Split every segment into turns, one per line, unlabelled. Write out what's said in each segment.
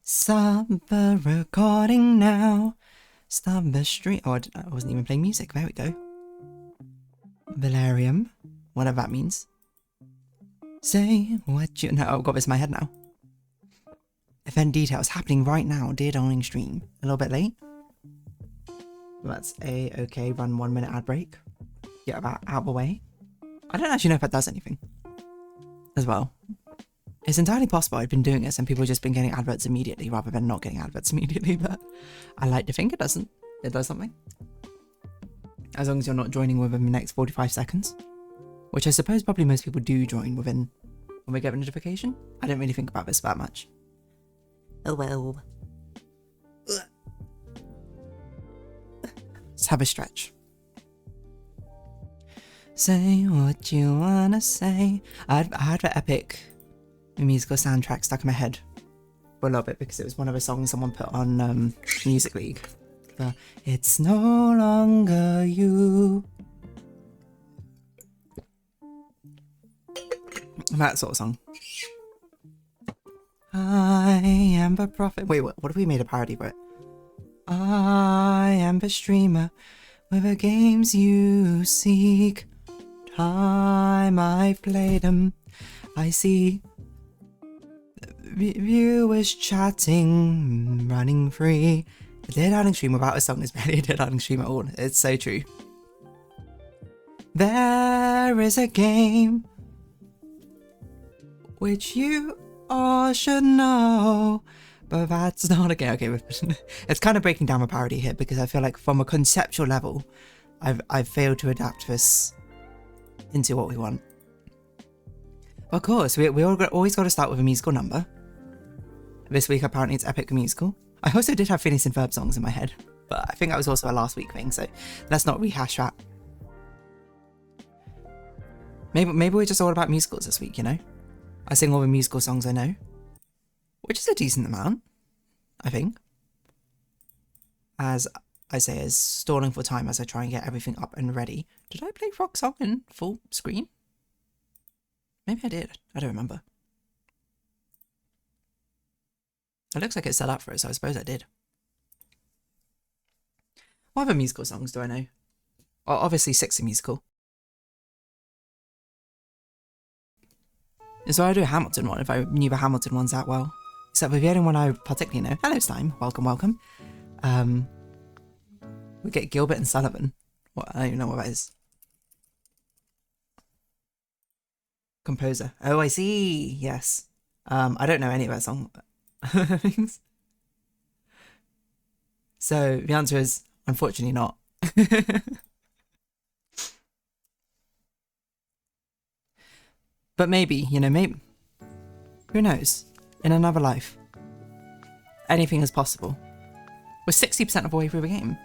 Stop the recording now. Stop the stream. Oh, I wasn't even playing music. There we go. Valerium. Whatever that means. Say what you... No, I've got this in my head now. Event details happening right now. DeerDarling stream. A little bit late. That's okay. Run 1 minute ad break. Get that out of the way. I don't actually know if that does anything. As well. It's entirely possible I've been doing this and people have just been getting adverts immediately rather than not getting adverts immediately, but I like to think it doesn't. It does something. As long as you're not joining within the next 45 seconds. Which I suppose probably most people do join within when we get a notification. I don't really think about this that much. Oh well. Let's have a stretch. Say what you wanna say. I had the epic musical soundtrack stuck in my head for a little bit because it was one of the songs someone put on Music League. It's no longer you. That sort of song. I am the prophet. Wait, what if we made a parody for it? I am the streamer with the games you seek. Time I've played them. I see viewers chatting, running free. A DeerDarling stream without a song is barely a DeerDarling stream at all. It's so true. There is a game which you all should know, but that's not a game. Okay, it's kind of breaking down a parody here because I feel like from a conceptual level, I've failed to adapt this into what we want. Of course, we always got to start with a musical number. This week apparently it's Epic Musical. I also did have Phineas and Ferb songs in my head, but I think that was also a last week thing, so let's not rehash that. Maybe we're just all about musicals this week, you know? I sing all the musical songs I know, which is a decent amount, I think. As I say, as stalling for time as I try and get everything up and ready. Did I play Frogsong in full screen? Maybe I did. I don't remember. It looks like it's set up for it, so I suppose I did. What other musical songs do I know? Oh, obviously Sixty Musical. So I'd do a Hamilton one if I knew the Hamilton ones that well. Except for the only one I particularly know. Hello, Slime. Welcome, welcome. We get Gilbert and Sullivan. What? I don't even know what that is. Composer. Oh, I see. Yes. I don't know any of that song things. So the answer is unfortunately not. But maybe, you know, maybe. Who knows? In another life. Anything is possible. We're 60% of the way through the game.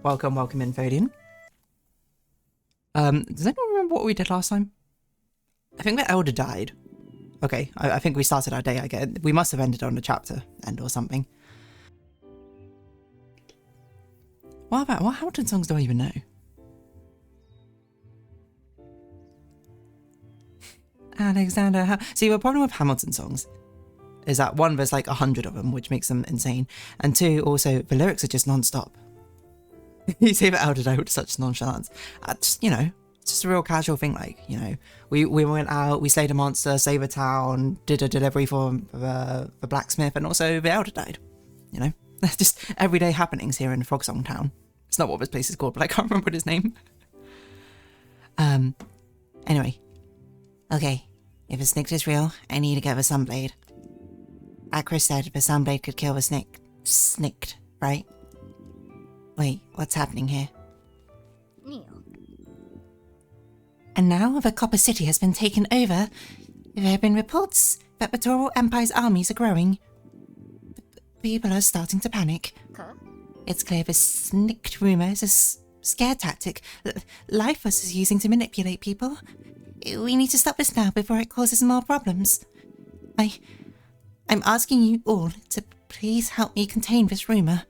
Welcome, welcome in, Fodian. Does anyone remember what we did last time? I think the Elder died. Okay, I think we started our day, I guess. We must have ended on a chapter end or something. What Hamilton songs do I even know? Alexander, see, the problem with Hamilton songs is that one, there's like 100 of them, which makes them insane. And two, also, the lyrics are just non-stop. You say that Elder died with such nonchalance. Just, you know, it's just a real casual thing, like, you know, we went out, we slayed a monster, saved a town, did a delivery for the blacksmith, and also the Elder died, you know? That's just everyday happenings here in Frogsong Town. It's not what this place is called, but I can't remember his name. Anyway. Okay, if the snicked is real, I need to get the sunblade. Chris said the sunblade could kill the snicked, right? Wait, what's happening here? And now the Copper City has been taken over. There have been reports that the Toro Empire's armies are growing. People are starting to panic. Huh? It's clear the snicked rumor is a scare tactic Lifeforce is using to manipulate people. We need to stop this now before it causes more problems. I'm asking you all to please help me contain this rumor.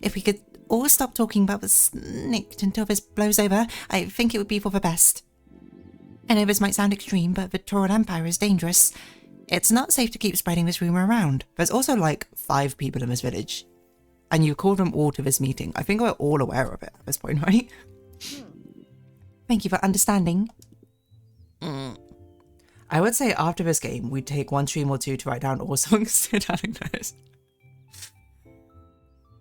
If we could all stop talking about the snicked until this blows over, I think it would be for the best. I know this might sound extreme, but the Tauran Empire is dangerous. It's not safe to keep spreading this rumor around. There's also like 5 people in this village. And you called them all to this meeting. I think we're all aware of it at this point, right? Thank you for understanding. I would say after this game, we'd take 1 stream or 2 to write down all songs DeerDarling knows.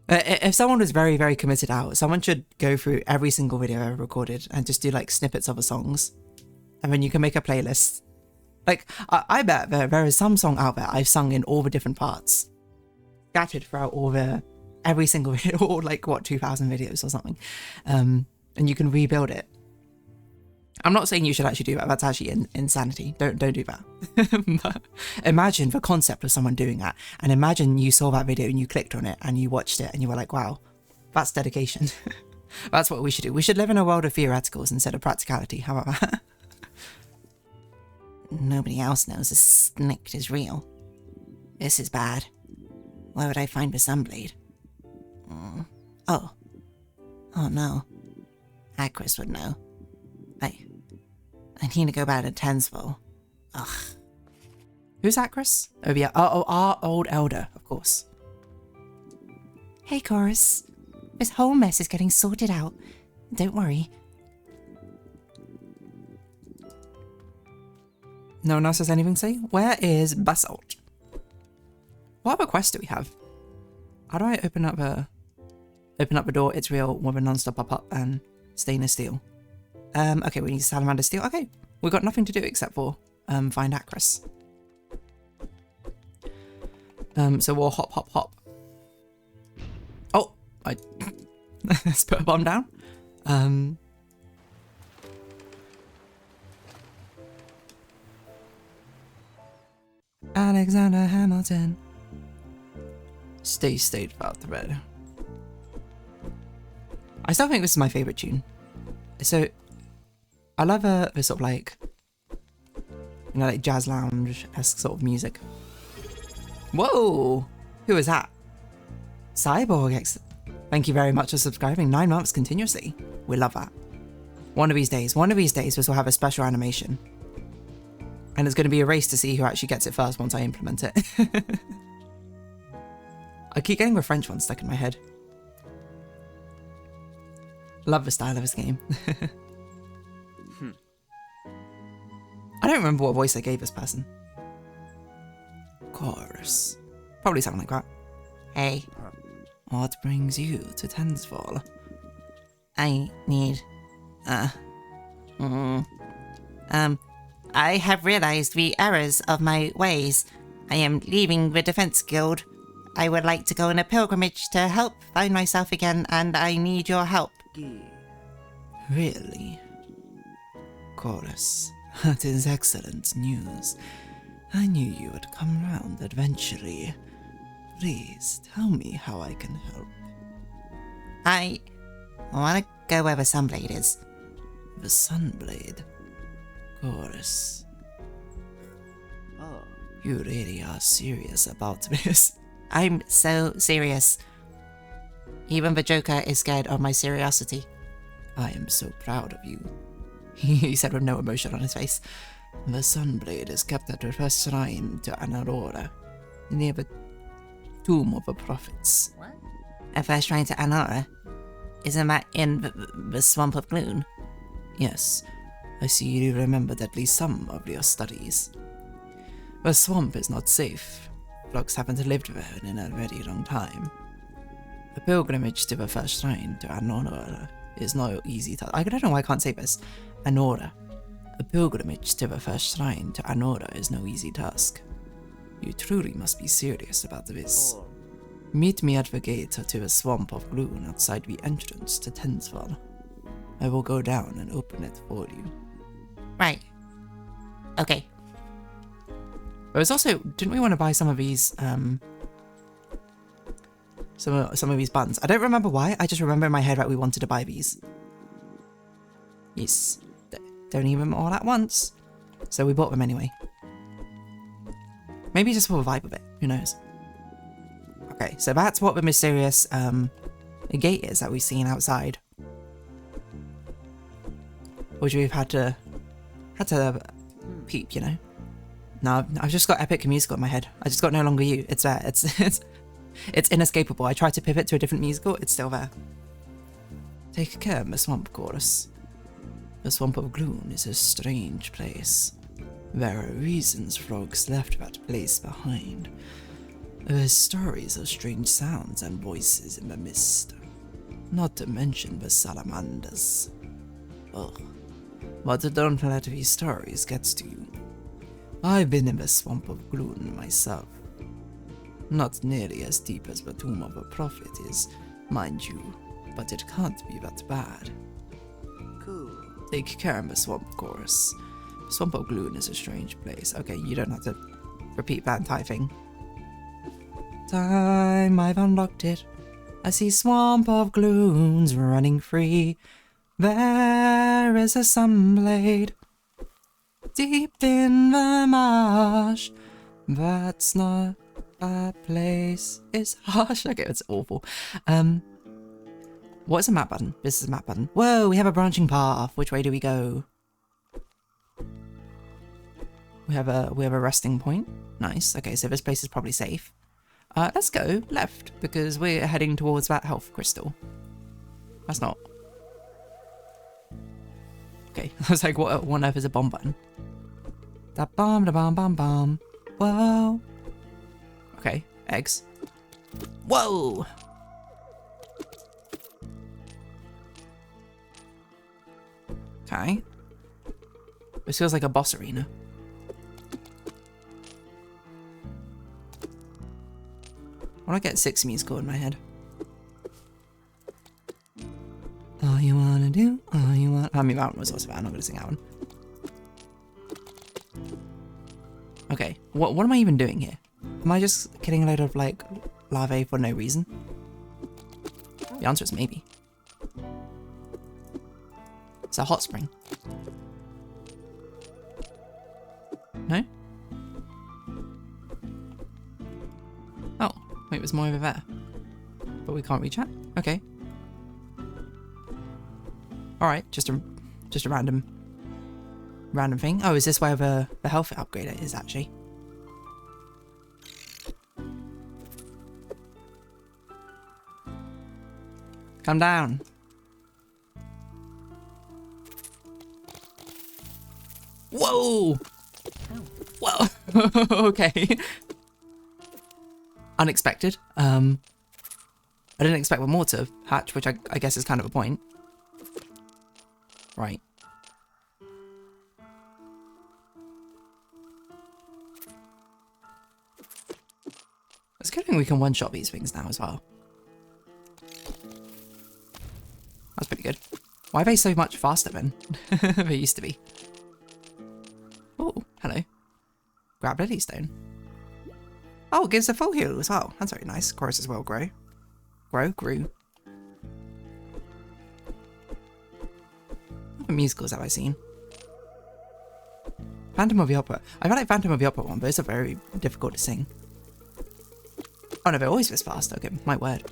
If someone was very, very committed out, someone should go through every single video I ever recorded and just do like snippets of the songs. And then you can make a playlist. Like, I bet there is some song out there I've sung in all the different parts. Scattered throughout every single video, or like, what, 2,000 videos or something. And you can rebuild it. I'm not saying you should actually do that. That's actually insanity. Don't do that. But imagine the concept of someone doing that. And imagine you saw that video and you clicked on it and you watched it and you were like, wow, that's dedication. That's what we should do. We should live in a world of theoreticals instead of practicality. How about that? Nobody else knows the snict is real. This is bad. Where would I find the Sunblade? Oh no. Akris would know. I need to go back to Tensville. Ugh. Who's Akris? Oh yeah, our old elder, of course. Hey Chorus. This whole mess is getting sorted out. Don't worry. No one else has anything to say? Where is Basalt? What other quest do we have? How do I open up the door? It's real with a non-stop pop-up and stainless steel. Okay, we need salamander steel. Okay, we've got nothing to do except for find Akris. So we'll hop. Oh, let's put a bomb down. Alexander Hamilton. Stay state without thread. I still think this is my favorite tune. So, I love the sort of like, you know, like jazz lounge-esque sort of music. Whoa! Who is that? Cyborg. Thank you very much for subscribing. 9 months continuously. We love that. One of these days, this will have a special animation. And it's going to be a race to see who actually gets it first once I implement it. I keep getting the French one stuck in my head. Love the style of this game. I don't remember what voice I gave this person. Chorus. Probably something like that. Hey, what brings you to Tensfall? I need... I have realized the errors of my ways. I am leaving the Defense Guild. I would like to go on a pilgrimage to help find myself again, and I need your help. Really? Chorus, that is excellent news. I knew you would come round eventually. Please tell me how I can help. I want to go where the Sunblade is. The Sunblade? Chorus. Oh. You really are serious about this? I'm so serious. Even the Joker is scared of my seriosity. I am so proud of you. He said with no emotion on his face. The Sunblade is kept at the first shrine to an Aurora, near the Tomb of the Prophets. What? A first shrine to Aurora? Isn't that in the Swamp of Gloom? Yes. I see you remembered at least some of your studies. The swamp is not safe. Frogs haven't lived there in a very long time. A pilgrimage to the first shrine to Aurora is no easy task. I don't know why I can't say this. Aurora. A pilgrimage to the first shrine to Aurora is no easy task. You truly must be serious about this. Oh. Meet me at the gate to the Swamp of Gloom outside the entrance to Tensfall. I will go down and open it for you. Right. Okay. There was also, didn't we want to buy some of these, some of these buttons? I don't remember why, I just remember in my head that we wanted to buy these. Yes. Don't eat them all at once. So we bought them anyway. Maybe just for the vibe of it, who knows? Okay, so that's what the mysterious, gate is that we've seen outside. Which we've had to peep, you know? No, I've just got epic musical in my head. I just got No Longer You. It's there. It's inescapable. I tried to pivot to a different musical. It's still there. Take care, my swamp chorus. The Swamp of Gloom is a strange place. There are reasons frogs left that place behind. There are stories of strange sounds and voices in the mist. Not to mention the salamanders. Ugh. But don't let these stories get to you. I've been in the Swamp of Gloom myself. Not nearly as deep as the Tomb of a Prophet is, mind you, but it can't be that bad. Cool. Take care of the Swamp Chorus. Swamp of Gloom is a strange place. Okay, you don't have to repeat that entire thing. Time, I've unlocked it. I see Swamp of Glooms running free. There is a sunblade deep in the marsh. That's not a place. It's harsh. Okay, it's awful. What is a map button? This is a map button. Whoa, we have a branching path. Which way do we go? We have a resting point. Nice. Okay, so this place is probably safe. Let's go left because we're heading towards that health crystal. That's not. Okay, I was like, what on earth is a bomb button? Da bomb, da bomb, bomb, bomb. Whoa. Okay, eggs. Whoa. Okay. This feels like a boss arena. I want to get 6 musical in my head. All you wanna do, all you want. I mean, that one was also bad. I'm not gonna sing that one. Okay, what am I even doing here? Am I just killing a load of like larvae for no reason? The answer is maybe. It's a hot spring. No? Oh, wait, there's more over there. But we can't reach that? Okay. Alright, just a random thing. Oh, is this where the health upgrader is actually? Come down. Whoa! Whoa! Okay. Unexpected. I didn't expect one more to hatch, which I guess is kind of a point. Right. It's a good thing we can one-shot these things now as well. That's pretty good. Why are they so much faster than they used to be? Oh, hello. Grab Lily Stone. Oh, it gives a full heal as well. That's very nice. Chorus as well, grew. What musicals have I seen? Phantom of the Opera. I feel like Phantom of the Opera one, but it's very difficult to sing. Oh no, they're always this fast. Okay, my word.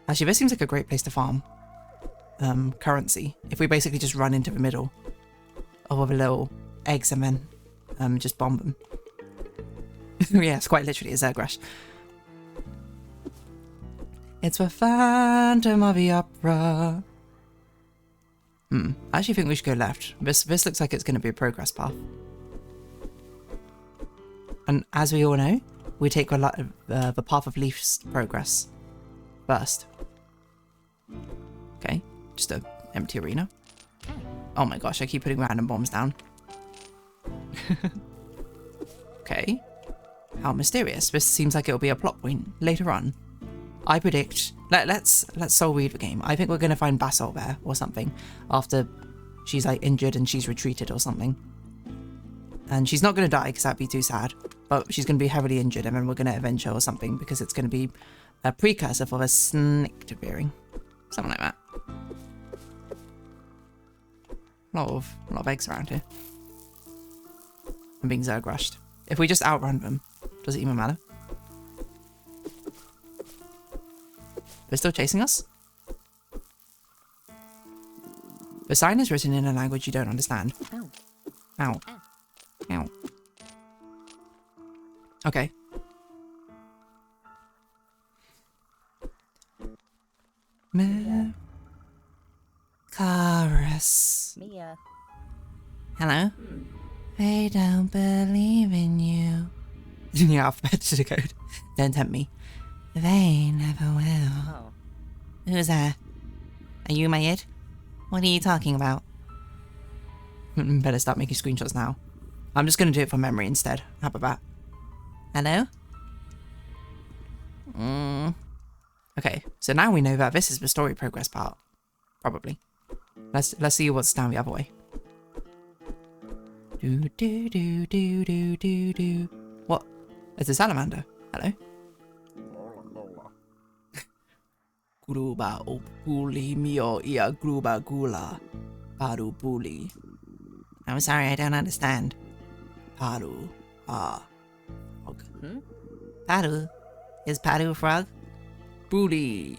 Actually, this seems like a great place to farm currency. If we basically just run into the middle of all the little eggs and then just bomb them. Yeah, it's quite literally a Zergrash. It's the Phantom of the Opera. I actually think we should go left. This looks like it's going to be a progress path. And as we all know, we take the path of least progress first. Okay, just an empty arena. Oh my gosh, I keep putting random bombs down. Okay. How mysterious. This seems like it'll be a plot point later on. I predict... Let's soul read the game. I think we're going to find Basalt there or something after she's like injured and she's retreated or something. And she's not going to die because that'd be too sad. But she's going to be heavily injured and then we're going to avenge her or something because it's going to be a precursor for the snake appearing. Something like that. A lot of eggs around here. I'm being Zergrushed. If we just outrun them, does it even matter? They're still chasing us? The sign is written in a language you don't understand. Ow. Ow. Ow. Okay. Chorus.
Mia.
Hello? I don't believe in you. New alphabet to decode. Don't tempt me. They never will.
Oh.
Who's there? Are you my id? What are you talking about? Better start making screenshots now. I'm just going to do it from memory instead. How about that? Hello? Okay, so now we know that this is the story progress part. Probably. Let's see what's down the other way. Do do do do do do do. What? It's a salamander. Hello? Gruba opuli mio ia gruba gula. Paru puli. I'm sorry, I don't understand. Paru. Frog. Paru? Is Paru a frog? Puli.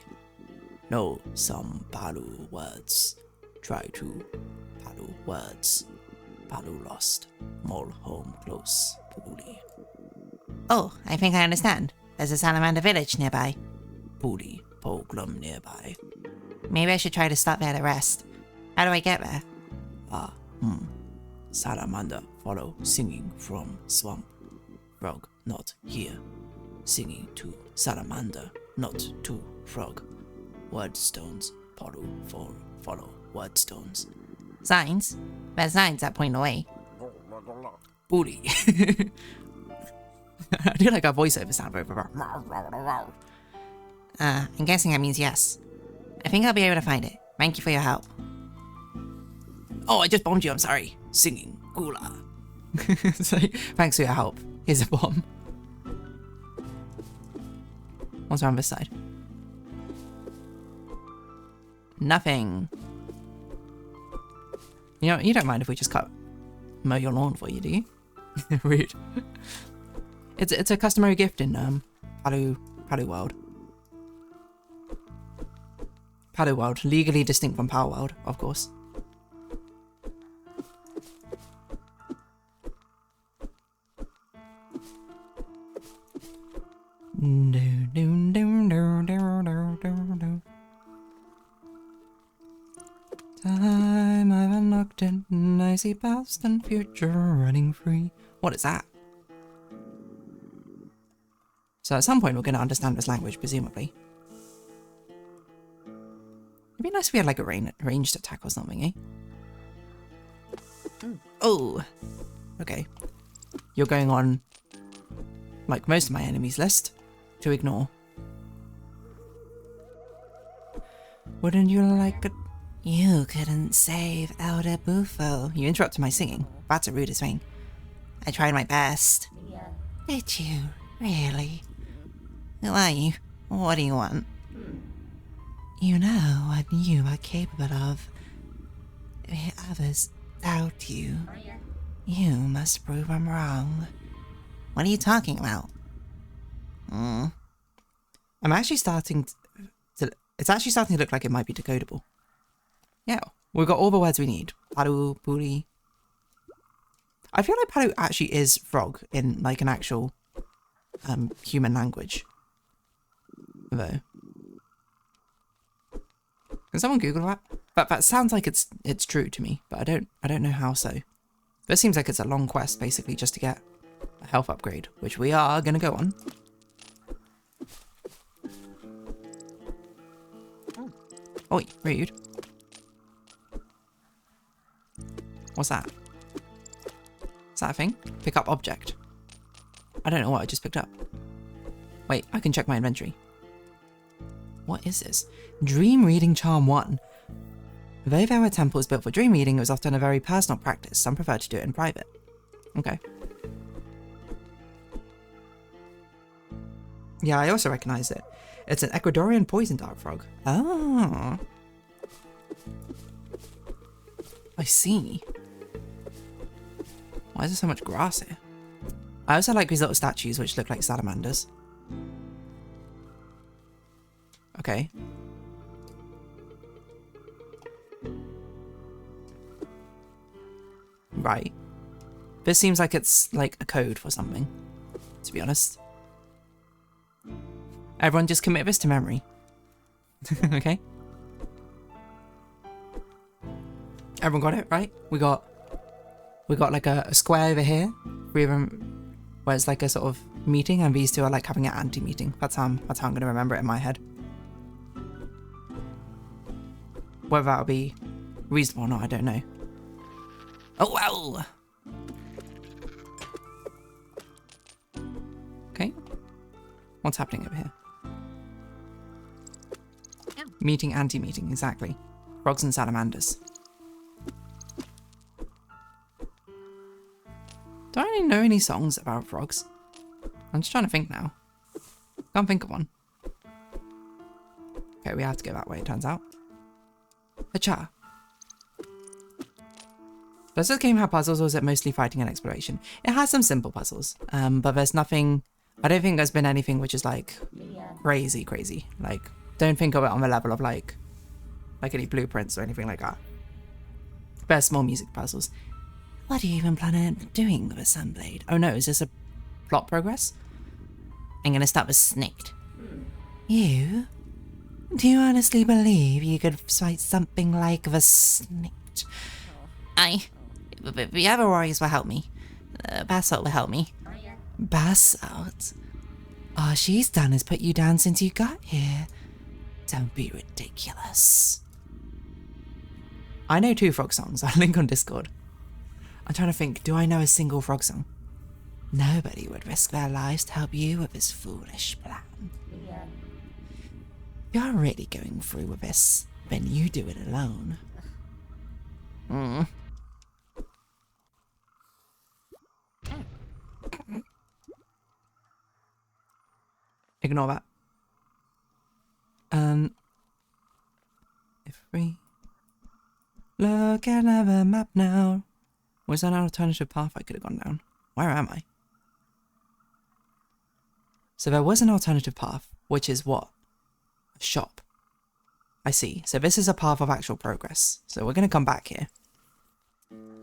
No, some Paru words. Try to Paru words. Paru lost. Mole home close. Puli. Oh, I think I understand. There's a salamander village nearby. Puli. Poglum nearby. Maybe I should try to stop there to rest. How do I get there? Salamander follow singing from swamp. Frog not here. Singing to salamander, not to frog. Wordstones follow wordstones. Signs? There's signs that point away. Booty. I do like our voiceover sound over. I'm guessing that means yes. I think I'll be able to find it. Thank you for your help. Oh, I just bombed you, I'm sorry. Singing gula. So, thanks for your help. Here's a bomb. What's around this side? Nothing. You know, you don't mind if we just mow your lawn for you, do you? Rude. It's a customary gift in Palu World. Palu World, legally distinct from Power World, of course. Time I've unlocked it, and I see past and future running free. What is that? So at some point we're going to understand this language, presumably. It'd be nice if we had like a ranged attack or something, eh? Oh! Okay. You're going on, like most of my enemies list, to ignore. Wouldn't you like it? You couldn't save Elder Bufo. You interrupted my singing. That's a rude thing. I tried my best.
Yeah.
Did you? Really? Who are you? What do you want? You know what you are capable of. If others doubt you, you must prove them wrong. What are you talking about? I'm actually starting to... It's actually starting to look like it might be decodable. Yeah, we've got all the words we need. Paru, puri. I feel like Paru actually is frog in like an actual human language. Though. Can someone Google that? That sounds like it's true to me, but I don't know how so. This seems like it's a long quest basically just to get a health upgrade, which we are gonna go on. Oi, rude. What's that? Is that a thing? Pick up object. I don't know what I just picked up. Wait, I can check my inventory. What is this? Dream Reading Charm 1. Though there were temples built for dream reading, it was often a very personal practice. Some prefer to do it in private. Okay. Yeah, I also recognize it. It's an Ecuadorian poison dart frog. Oh. I see. Why is there so much grass here? I also like these little statues which look like salamanders. Okay. Right. This seems like it's like a code for something. to be honest. Everyone just commit this to memory. Okay? Everyone got it, right? We got like a square over here, three of them, where it's like a sort of meeting, and these two are like having an anti-meeting. That's how I'm gonna remember it in my head. Whether that'll be reasonable or not, I don't know. Oh wow! Okay. What's happening over here?
Yeah.
Meeting, anti-meeting, exactly. Frogs and salamanders. Do I know any songs about frogs? I'm just trying to think now. Can't think of one. Okay, we have to go that way, it turns out. Hacha. Does this game have puzzles, or is it mostly fighting and exploration? It has some simple puzzles, but there's nothing... I don't think there's been anything which is like crazy. Like, don't think of it on the level of like any blueprints or anything like that. There's small music puzzles. What are you even planning on doing with a Sunblade? Oh no, is this a plot progress? I'm gonna start with Snaked. You? Do you honestly believe you could fight something like the Snaked? The other warriors will help me. Basalt will help me. Basalt? All she's done is put you down since you got here. Don't be ridiculous. I know 2 frog songs. I'll link on Discord. I'm trying to think, do I know a single frog song? Nobody would risk their lives to help you with this foolish plan. If you're really going through with this, then you do it alone. Ignore that. If we look at the map now, was that an alternative path I could have gone down? Where am I? So there was an alternative path, which is what? A shop. I see. So this is a path of actual progress. So we're going to come back here.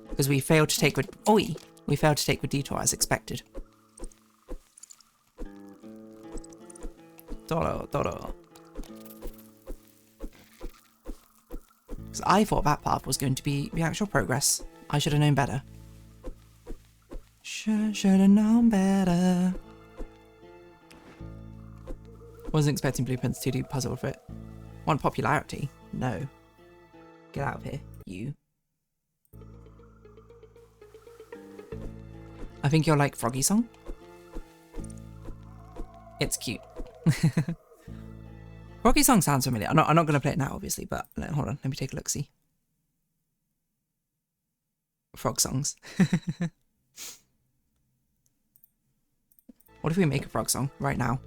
Because we failed to take we failed to take the detour as expected. Toro. Because I thought that path was going to be the actual progress. I should have known better. Should have known better. Wasn't expecting Blueprint's 2D puzzle fit. Want popularity? No. Get out of here, you. I think you'll like Froggy Song. It's cute. Froggy Song sounds familiar. I'm not going to play it now, obviously, but hold on. Let me take a look-see. Frog songs. What if we make a frog song right now?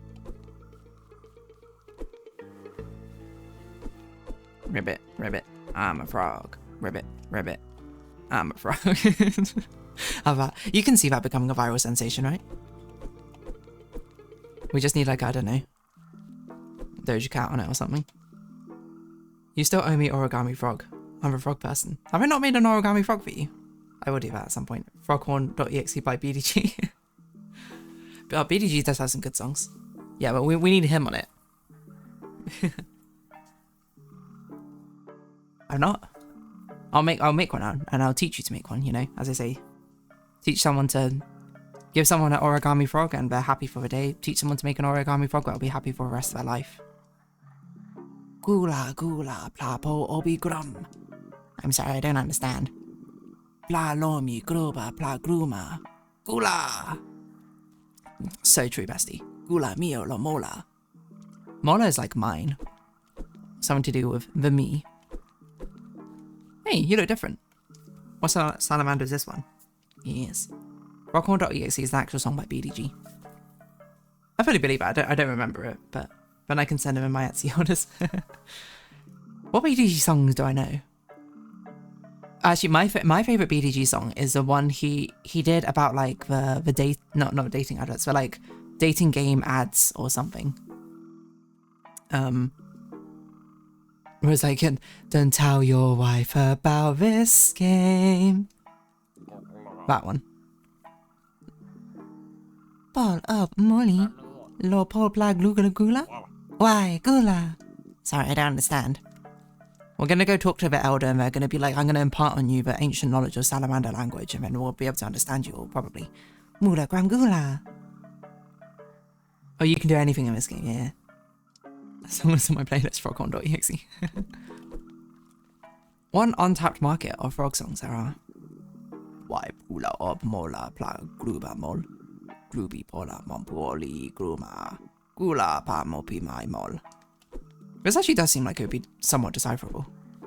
Ribbit, ribbit, I'm a frog. Ribbit, ribbit, I'm a frog. How about, you can see that becoming a viral sensation, right? We just need like, I don't know, Doja Cat on it or something. You still owe me origami frog. I'm a frog person. Have I not made an origami frog for you? I will do that at some point. Froghorn.exe by BDG. But BDG does have some good songs. Yeah, but we need him on it. I'm not. I'll make one out, and I'll teach you to make one, you know, as I say. Teach someone to give someone an origami frog and they're happy for the day. Teach someone to make an origami frog that'll be happy for the rest of their life. Gula gula plapo obi grum. I'm sorry, I don't understand. Pla lomi gruba pla gruma. Gula. So true, bestie. Gula mio lo mola. Mola is like mine. Something to do with the me. Hey, you look different. What salamander is this one? Yes. Froghorn.exe is the actual song by BDG. I fully believe it. I don't remember it, but then I can send him in my Etsy orders. What BDG songs do I know? Actually, my favorite BDG song is the one he did about like the date, not dating adverts, but like dating game ads or something. It was like, don't tell your wife about this game. That one. ball up, Molly. Lo pol pla glugula gula? Why, gula? Sorry, I don't understand. We're going to go talk to the elder and they're going to be like, I'm going to impart on you the ancient knowledge of salamander language and then we'll be able to understand you all, probably. Mula grangula. Oh, you can do anything in this game, yeah. As long as on my playlist, Frogsong.exe. One untapped market of frog songs there are. Why pula op mola pla gruba mol. Grubi pola mompoli gruma. Gula pa mopi mai mol. This actually does seem like it would be somewhat decipherable. I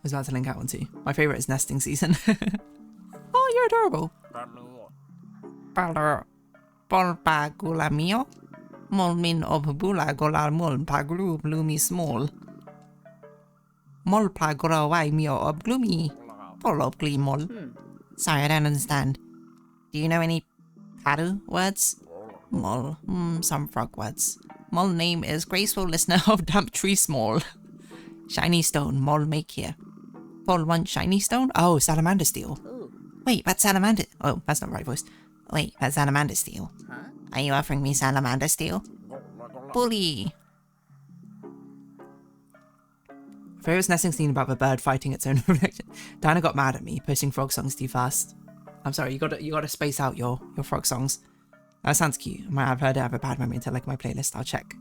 was about to link out one too. My favourite is nesting season. Oh, you're adorable. Palor. Polpa gula mio. Mol min ob bula gola mol paglu bloomy small. Mol pagura wai mio ob gloomy. Polo glee mol. Sorry, I don't understand. Do you know any Paru words? Mol. Some frog words. Mol name is graceful listener of damp tree small. Shiny stone, mol make here. Pol want shiny stone? Oh, salamander steel. Wait, that's salamander. Oh, that's not the right voice. Wait, that's salamander steel. Are you offering me salamander steel? Bully. Favorite nesting scene about the bird fighting its own reflection. Diana got mad at me posting frog songs too fast. I'm sorry, you gotta space out your frog songs. That sounds cute. I might have heard it, have a bad memory until like my playlist. I'll check.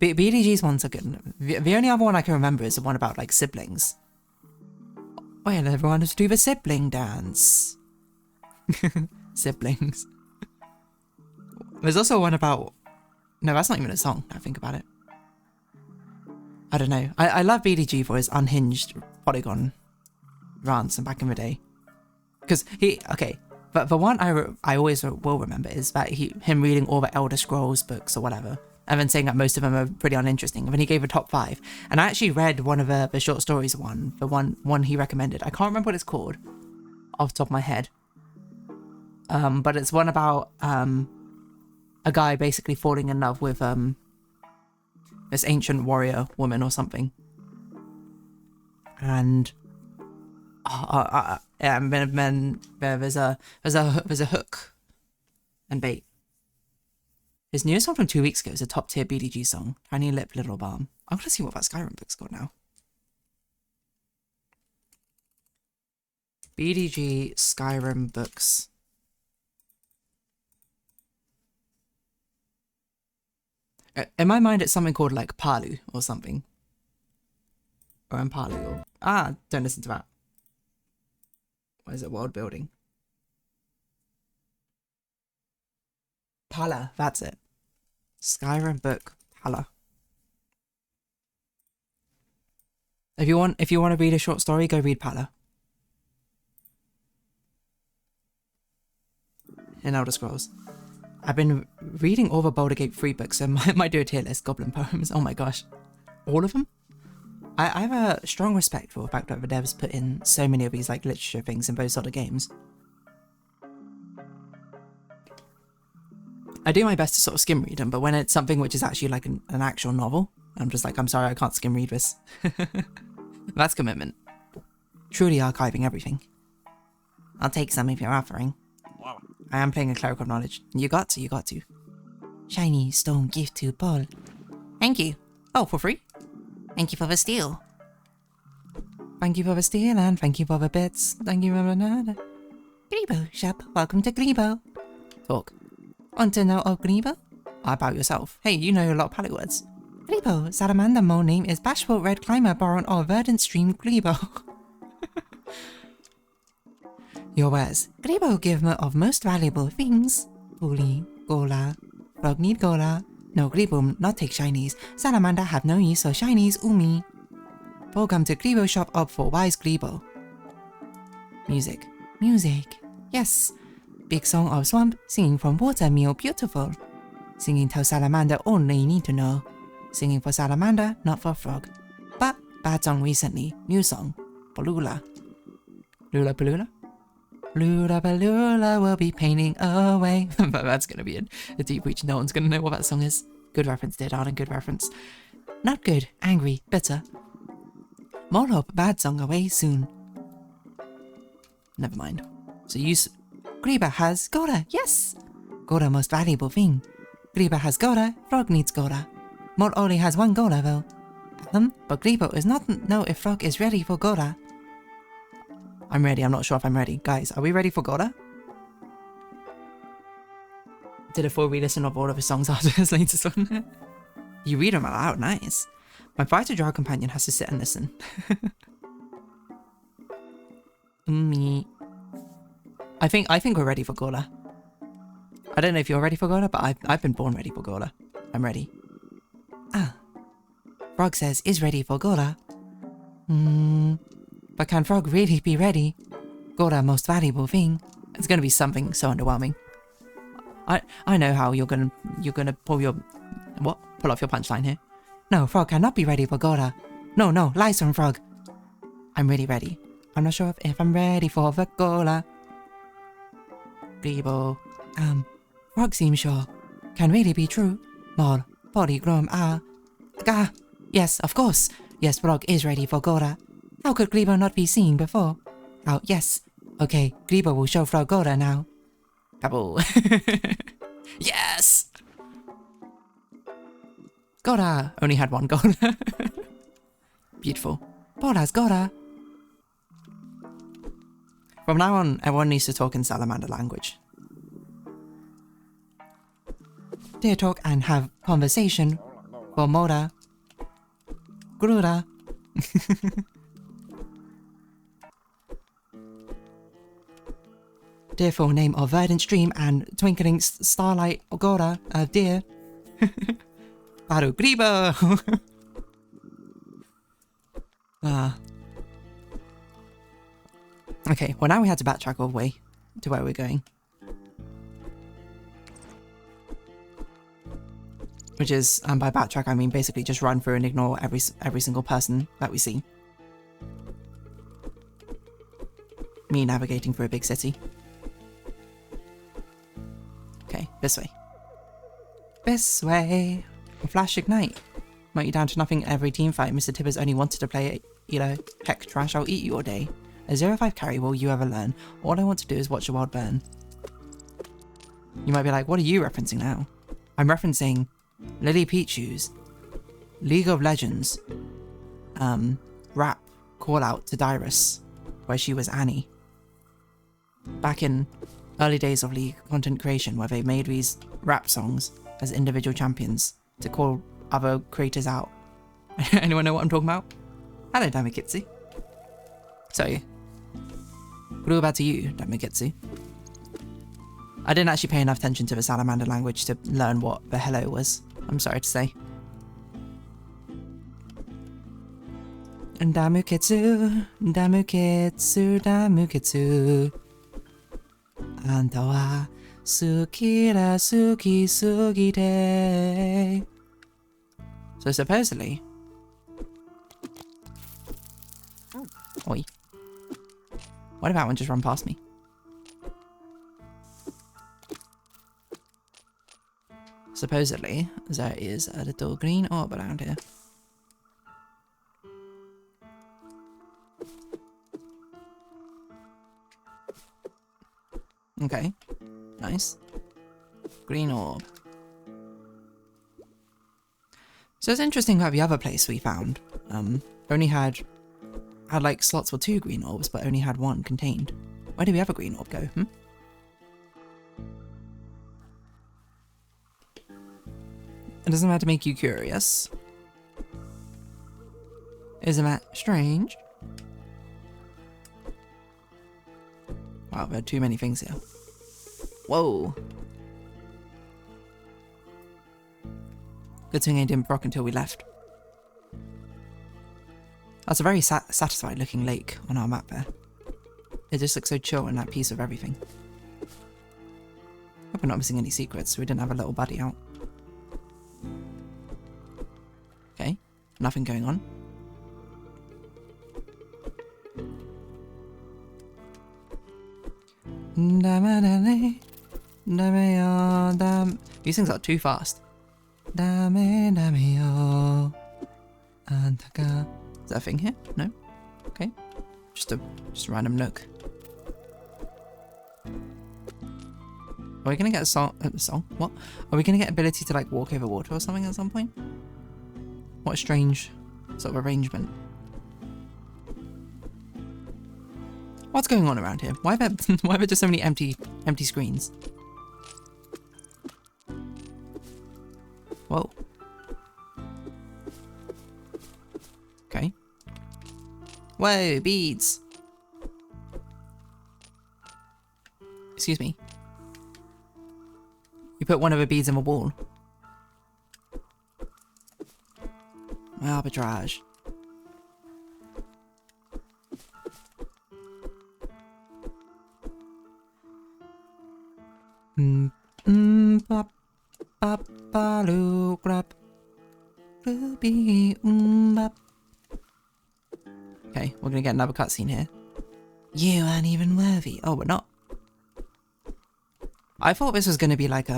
BDG's ones are good. The only other one I can remember is the one about like siblings. Well, everyone has to do the sibling dance. Siblings. There's also one about... No, that's not even a song, now I think about it. I don't know. I love BDG for his unhinged polygon rants and back in the day. Because he... Okay, but the one I always will remember is that him reading all the Elder Scrolls books or whatever, and then saying that most of them are pretty uninteresting. And then he gave a top 5. And I actually read one of the short stories the one he recommended. I can't remember what it's called off the top of my head. But it's one about a guy basically falling in love with this ancient warrior woman or something. And then there's a hook and bait. His newest one from 2 weeks ago is a top tier BDG song, Tiny Lip Little Balm. I'm gonna see what that Skyrim book's called now. BDG Skyrim books. In my mind, it's something called like Palu or something. Or Impalu or... don't listen to that. What is it? World building. Pala, that's it. Skyrim book, Pala. If you want to read a short story, go read Pala. In Elder Scrolls. I've been reading all the Baldur's Gate 3 books, so I might do a tier list. Goblin poems. Oh my gosh. All of them? I have a strong respect for the fact that the devs put in so many of these like literature things in those sort of games. I do my best to sort of skim read them, but when it's something which is actually like an actual novel, I'm just like, I'm sorry, I can't skim read this. That's commitment. Truly archiving everything. I'll take some if you're offering. I am playing a cleric of knowledge. You got to. Shiny stone gift to Paul. Thank you. Oh, for free? Thank you for the steal. Thank you for the steal and thank you for the bits. Thank you for the nada. Glebo shop, welcome to Glebo. Talk. Want to know of Glebo? About yourself. Hey, you know a lot of palette words. Glebo, salamander mole name is Bashful Red Climber Baron of Verdant Stream Glebo. Your wares. Glebo give of most valuable things. Uli, gola, frog need gola. No Glebo not take shinies. Salamander have no use of shinies, umi. Welcome to Glebo shop up for wise Glebo. Music. Yes. Big song of swamp, singing from water meal beautiful. Singing tell salamander only you need to know. Singing for salamander, not for frog. But bad song recently, new song. Palula. Lula Palula? Lula Palula will be painting away. But that's gonna be a deep reach. No one's gonna know what that song is. Good reference, DeerDarling, good reference. Not good, angry, bitter. More hope, bad song away soon. Never mind. So use Greba has Gora, yes! Gora most valuable thing. Greba has Gora, Frog needs Gora. Mort only has one Gora though. But Greba is not know if Frog is ready for Gora. I'm ready, I'm not sure if I'm ready. Guys, are we ready for Gora? Did a full re-listen of all of his songs after his latest one. You read them aloud, nice. My fighter drow companion has to sit and listen. Me. I think we're ready for Gora. I don't know if you're ready for Gora, but I've been born ready for Gora. I'm ready. Frog says is ready for Gora. But can Frog really be ready? Gora most valuable thing. It's gonna be something so underwhelming. I know how you're gonna pull off your punchline here. No, Frog cannot be ready for Gora. No, lies from Frog. I'm really ready. I'm not sure if I'm ready for the Gora. Grebo. Frog seems sure. Can really be true. More polygrom Gah. Yes, of course. Yes, Frog is ready for Gora. How could Grebo not be seen before? Oh, yes. Okay, Grebo will show Frog Gora now. Kabul. Yes! Gora! Only had one Gora. Beautiful. Paul has Gora. From now on, everyone needs to talk in salamander language. Dear talk and have conversation. For Mora. Grura. Dear full name of verdant stream and twinkling starlight Gora of deer. Baru Grebo. Okay, well now we had to backtrack all the way to where we're going. Which is, and by backtrack I mean basically just run through and ignore every single person that we see. Me navigating through a big city. Okay, this way. This way. Flash ignite. Might you down to nothing every team fight. Mr. Tibbers only wanted to play Elo. Heck, trash, I'll eat you all day. A 0-5 carry will you ever learn. All I want to do is watch the world burn. You might be like, what are you referencing now? I'm referencing Lily Pichu's League of Legends rap call out to Dyrus, where she was Annie. Back in early days of League content creation, where they made these rap songs as individual champions to call other creators out. Anyone know what I'm talking about? Hello, Damikitsu. So, what about to you, Damikitsu? I didn't actually pay enough attention to the salamander language to learn what the hello was. I'm sorry to say. Damukitsu, Damukitsu, Damukitsu. Anta wa suki ra suki sugite. So supposedly... Oi. Why did that one just run past me? Supposedly, there is a little green orb around here. Okay, nice. Green orb. So it's interesting how the other place we found only had like slots for 2 green orbs, but only had 1 contained. Where did the other green orb go? It doesn't have to make you curious. Isn't that strange? Wow, there are too many things here. Whoa. Good thing I didn't proc until we left. That's a very satisfied looking lake on our map there. It just looks so chill in that piece of everything. Hope we're not missing any secrets, so we didn't have a little buddy out. Okay, nothing going on. These things are too fast. Is that a thing here? No? Okay. Just a random nook. Are we gonna get a song? What? Are we gonna get ability to like walk over water or something at some point? What a strange sort of arrangement. What's going on around here? Why are there, why are there just so many empty screens? Whoa. Okay. Whoa, beads. Excuse me. You put one of the beads in the wall. Arbitrage. Bop bop baloo grab. Ruby bop. Okay, we're gonna get another cutscene here. You aren't even worthy. Oh, we're not. I thought this was gonna be like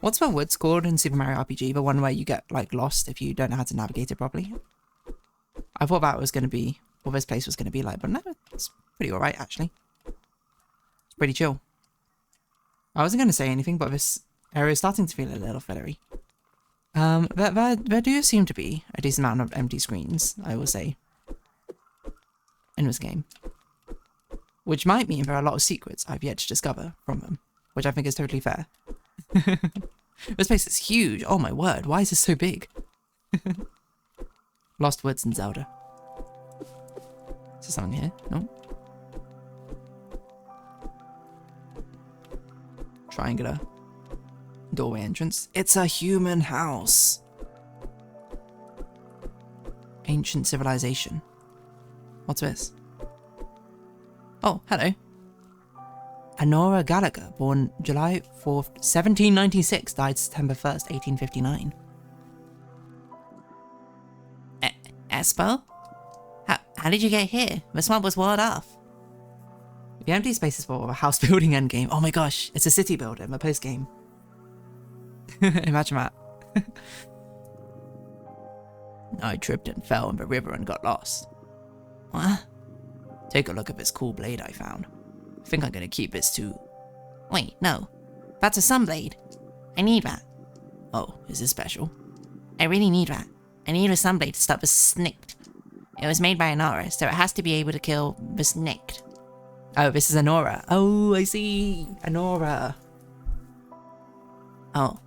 what's the woods called in Super Mario RPG? The one where you get like lost if you don't know how to navigate it properly. I thought that was gonna be what this place was gonna be like, but no, it's pretty alright actually. It's pretty chill. I wasn't gonna say anything, but this area is starting to feel a little fillery. There do seem to be a decent amount of empty screens, I will say, in this game. Which might mean there are a lot of secrets I've yet to discover from them, which I think is totally fair. This place is huge, oh my word, why is this so big? Lost Woods in Zelda. Is there something here? No? Triangular doorway entrance. It's a human house. Ancient civilization. What's this? Oh, hello. Honora Gallagher, born July 4th, 1796, died September 1st, 1859. Espo? How did you get here? The swamp was walled off. The empty spaces for a house building endgame. Oh my gosh, it's a city builder, a post game. Imagine that. I tripped and fell in the river and got lost. What? Take a look at this cool blade I found. I think I'm gonna keep this too. Wait, no. That's a sunblade. I need that. Oh, is this special? I really need that. I need a sunblade to stop the snicked. It was made by Honora, so it has to be able to kill the snicked. Oh, this is Honora. Oh, I see. Honora. Oh.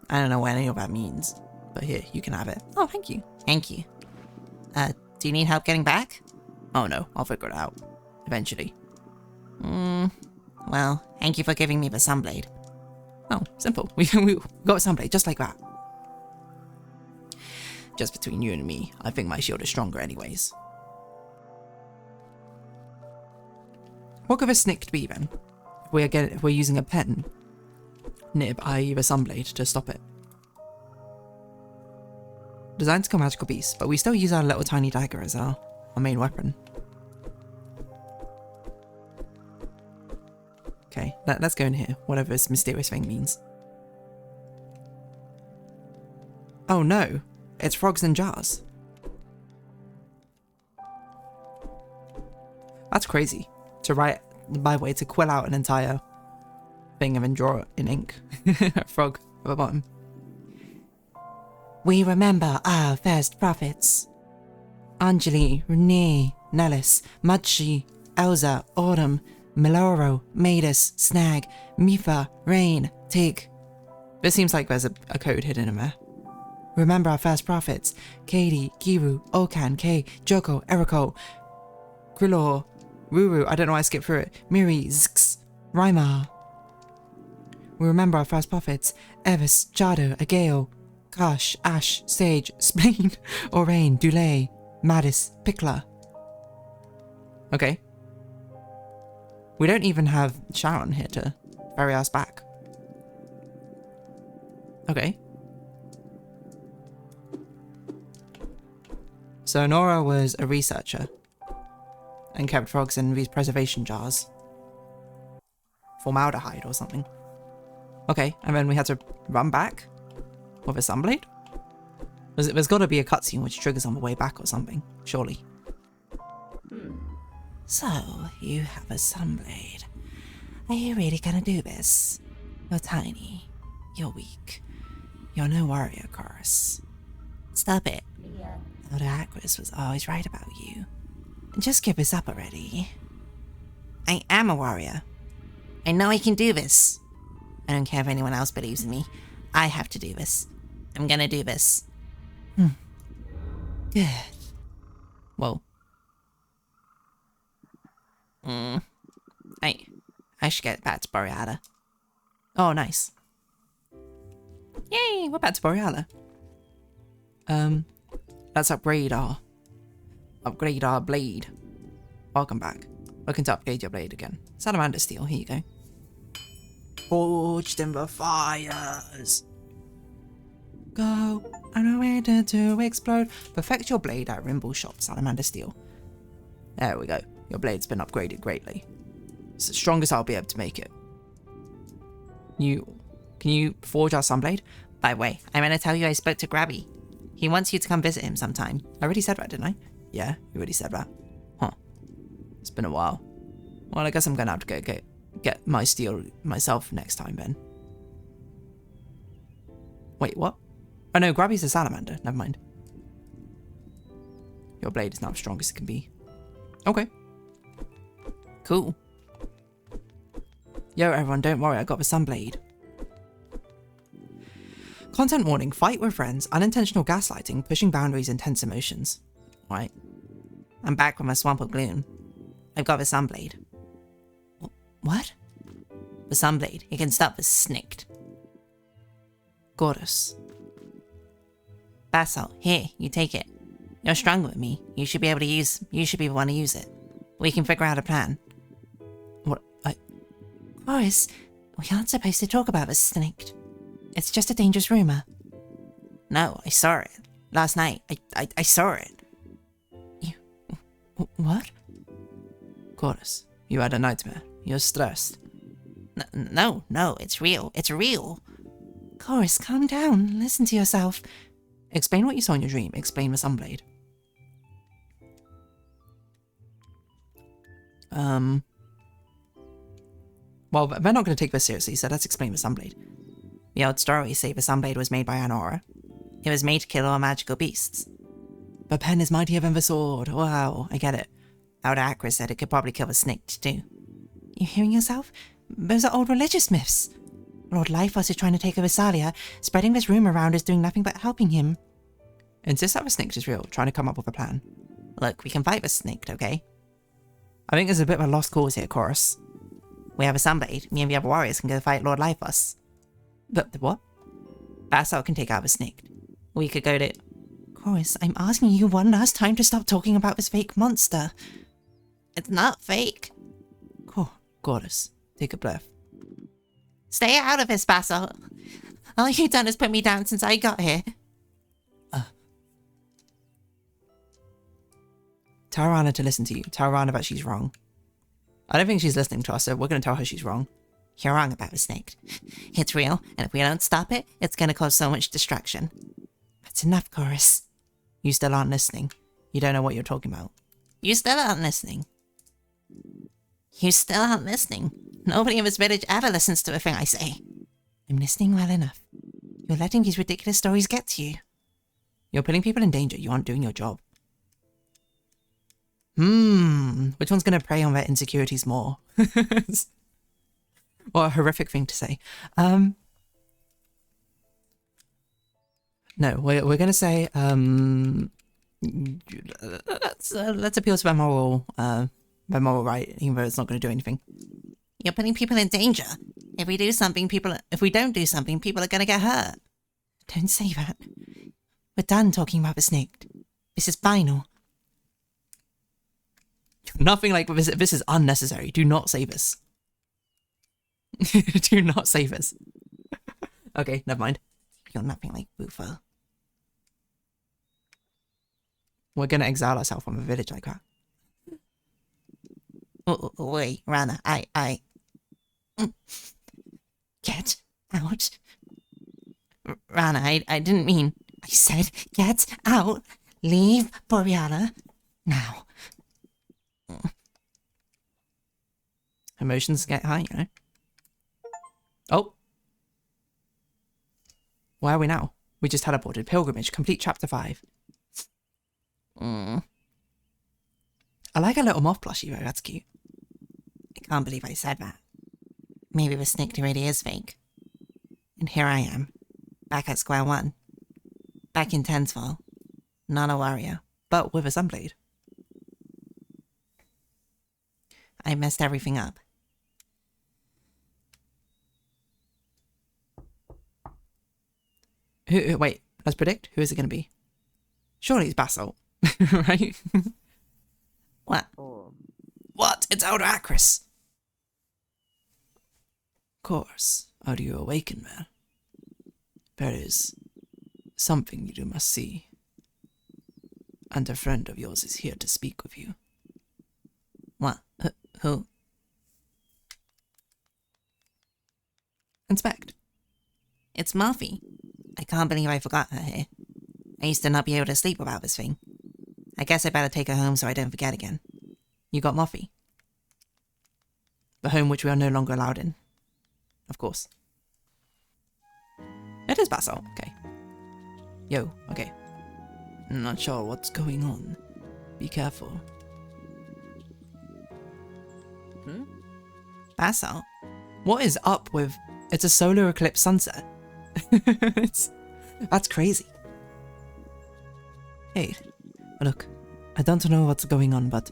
I don't know what any of that means. But here, you can have it. Oh, thank you. Thank you. Do you need help getting back? Oh no, I'll figure it out. Eventually. Well, thank you for giving me the sunblade. Oh, simple. We got a sunblade, just like that. Just between you and me, I think my shield is stronger anyways. What could a snicked be then? If we're using a pen nib, i.e. the sunblade, to stop it. Designed to kill magical beasts, but we still use our little tiny dagger as our main weapon. Okay, let's go in here, whatever this mysterious thing means. Oh no, it's frogs in jars. That's crazy. To write, by the way, to quill out an entire thing and then draw it in ink. A frog at the bottom. We remember our first prophets. Anjali, Renee, Nellis, Mudshi, Elsa, Autumn, Miloro, Maidus, Snag, Mifa, Rain, Tig. This seems like there's a code hidden in there. Remember our first prophets. Katie, Kiru, Okan, Kay, Joko, Eriko, Krilor, Ruru, I don't know why I skipped through it. Miri, Zx, Rymar. We remember our first prophets. Evis, Jado, Ageo, Kash, Ash, Sage, Spleen, Orain, Dulay, Madis, Pickler. Okay. We don't even have Sharon here to ferry us back. Okay. So Nora was a researcher and kept frogs in these preservation jars. Formaldehyde or something. Okay, and then we had to run back with a sunblade? There's got to be a cutscene which triggers on the way back or something, surely. So, you have a sunblade. Are you really gonna do this? You're tiny. You're weak. You're no warrior, Chorus. Stop it. Lord Aquis was always right about you. Just give us up already. I am a warrior. I know I can do this. I don't care if anyone else believes in me. I have to do this. I'm gonna do this. Good. Whoa. I should get back to Boreala. Oh, nice. Yay, we're back to Boreala. Let's upgrade our blade. Welcome back. Looking to upgrade your blade again. Salamander steel, here you go. Forged in the fires. Go, I'm waiting to explode. Perfect your blade at Rimble Shop, Salamander steel. There we go. Your blade's been upgraded greatly. It's the strongest I'll be able to make it. Can you forge our sunblade? By the way, I'm gonna tell you I spoke to Grabby. He wants you to come visit him sometime. I already said that, didn't I? Yeah, you already said that. Huh. It's been a while. Well, I guess I'm gonna have to get my steel myself next time then. Wait, what? Oh no, Grabby's a salamander. Never mind. Your blade is now as strong as it can be. Okay. Cool. Yo, everyone, don't worry, I got the sunblade. Content warning, fight with friends, unintentional gaslighting, pushing boundaries, intense emotions. Right. I'm back with my swamp of gloom. I've got the sunblade. What? The sunblade. It can stop the snicked. Gorgeous. Basalt, here, you take it. You're stronger with me. You should be the one to use it. We can figure out a plan. What? Boris, we aren't supposed to talk about this snicked. It's just a dangerous rumor. No, I saw it. Last night, I saw it. You... What? Chorus, you had a nightmare. You're stressed. No, it's real. It's real. Chorus, calm down. Listen to yourself. Explain what you saw in your dream. Explain the sunblade. Well, they're not going to take this seriously, so let's explain the sunblade. The old stories say the sunblade was made by Anora. It was made to kill all magical beasts. The pen is mightier than the sword. Wow, I get it. Elder Acris said it could probably kill a snake too. You hearing yourself? Those are old religious myths. Lord Lifos is trying to take over Salia. Spreading this rumor around is doing nothing but helping him. Insist that the snake is real, trying to come up with a plan. Look, we can fight the snake, okay? I think there's a bit of a lost cause here, Chorus. We have a sunblade. Me and the other warriors can go fight Lord Lifos. The what? Basalt can take out the snake. We could go to... Chorus, I'm asking you one last time to stop talking about this fake monster. It's not fake. Chorus, take a breath. Stay out of this, Basalt. All you've done is put me down since I got here. Tell Rana to listen to you. Tell Rana that she's wrong. I don't think she's listening to us, so we're going to tell her she's wrong. You're wrong about the snake. It's real, and if we don't stop it, it's going to cause so much distraction. That's enough, Chorus. You still aren't listening. You don't know what you're talking about. You still aren't listening. You still aren't listening. Nobody in this village ever listens to a thing I say. I'm listening well enough. You're letting these ridiculous stories get to you. You're putting people in danger. You aren't doing your job. Which one's going to prey on their insecurities more? What a horrific thing to say. No, we're going to say, let's appeal to their moral right, even though it's not going to do anything. You're putting people in danger. If we don't do something, people are going to get hurt. Don't say that. We're done talking about the snake. This is final. Nothing like this. This is unnecessary. Do not say this. Do not say this. Okay, never mind. You're nothing like Bufo. We're gonna exile ourselves from a village like that. Wait, Rana, I... Get out. Rana, I didn't mean... I said, get out. Leave Boreala. Now. Emotions get high, you know? Oh, Where are we now? We just teleported. Pilgrimage. Complete chapter 5. I like a little moth plushie though. That's cute.
I can't believe I said that. Maybe the snicked really is fake. And here I am, back at square one. Back in Tensfall. Not a warrior.
But with a sunblade.
I messed everything up.
Wait, let's predict. Who is it going to be? Surely it's Basalt, right?
What?
What? It's Elder Acris. Of course. Are you awakened, man? There is something you must see. And a friend of yours is here to speak with you.
What? Who?
Inspect.
It's Muffy. I can't believe I forgot her here. I used to not be able to sleep without this thing. I guess I better take her home so I don't forget again.
You got Muffy. The home which we are no longer allowed in. Of course. It is Basalt. Okay. Yo, okay. I'm not sure what's going on. Be careful.
Basalt?
What is up with... It's a solar eclipse sunset. That's crazy. Hey, look. I don't know what's going on, but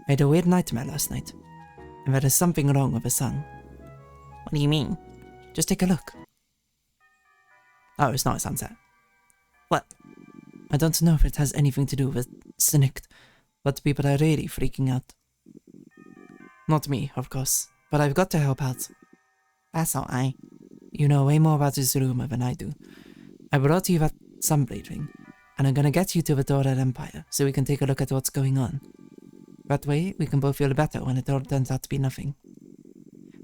I had a weird nightmare last night. And there is something wrong with the sun.
What do you mean?
Just take a look. Oh, it's not a sunset.
What?
I don't know if it has anything to do with Snicked, but people are really freaking out. Not me, of course, but I've got to help out.
Basalt,
You know way more about this rumor than I do. I brought you that sunblade ring, and I'm gonna get you to the Dora Empire so we can take a look at what's going on. That way, we can both feel better when it all turns out to be nothing.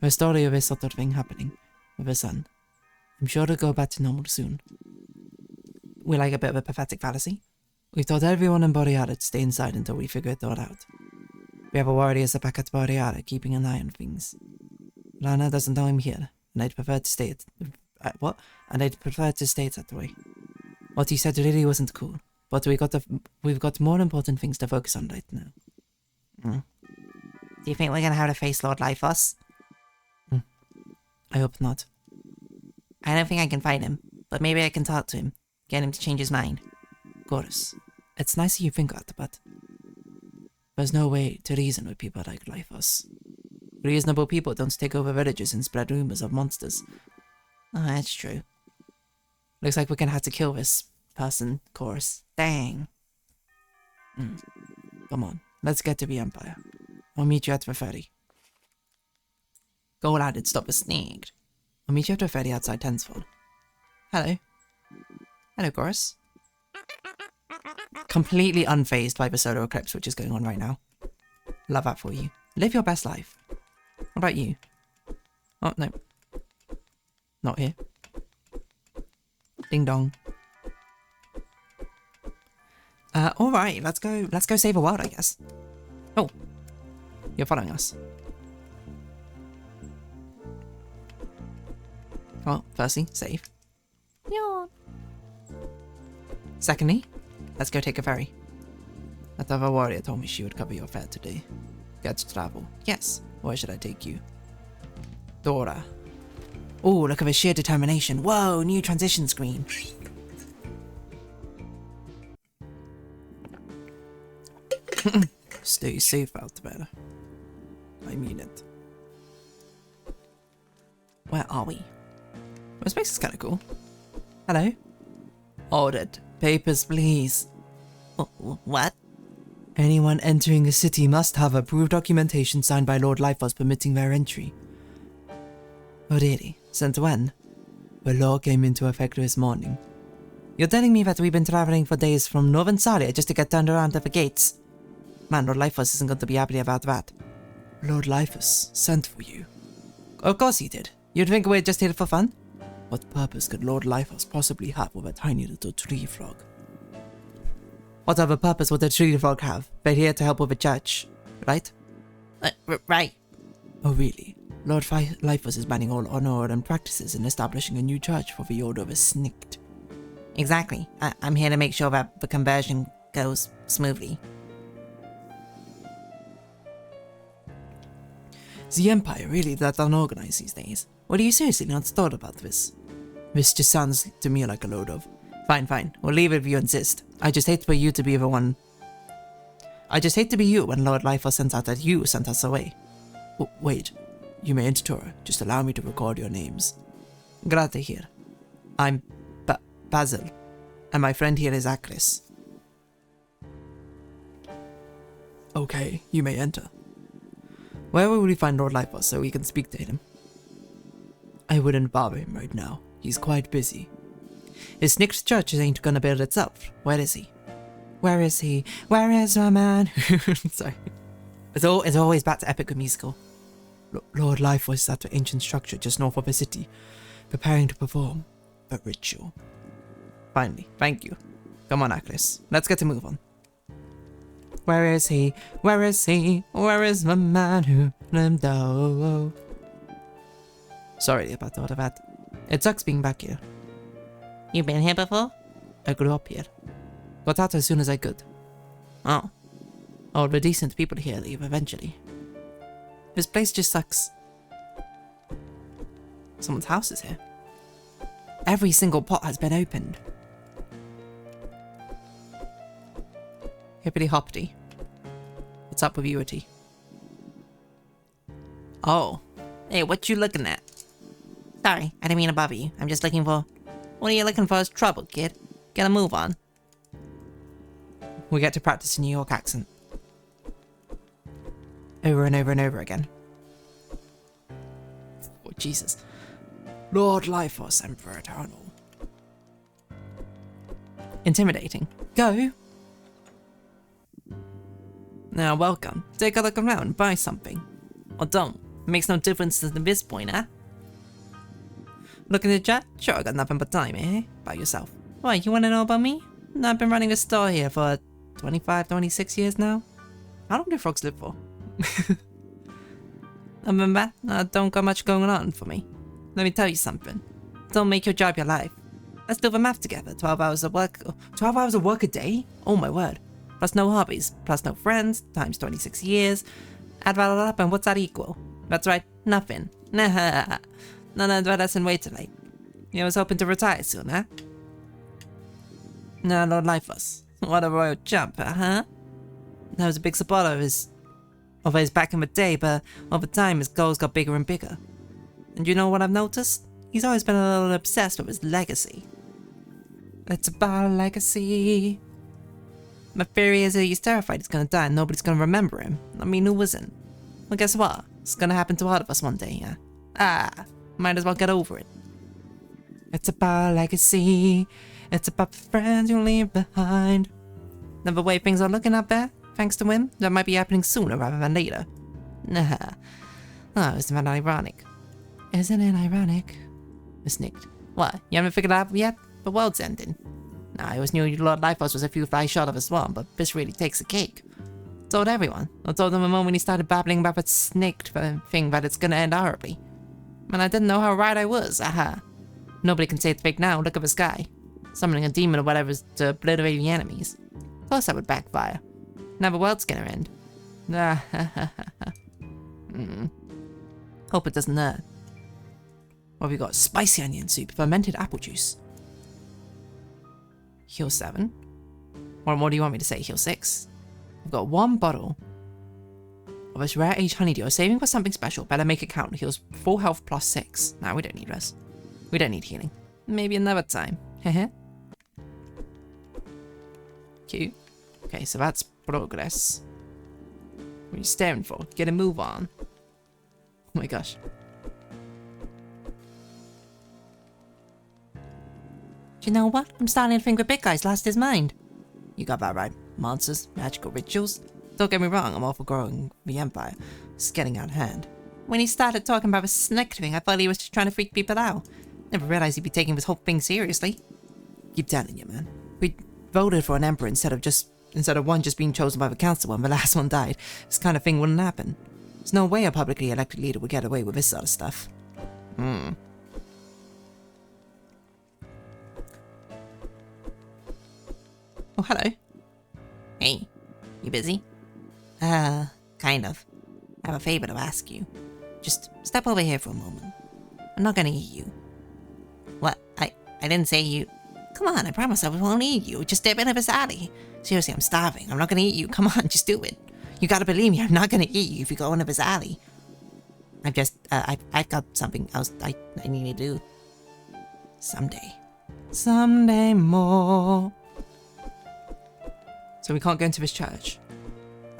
The story of this sort of thing happening with the sun. I'm sure it'll go back to normal soon. We like a bit of a pathetic fallacy. We've told everyone in Borealis to stay inside until we figure it all out. We have a warrior back at Borealis keeping an eye on things. Lana doesn't know I'm here, and I'd prefer to stay what? And I'd prefer to stay that way. What he said really wasn't cool, but we've got more important things to focus on right now.
Do you think we're gonna have to face Lord Lyphos?
I hope not.
I don't think I can fight him, but maybe I can talk to him, get him to change his mind.
Of course. It's nice that you think that, but there's no way to reason with people like Lyphos. Reasonable people don't take over villages and spread rumors of monsters.
Oh, that's true.
Looks like we're gonna have to kill this person, Chorus.
Dang.
Come on, let's get to the Empire. I'll meet you at the ferry. Go lad and stop the sneak. I'll meet you at the ferry outside Tensford. Hello. Hello, Chorus. Completely unfazed by the solar eclipse which is going on right now. Love that for you. Live your best life. What about you? Oh, no. Not here. Ding dong. Alright, let's go save the world, I guess. Oh. You're following us. Well, firstly, save.
Yeah.
Secondly, let's go take a ferry. That other warrior told me she would cover your fare today. Get to travel. Yes. Where should I take you? Dora. Oh, look at the sheer determination. Whoa, new transition screen. Stay safe out there. I mean it. Where are we? This place is kind of cool. Hello? Ordered. Papers, please.
What?
Anyone entering the city must have approved documentation signed by Lord Lyphos permitting their entry. Oh really? Since when? The law came into effect this morning. You're telling me that we've been traveling for days from Northern Saria just to get turned around at the gates? Man, Lord Lyphos isn't going to be happy about that. Lord Lyphos sent for you. Of course he did. You'd think we're just here for fun? What purpose could Lord Lyphos possibly have with a tiny little tree frog? What other purpose would a tree frog have? They're here to help with the church, right?
Right.
Oh really? Lord Lifus is banning all honor and practices and establishing a new church for the Order of Snikt.
Exactly. I'm here to make sure that the conversion goes smoothly.
The Empire really that unorganized these days. What are you seriously not thought about this? This just sounds to me like a load of... Fine. We'll leave it if you insist. I just hate for you to be the one... I just hate to be you when Lord Lifus sent out that you sent us away. Wait. You may enter. Just allow me to record your names. Glad to hear. I'm Basil, and my friend here is Aklis. Okay, you may enter. Where will we find Lord Lifus so we can speak to him? I wouldn't bother him right now. He's quite busy. His Snikt church ain't gonna build itself. Where is he? Where is he? Where is my man? Sorry. It's always back to epic musical. Lord Lifus is at the ancient structure just north of the city, preparing to perform a ritual. Finally, thank you. Come on, Aklis. Let's get to move on. Where is he? Where is he? Where is the man who let him down? Sorry about all of that. It sucks being back here.
You been here before?
I grew up here. Got out as soon as I could.
Oh.
All the decent people here leave eventually. This place just sucks. Someone's house is here. Every single pot has been opened. Hippity hoppity. What's up with you, Ity? Oh.
Hey, what you looking at? Sorry, I didn't mean to bother you. I'm just looking for... What are you looking for is trouble, kid? Get a move on.
We get to practice a New York accent. Over and over and over again. Oh, Jesus. Lord Lifus, Emperor Eternal. Intimidating. Go! Now, welcome. Take a look around, buy something. Or don't. It makes no difference at this point, eh? Look in the chat? Sure, I got nothing but time, eh? By yourself.
Why, you wanna know about me?
I've been running a store here for 25, 26 years now. How long do frogs live for? Other than that, don't got much going on for me. Let me tell you something. Don't make your job your life. Let's do the math together. 12 hours of work. 12 hours of work a day? Oh my word. Plus no hobbies, plus no friends, times 26 years. Add that all up and what's that equal? That's right, nothing. Nah. None of that isn't way too late. You was hoping to retire soon, huh? No, Lord Lifus. What a royal jumper, huh? I was a big supporter of his back in the day, but over time his goals got bigger and bigger. And you know what I've noticed? He's always been a little obsessed with his legacy. It's about legacy. My theory is that he's terrified he's gonna die and nobody's gonna remember him. I mean, who isn't? Well, guess what? It's gonna happen to all of us one day, yeah? Might as well get over it. It's about legacy. It's about the friends you leave behind. And the way things are looking up there, thanks to him, that might be happening sooner rather than later. Nah. Oh, isn't that ironic? Isn't it ironic? Snikt. What? You haven't figured it out yet? The world's ending. Nah, I always knew Lord Lifus was a few flies short of a swan, but this really takes the cake. Told everyone. I told them the moment he started babbling about that Snikt thing that it's gonna end horribly. And I didn't know how right I was, aha. Nobody can say it's fake now, look at the sky. Summoning a demon or whatever to obliterate the enemies. Of course that would backfire. Now the world's gonna end. Hope it doesn't hurt. What have we got? Spicy onion soup, fermented apple juice. Heal 7. What more do you want me to say? Heal 6. We've got 1 bottle of this rare aged honeydew. Saving for something special. Better make it count. Heals full health plus 6. Nah, we don't need rest. We don't need healing. Maybe another time. Heh. Cute. Okay, so that's progress. What are you staring for? Get a move on. Oh my gosh.
Do you know what? I'm starting to think the big guy's lost his mind.
You got that right. Monsters, magical rituals. Don't get me wrong, I'm all for growing the Empire. It's getting out of hand.
When he started talking about the Snikt thing, I thought he was just trying to freak people out. Never realized he'd be taking this whole thing seriously.
Keep telling you, man. We voted for an emperor instead of one just being chosen by the council when the last one died. This kind of thing wouldn't happen. There's no way a publicly elected leader would get away with this sort of stuff. Oh, hello.
Hey, you busy? Kind of. I have a favor to ask you. Just step over here for a moment. I'm not gonna eat you. What? I didn't say you... Come on, I promise I won't eat you. Just dip into this alley. Seriously, I'm starving. I'm not gonna eat you. Come on, just do it. You gotta believe me, I'm not gonna eat you if you go into this alley. I've got something else I need to do. Someday.
Someday more. So we can't go into this church.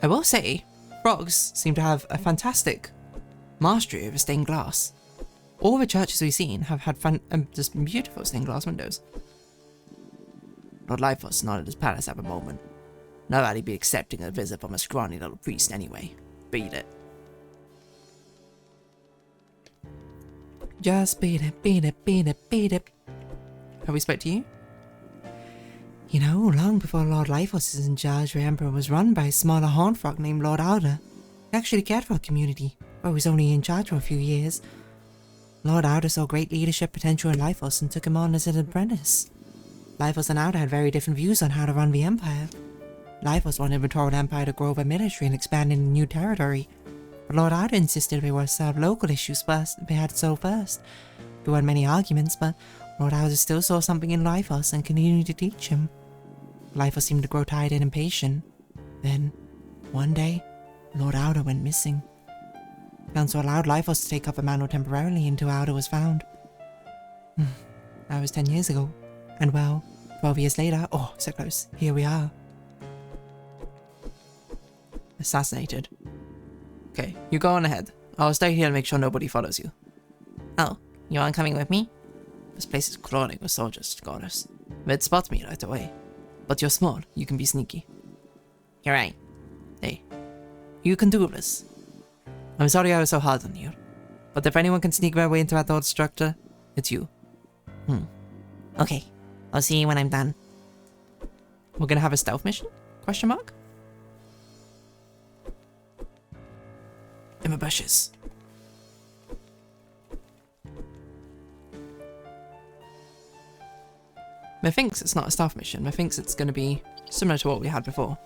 I will say, frogs seem to have a fantastic mastery over stained glass. All the churches we've seen have had just beautiful stained glass windows. Lord Lyphos not at his palace at the moment. Nobody'd be accepting a visit from a scrawny little priest anyway. Beat it. Just beat it, beat it, beat it, beat it. Have we spoke to you? You know, long before Lord Lyphos is in charge, the Emperor was run by a smaller horned frog named Lord Alder. He actually cared for the community, but was only in charge for a few years. Lord Alder saw great leadership potential in Lyphos and took him on as an apprentice. Lyphos and Alder had very different views on how to run the Empire. Lyphos wanted the Tauren Empire to grow the military and expand into new territory. But Lord Alder insisted they were to solve local issues first. They had to solve first. There weren't many arguments, but Lord Alder still saw something in Lyphos and continued to teach him. Lyphos seemed to grow tired and impatient. Then, one day, Lord Alder went missing. Council allowed Lyphos to take up the mantle temporarily until Alder was found. That was 10 years ago. And well, 12 years later, oh, so close, here we are. Assassinated. Okay, you go on ahead. I'll stay here and make sure nobody follows you.
Oh, you aren't coming with me?
This place is crawling with soldiers, goddess. They'd spot me right away. But you're small, you can be sneaky.
You're right.
Hey, you can do this. I'm sorry I was so hard on you. But if anyone can sneak their way into that old structure, it's you.
Okay, I'll see you when I'm done.
We're gonna have a stealth mission? Question mark? In the bushes. Methinks it's not a stealth mission. Methinks it's gonna be similar to what we had before.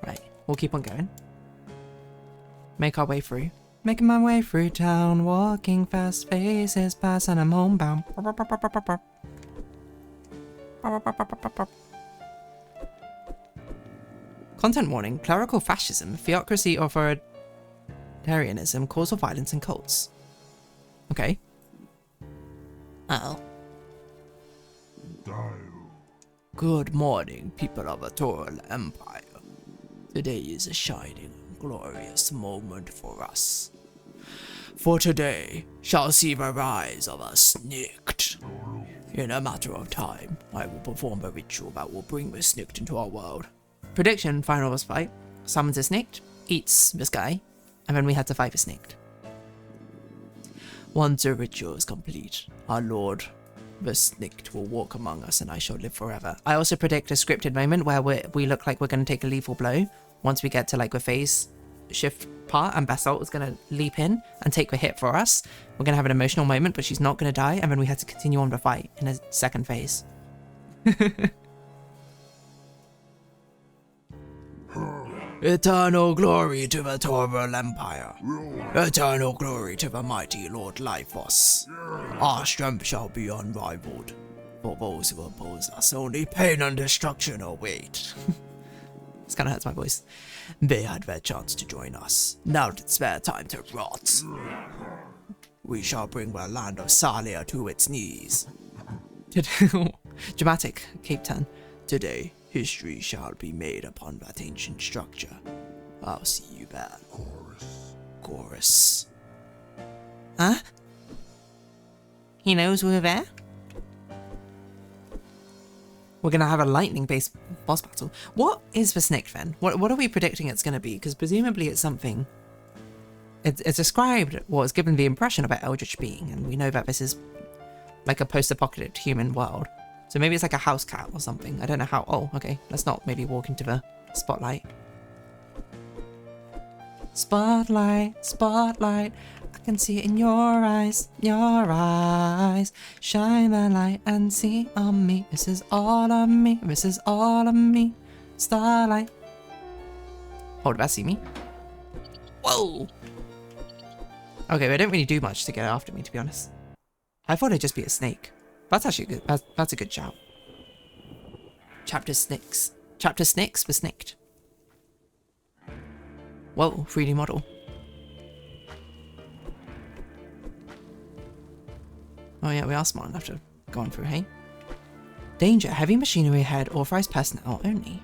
Right, we'll keep on going. Make our way through. Making my way through town, walking fast, faces pass, and I'm homebound. Content warning: clerical fascism, theocracy, authoritarianism, causal violence, and cults. Okay.
Uh-oh.
Good morning, people of the Tauren Empire. Today is a shining and glorious moment for us. For today shall see the rise of a Snikt. In a matter of time, I will perform a ritual that will bring the Snikt into our world. Prediction: final boss fight. Summons a Snikt, eats this guy, and then we had to fight the Snikt. Once the ritual is complete, our lord, the Snikt, will walk among us and I shall live forever. I also predict a scripted moment where we look like we're going to take a lethal blow once we get to like the phase shift part, and Basalt is going to leap in and take the hit for us. We're going to have an emotional moment, but she's not going to die, and then we have to continue on the fight in a second phase. Eternal glory to the Tauren Empire. Eternal glory to the mighty Lord Lyphos. Our strength shall be unrivaled. For those who oppose us, only pain and destruction await. This kind of hurts my voice. They had their chance to join us. Now it's their time to rot. We shall bring the land of Salia to its knees. Dramatic Cape Town. Today, history shall be made upon that ancient structure. I'll see you there. Chorus.
Huh? He knows we're there?
We're going to have a lightning-based boss battle. What is the Snikt then? What are we predicting it's going to be? Because presumably it's something... It's described, well, it's given the impression of an eldritch being, and we know that this is like a post-apocalyptic human world. So maybe it's like a house cat or something. I don't know how... Oh, okay. Let's not maybe walk into the Spotlight. Spotlight, spotlight. I can see it in your eyes, your eyes. Shine the light and see on me. This is all of me, this is all of me. Starlight. Oh, did that see me? Whoa! Okay, but I didn't really do much to get after me, to be honest. I thought it'd just be a snake. That's actually good. That's a good shout. Chapter Snicks. Chapter Snicks was snicked. Whoa, 3D model. Oh yeah, we are smart enough to go on through, hey? Danger, heavy machinery ahead, authorized personnel only.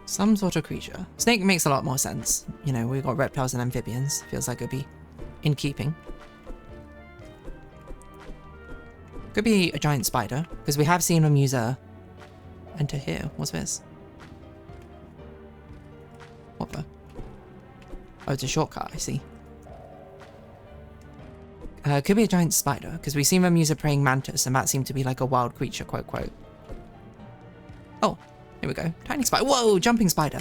Some sort of creature. Snake makes a lot more sense. You know, we've got reptiles and amphibians. Feels like it'd be in keeping. Could be a giant spider, because we have seen them use a... Enter here. What's this? What the? Oh, it's a shortcut, I see. Could be a giant spider, because we've seen them use a praying mantis, and that seemed to be like a wild creature, quote, quote. Oh, here we go. Tiny spider. Whoa, jumping spider.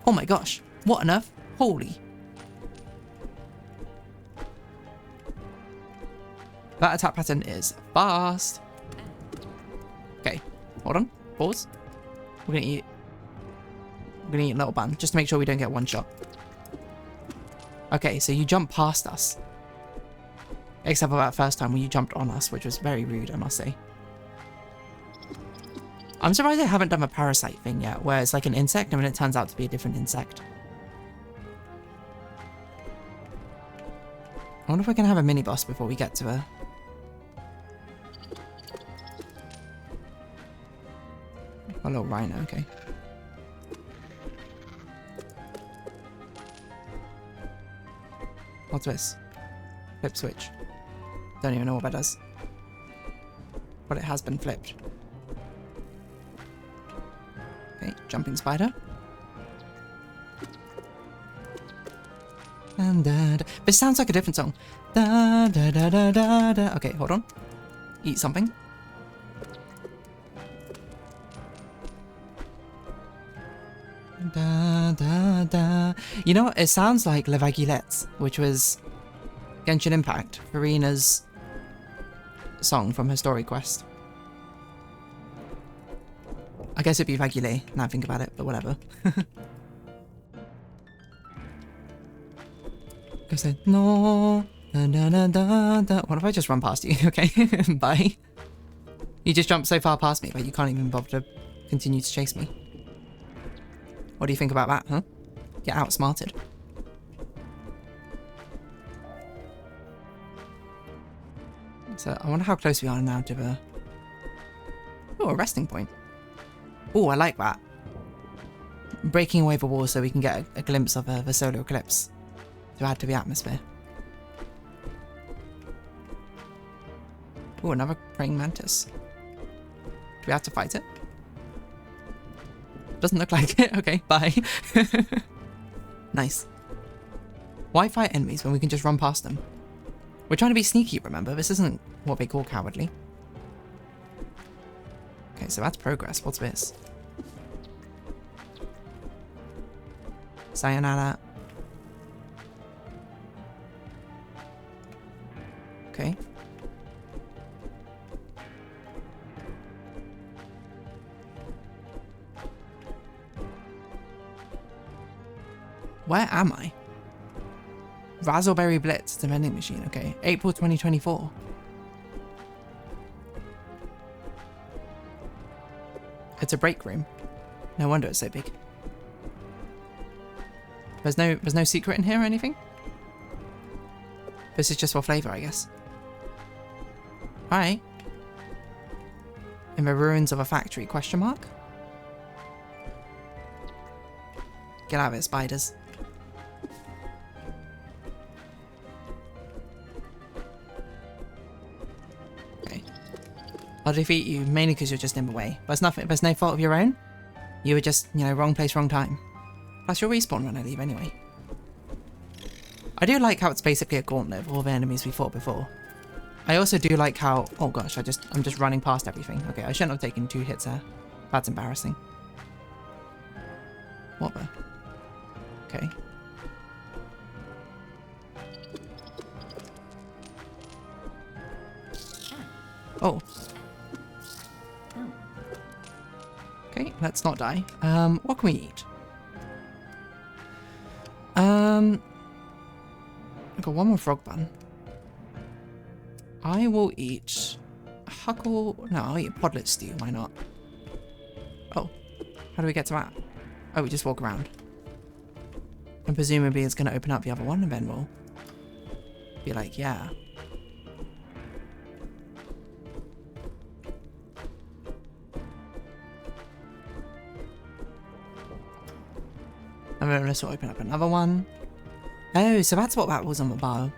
Oh my gosh. What on earth? Holy. That attack pattern is fast. Okay, hold on. Pause. We're gonna eat a little bun, just to make sure we don't get one shot. Okay, so you jumped past us. Except for that first time when you jumped on us, which was very rude, I must say. I'm surprised I haven't done a parasite thing yet, where it's like an insect and then it turns out to be a different insect. I wonder if we can have a mini boss before we get to a... A little rhino, okay. What's this? Flip switch. Don't even know what that does. But it has been flipped. Okay, jumping spider. And da, da. This sounds like a different song. Da, da, da, da, da, da. Okay, hold on. Eat something. Da, da, da. You know what? It sounds like La Vaguelette, which was Genshin Impact, Farina's song from her story quest. I guess it'd be Vaguelet, now I think about it, but whatever. I said, no, da, da, da, da, da. What if I just run past you? Okay, bye. You just jumped so far past me, but you can't even bother to continue to chase me. What do you think about that, huh? Get outsmarted. So, I wonder how close we are now to the... Oh, a resting point. Oh, I like that. Breaking away the wall so we can get a glimpse of the solar eclipse to add to the atmosphere. Oh, another praying mantis. Do we have to fight it? Doesn't look like it. Okay, bye. Nice. Why fight enemies when we can just run past them? We're trying to be sneaky, remember? This isn't what they call cowardly. Okay, so that's progress. What's this? Sayonara. Okay. Where am I? Razzleberry Blitz, the vending machine, okay. April 2024. It's a break room. No wonder it's so big. There's no secret in here or anything? This is just for flavour, I guess. Alright. In the ruins of a factory, question mark? Get out of it, spiders. I'll defeat you mainly because you're just in the way. There's nothing. There's no fault of your own. You were just, you know, wrong place, wrong time. Plus, you'll respawn when I leave anyway. I do like how it's basically a gauntlet of all the enemies we fought before. I also do like how... Oh gosh, I'm just running past everything. Okay, I shouldn't have taken 2 hits there. That's embarrassing. What the? Okay. Oh. Okay, let's not die. What can we eat? I've got 1 more frog bun. I will eat huckle... No, I'll eat podlet stew, why not? Oh, how do we get to that? Oh, we just walk around. And presumably it's going to open up the other one and then we'll be like, yeah. And then this will open up another one. Oh, so that's what that was on the bar.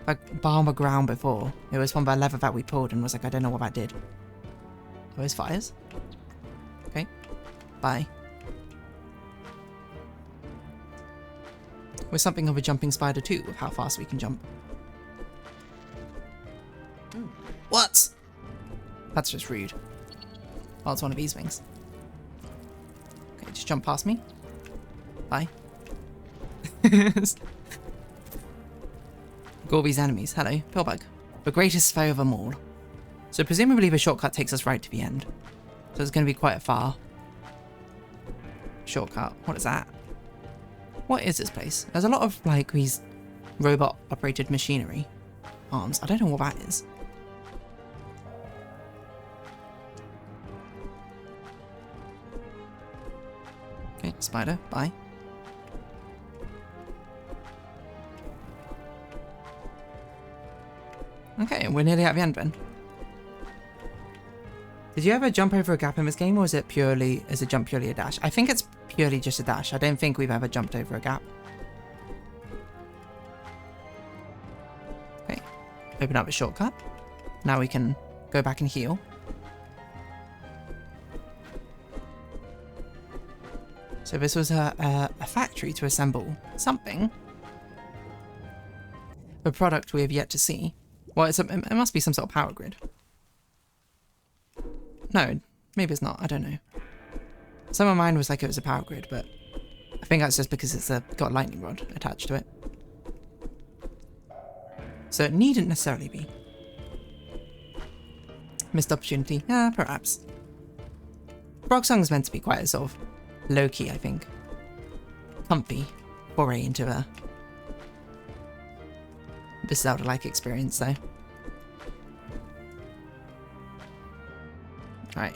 Like, bar on the ground before. It was from the lever that we pulled and was like, I don't know what that did. Those fires? Okay. Bye. We're something of a jumping spider too, with how fast we can jump. What? That's just rude. Oh, it's one of these things. Okay, just jump past me. Bye. All these enemies. Hello, Pillbug. The greatest foe of them all. So presumably the shortcut takes us right to the end. So it's going to be quite a far shortcut. What is that? What is this place? There's a lot of, like, these robot-operated machinery. Arms. I don't know what that is. Okay, spider. Bye. Okay, we're nearly at the end then. Did you ever jump over a gap in this game, or is it jump purely a dash? I think it's purely just a dash. I don't think we've ever jumped over a gap. Okay, open up a shortcut. Now we can go back and heal. So this was a factory to assemble something. A product we have yet to see. Well, it must be some sort of power grid. No, maybe it's not. I don't know. Some of mine was like it was a power grid, but I think that's just because it's got a lightning rod attached to it. So it needn't necessarily be. Missed opportunity? Yeah, perhaps. Frogsong's meant to be quite a sort of low-key, I think. Comfy foray into the Zelda-like experience, though. Right.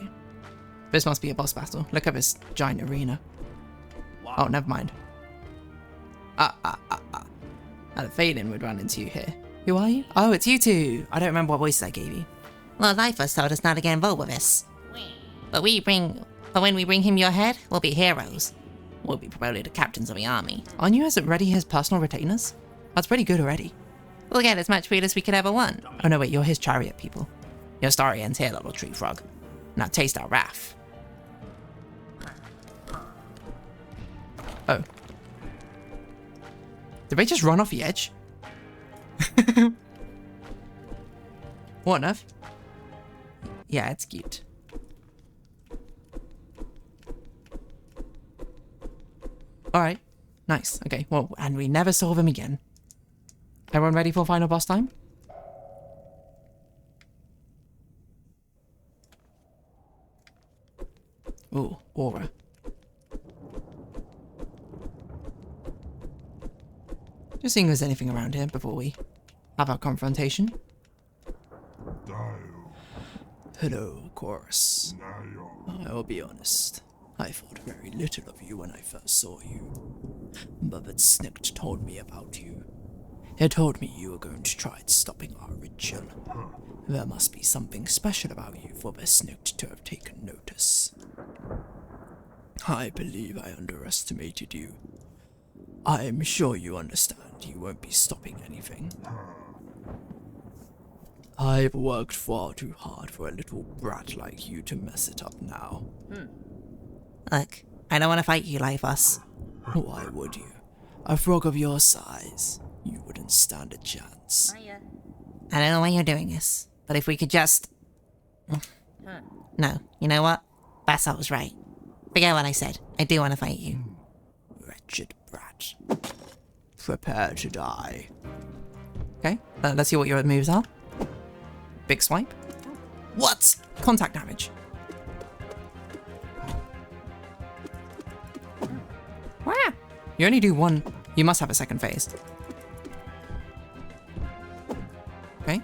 This must be a boss battle. Look at this giant arena. Wow. Oh, never mind. I had a feeling we'd run into you here. Who are you? Oh, it's you two. I don't remember what voices I gave you.
Lord Lifers told us not to get involved with this. But when we bring him your head, we'll be heroes. We'll be promoted to captains of the army.
Aren't you already his personal retainers? That's pretty good already.
We'll get as much food as we could ever want.
Oh no, wait, you're his chariot people.
Your story ends here, little tree frog. Now taste our wrath.
Oh. Did they just run off the edge? What on earth? Yeah, it's cute. Alright. Nice. Okay, well, and we never saw them again. Everyone ready for final boss time? Ooh, aura. Just seeing if there's anything around here before we have our confrontation. Hello, Chorus. I'll be honest. I thought very little of you when I first saw you. But that Snicked told me about you. He told me you were going to try stopping our ritual. There must be something special about you for the Snicked to have taken notice. I believe I underestimated you. I'm sure you understand you won't be stopping anything. I've worked far too hard for a little brat like you to mess it up now.
Look, I don't want to fight you, Lifers.
Why would you? A frog of your size, you wouldn't stand a chance.
I don't know why you're doing this, but if we could just... No, you know what? Basalt was right. Forget what I said. I do want to fight you.
Wretched brat. Prepare to die. Okay, let's see what your moves are. Big swipe. What? Contact damage. Wow. You only do one. You must have a second phase. Okay.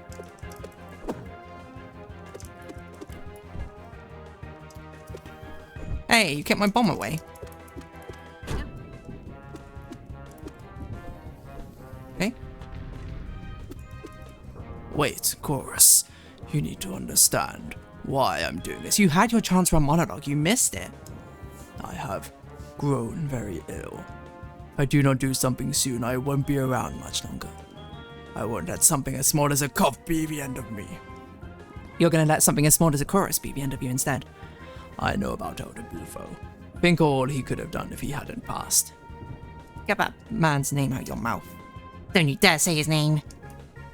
Hey, you kept my bomb away. Okay. Wait, Chorus. You need to understand why I'm doing this. You had your chance for a monologue. You missed it. I have grown very ill. If I do not do something soon, I won't be around much longer. I won't let something as small as a cough be the end of me. You're gonna let something as small as a chorus be the end of you instead. I know about Elder Bufo. Think all he could have done if he hadn't passed.
Get that man's name out your mouth. Don't you dare say his name.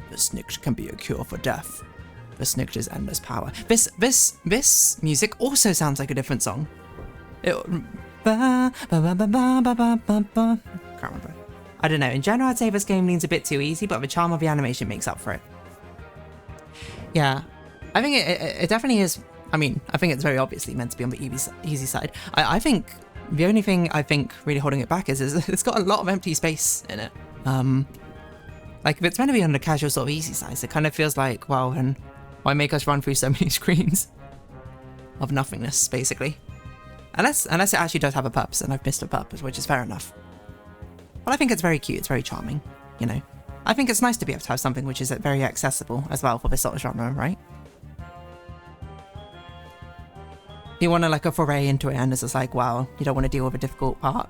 The Snikt can be a cure for death. The Snikt is endless power. This music also sounds like a different song. Can't remember. I don't know. In general, I'd say this game leans a bit too easy, but the charm of the animation makes up for it. Yeah, I think it definitely is. I mean, I think it's very obviously meant to be on the easy side. I think the only thing I think really holding it back is it's got a lot of empty space in it. Like if it's meant to be on the casual sort of easy side, it kind of feels like, well, then why make us run through so many screens of nothingness, basically? Unless it actually does have a purpose, and I've missed a purpose, which is fair enough. But I think it's very cute, it's very charming, you know. I think it's nice to be able to have something which is very accessible as well for this sort of genre, right? You want to like a foray into it and it's just like, wow, you don't want to deal with a difficult part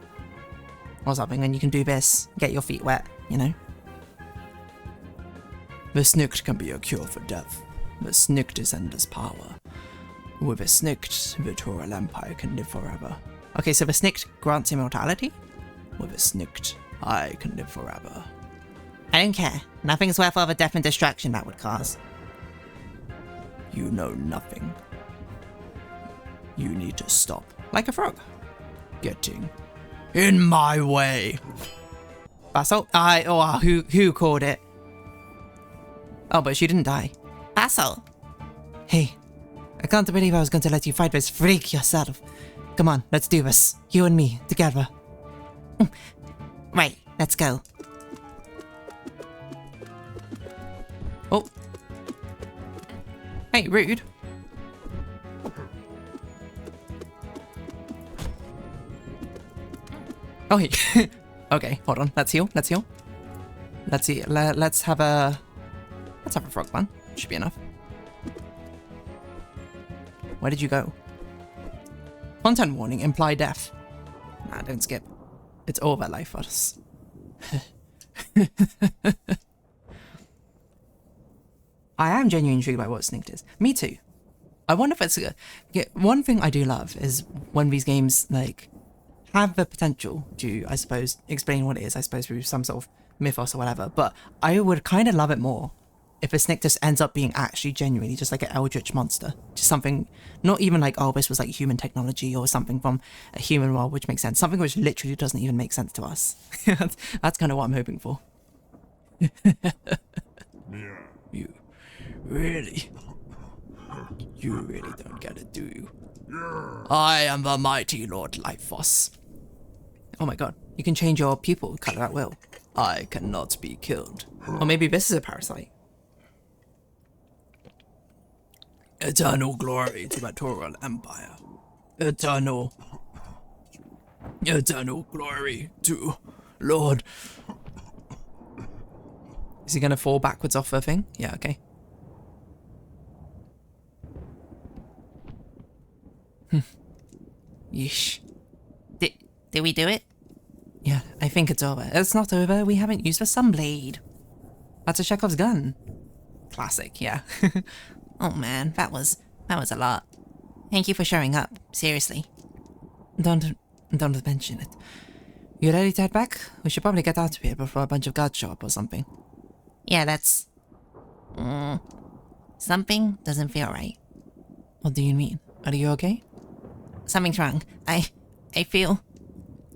or something, and you can do this, get your feet wet, you know. The Snikt can be a cure for death. The Snikt is endless power. With a Snikt, the Toral Empire can live forever. Okay, so the Snikt grants immortality? With a Snikt, I can live forever.
I don't care. Nothing's worth all the death and destruction that would cause.
You know nothing. You need to stop, like a frog, getting in my way. Basalt? Who called it? Oh, but she didn't die.
Basalt!
Hey, I can't believe I was going to let you fight this freak yourself. Come on, let's do this. You and me, together.
Right, let's go.
Oh. Hey, rude. Oh, hey. Okay, hold on. Let's heal. Let's heal. Let's see. Let's have a frog one. Should be enough. Where did you go? Content warning. Imply death. Nah, don't skip. It's all about life for us. I am genuinely intrigued by what Snikt is. Me too. I wonder if it's... one thing I do love is when these games, like, have the potential to, I suppose, explain what it is, I suppose, through some sort of mythos or whatever, but I would kind of love it more if a Snikt just ends up being actually genuinely just like an eldritch monster. Just something, not even like, oh, this was like human technology or something from a human world, which makes sense. Something which literally doesn't even make sense to us. That's kind of what I'm hoping for. You really don't get it, do you? I am the mighty Lord Lifefoss. Oh my god, you can change your pupil color at will. I cannot be killed. Or maybe this is a parasite. Eternal glory to the Toral Empire. Eternal glory to Lord. Is he gonna fall backwards off the thing? Yeah, okay. Yeesh.
Did we do it?
Yeah, I think it's over. It's not over. We haven't used the Sunblade. That's a Chekhov's gun. Classic, yeah.
Oh man, that was a lot. Thank you for showing up. Seriously.
Don't mention it. You ready to head back? We should probably get out of here before a bunch of guards show up or something.
Yeah, that's... something doesn't feel right.
What do you mean? Are you okay?
Something's wrong. I feel...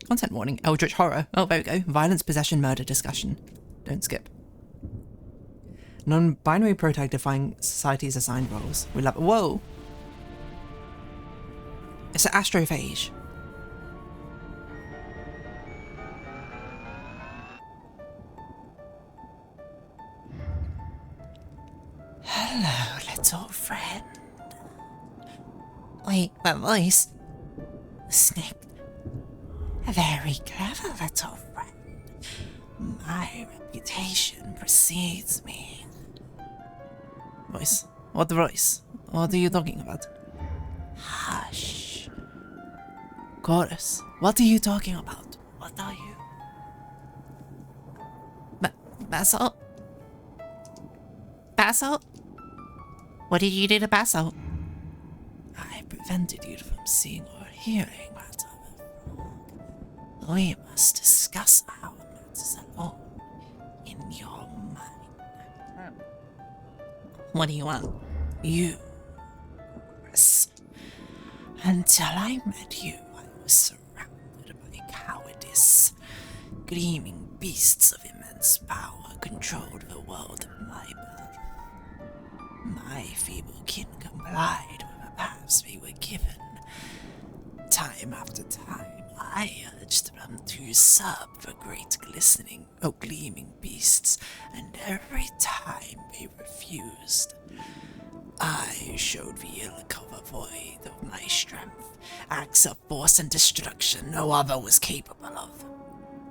Content warning, Eldritch Horror. Oh, there we go. Violence, possession, murder discussion. Don't skip. Non-binary protag defying society's assigned roles. We love it. Whoa! It's an astrophage.
Hello, little friend. Wait, that voice? Snicked. A very clever little friend. My reputation precedes me.
Voice? What voice? What are you talking about?
Hush.
Chorus. What are you talking about?
What are you? Basil? Basil? What did you do to Basil?
I prevented you from seeing or hearing matter. We must discuss our matters alone in your mind.
What do you want?
You. Until I met you, I was surrounded by cowardice. Gleaming beasts of immense power controlled the world of my birth. My feeble kin complied with the paths we were given. Time after time, I urged them to usurp the great gleaming beasts, and every time they refused. I showed the ill-cover void of my strength, acts of force and destruction no other was capable of.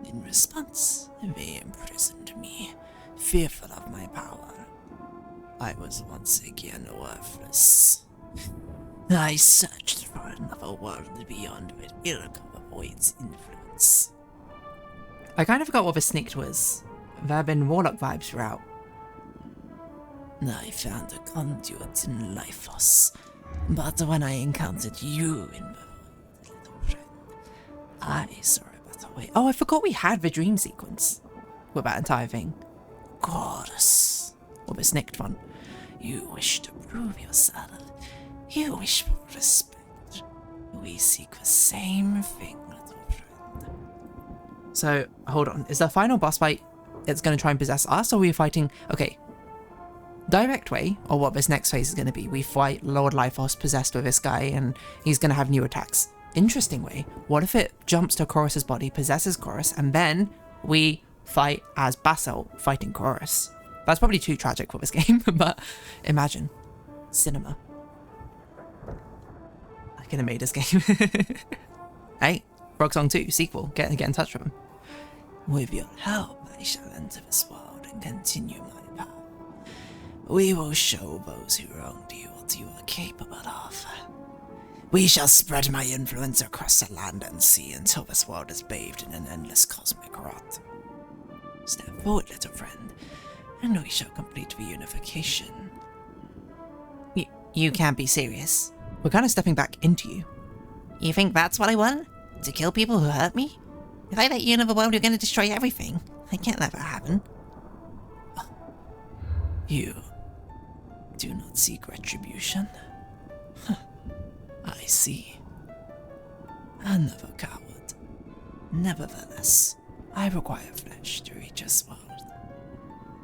In response, they imprisoned me, fearful of my power. I was once again worthless. I searched for another world beyond the ill-cover void's influence. I kind of forgot what the snicked was. There have been warlock vibes throughout. I found a conduit in Lifos, but when I encountered you in the little friend, I saw a better way. Oh, I forgot we had the dream sequence with that entire thing. Goddess. Or the snicked one. You wish to prove yourself. You wish for respect. We seek the same thing, little friend. So, hold on. Is the final boss fight, it's going to try and possess us, or are we fighting... Okay. Direct way, or what this next phase is going to be, we fight Lord Lifos possessed with this guy, and he's going to have new attacks. Interesting way. What if it jumps to Chorus's body, possesses Chorus, and then we fight as Basalt fighting Chorus? That's probably too tragic for this game, but imagine. Cinema. I could have made this game. Hey, Frogsong 2, sequel. Get in touch with him. With your help, I shall enter this world and continue my path. We will show those who wronged you what you are capable of. We shall spread my influence across the land and sea until this world is bathed in an endless cosmic rot. Step forward, little friend, and we shall complete the unification.
You can't be serious.
We're kind of stepping back into you.
You think that's what I want? To kill people who hurt me? If I let you into the world, you're going to destroy everything. I can't let that happen.
You do not seek retribution? I see. Another coward. Nevertheless, I require flesh to reach this world.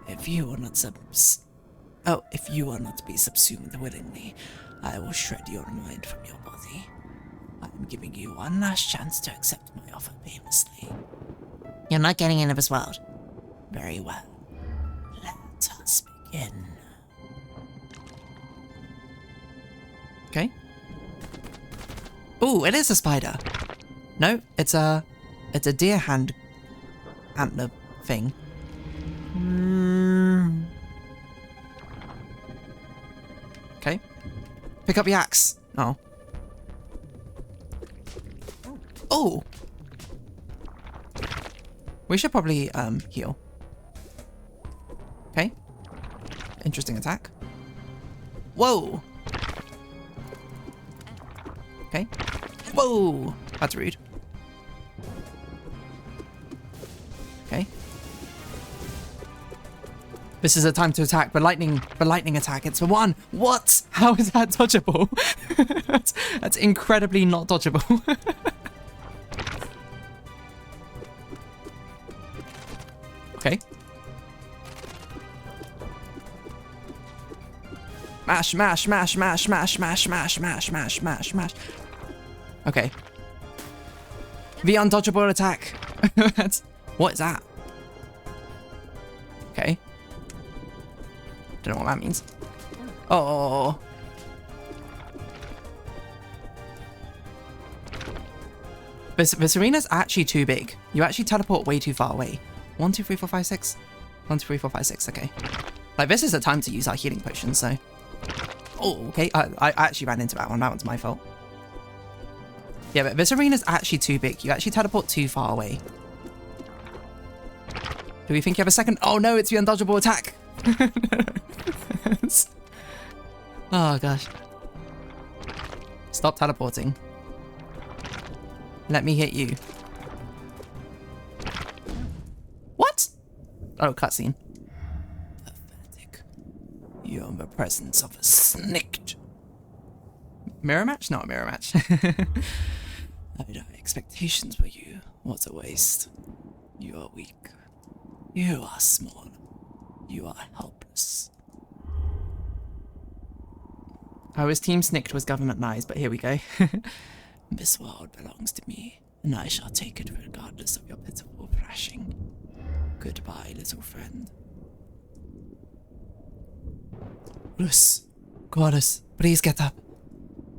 If you will not be subsumed willingly, I will shred your mind from your body. I am giving you one last chance to accept my offer painlessly.
You're not getting into this world.
Very well. Let us begin. Okay. Ooh, it is a spider. No, it's a deer hand antler thing. Okay. Pick up the axe. Oh. Oh. We should probably heal. Okay. Interesting attack. Whoa. Okay. Whoa. That's rude. This is a time to attack, but lightning attack. It's for 1. What? How is that dodgeable? That's incredibly not dodgeable. Okay. Mash, mash, mash, mash, mash, mash, mash, mash, mash, mash, mash. Okay. The undodgeable attack. What is that? Okay. Don't know what that means. Oh. This arena's actually too big. You actually teleport way too far away. 1, 2, 3, 4, 5, 6. 1, 2, 3, 4, 5, 6. Okay. Like, this is the time to use our healing potions, so. Oh, okay. I actually ran into that one. That one's my fault. Yeah, but this arena's actually too big. You actually teleport too far away. Do we think you have a second? Oh no, it's the undodgeable attack. Oh gosh. Stop teleporting. Let me hit you. What? Oh, cutscene. Pathetic. You're in the presence of a snicked. Mirror match? Not a mirror match. I had high expectations for you. What a waste. You are weak. You are small. You are helpless. I was Team Snicked was government lies, but here we go. This world belongs to me, and I shall take it regardless of your pitiful thrashing. Goodbye, little friend. Chorus, please get up.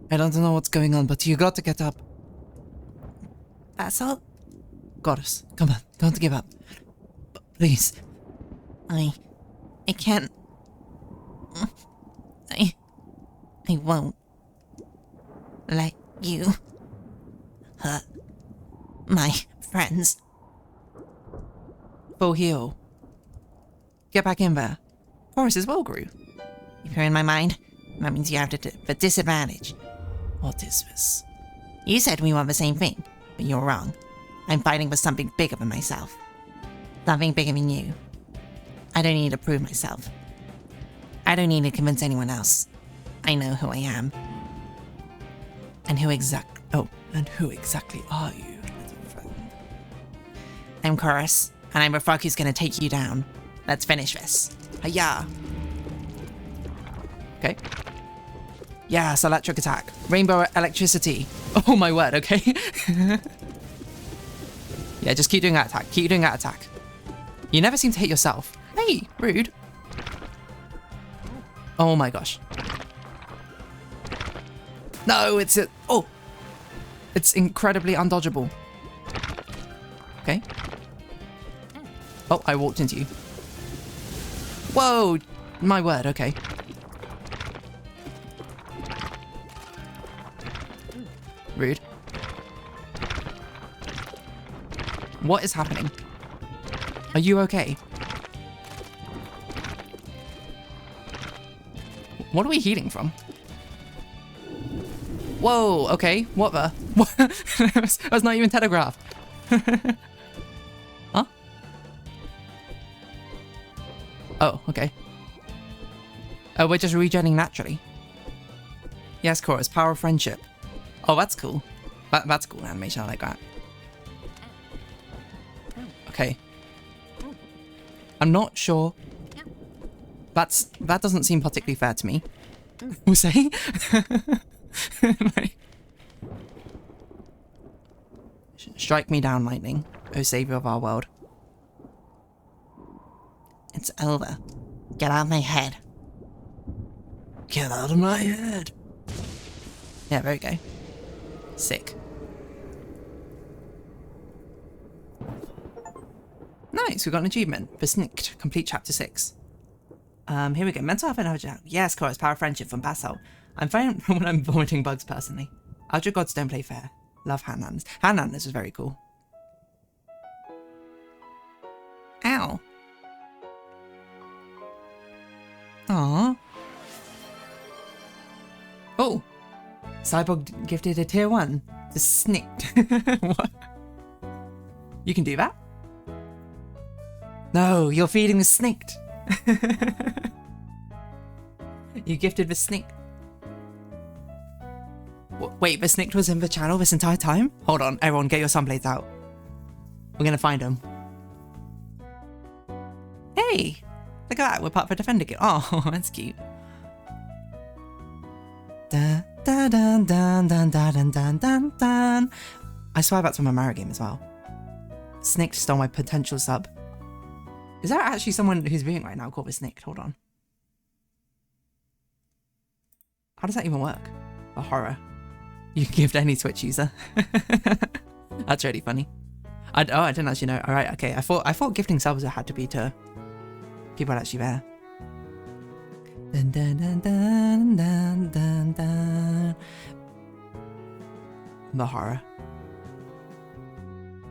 I don't know what's going on, but you got to get up.
That's all?
Chorus, come on, don't give up. Please.
I can't. I won't let you hurt my friends.
Full heal. Get back in there. Forest is well grew.
If you're in my mind, that means you have the disadvantage.
What is this?
You said we want the same thing, but you're wrong. I'm fighting for something bigger than myself. Something bigger than you. I don't need to prove myself. I don't need to convince anyone else. I know who I am.
And who exactly are you, little friend?
I'm Chorus, and I'm a frog who's gonna take you down. Let's finish this. Hiya!
Okay. Yes, electric attack. Rainbow electricity. Oh my word, okay. Yeah, just keep doing that attack. Keep doing that attack. You never seem to hit yourself. Hey, rude. Oh my gosh. No, it's incredibly undodgeable. Okay. Oh, I walked into you. Whoa, my word, okay. Rude. What is happening? Are you okay? What are we healing from? Whoa, okay, what the? That was not even telegraphed. Huh? Oh, okay. Oh, we're just regenning naturally. Yes, Chorus, power of friendship. Oh, that's cool. That's cool animation, I like that. Okay. I'm not sure. That doesn't seem particularly fair to me. We'll say. Like, strike me down, lightning, O savior of our world.
It's over. Get out of my head.
Get out of my head. Yeah, there we go. Sick. Nice, we got an achievement for Snicked. Complete chapter 6. Here we go. Mental health and algebra. Yes, Chorus, power of friendship from Basalt. I'm fine when I'm vomiting bugs personally. Algebra gods don't play fair. Love hand lands. Hand landers is very cool. Ow. Aww. Oh. Cyborg gifted a tier 1. The Snicked. What? You can do that? No, you're feeding the Snicked. You gifted the snick. Wait, the snick was in the channel this entire time? Hold on, everyone, get your sunblades out. We're gonna find him. Hey! Look at that, we're part of a Defender Guild. Oh, that's cute. Dun, dun, dun, dun, dun, dun, dun, dun, dun. I swear that's from a Mario game as well. Snick stole my potential sub. Is there actually someone who's viewing right now called the Snick? Hold on. How does that even work? A horror. You can gift any Twitch user. That's really funny. I didn't actually know. Alright, okay. I thought gifting subs had to be to people actually there. Dun, dun, dun, dun, dun, dun, dun. The horror.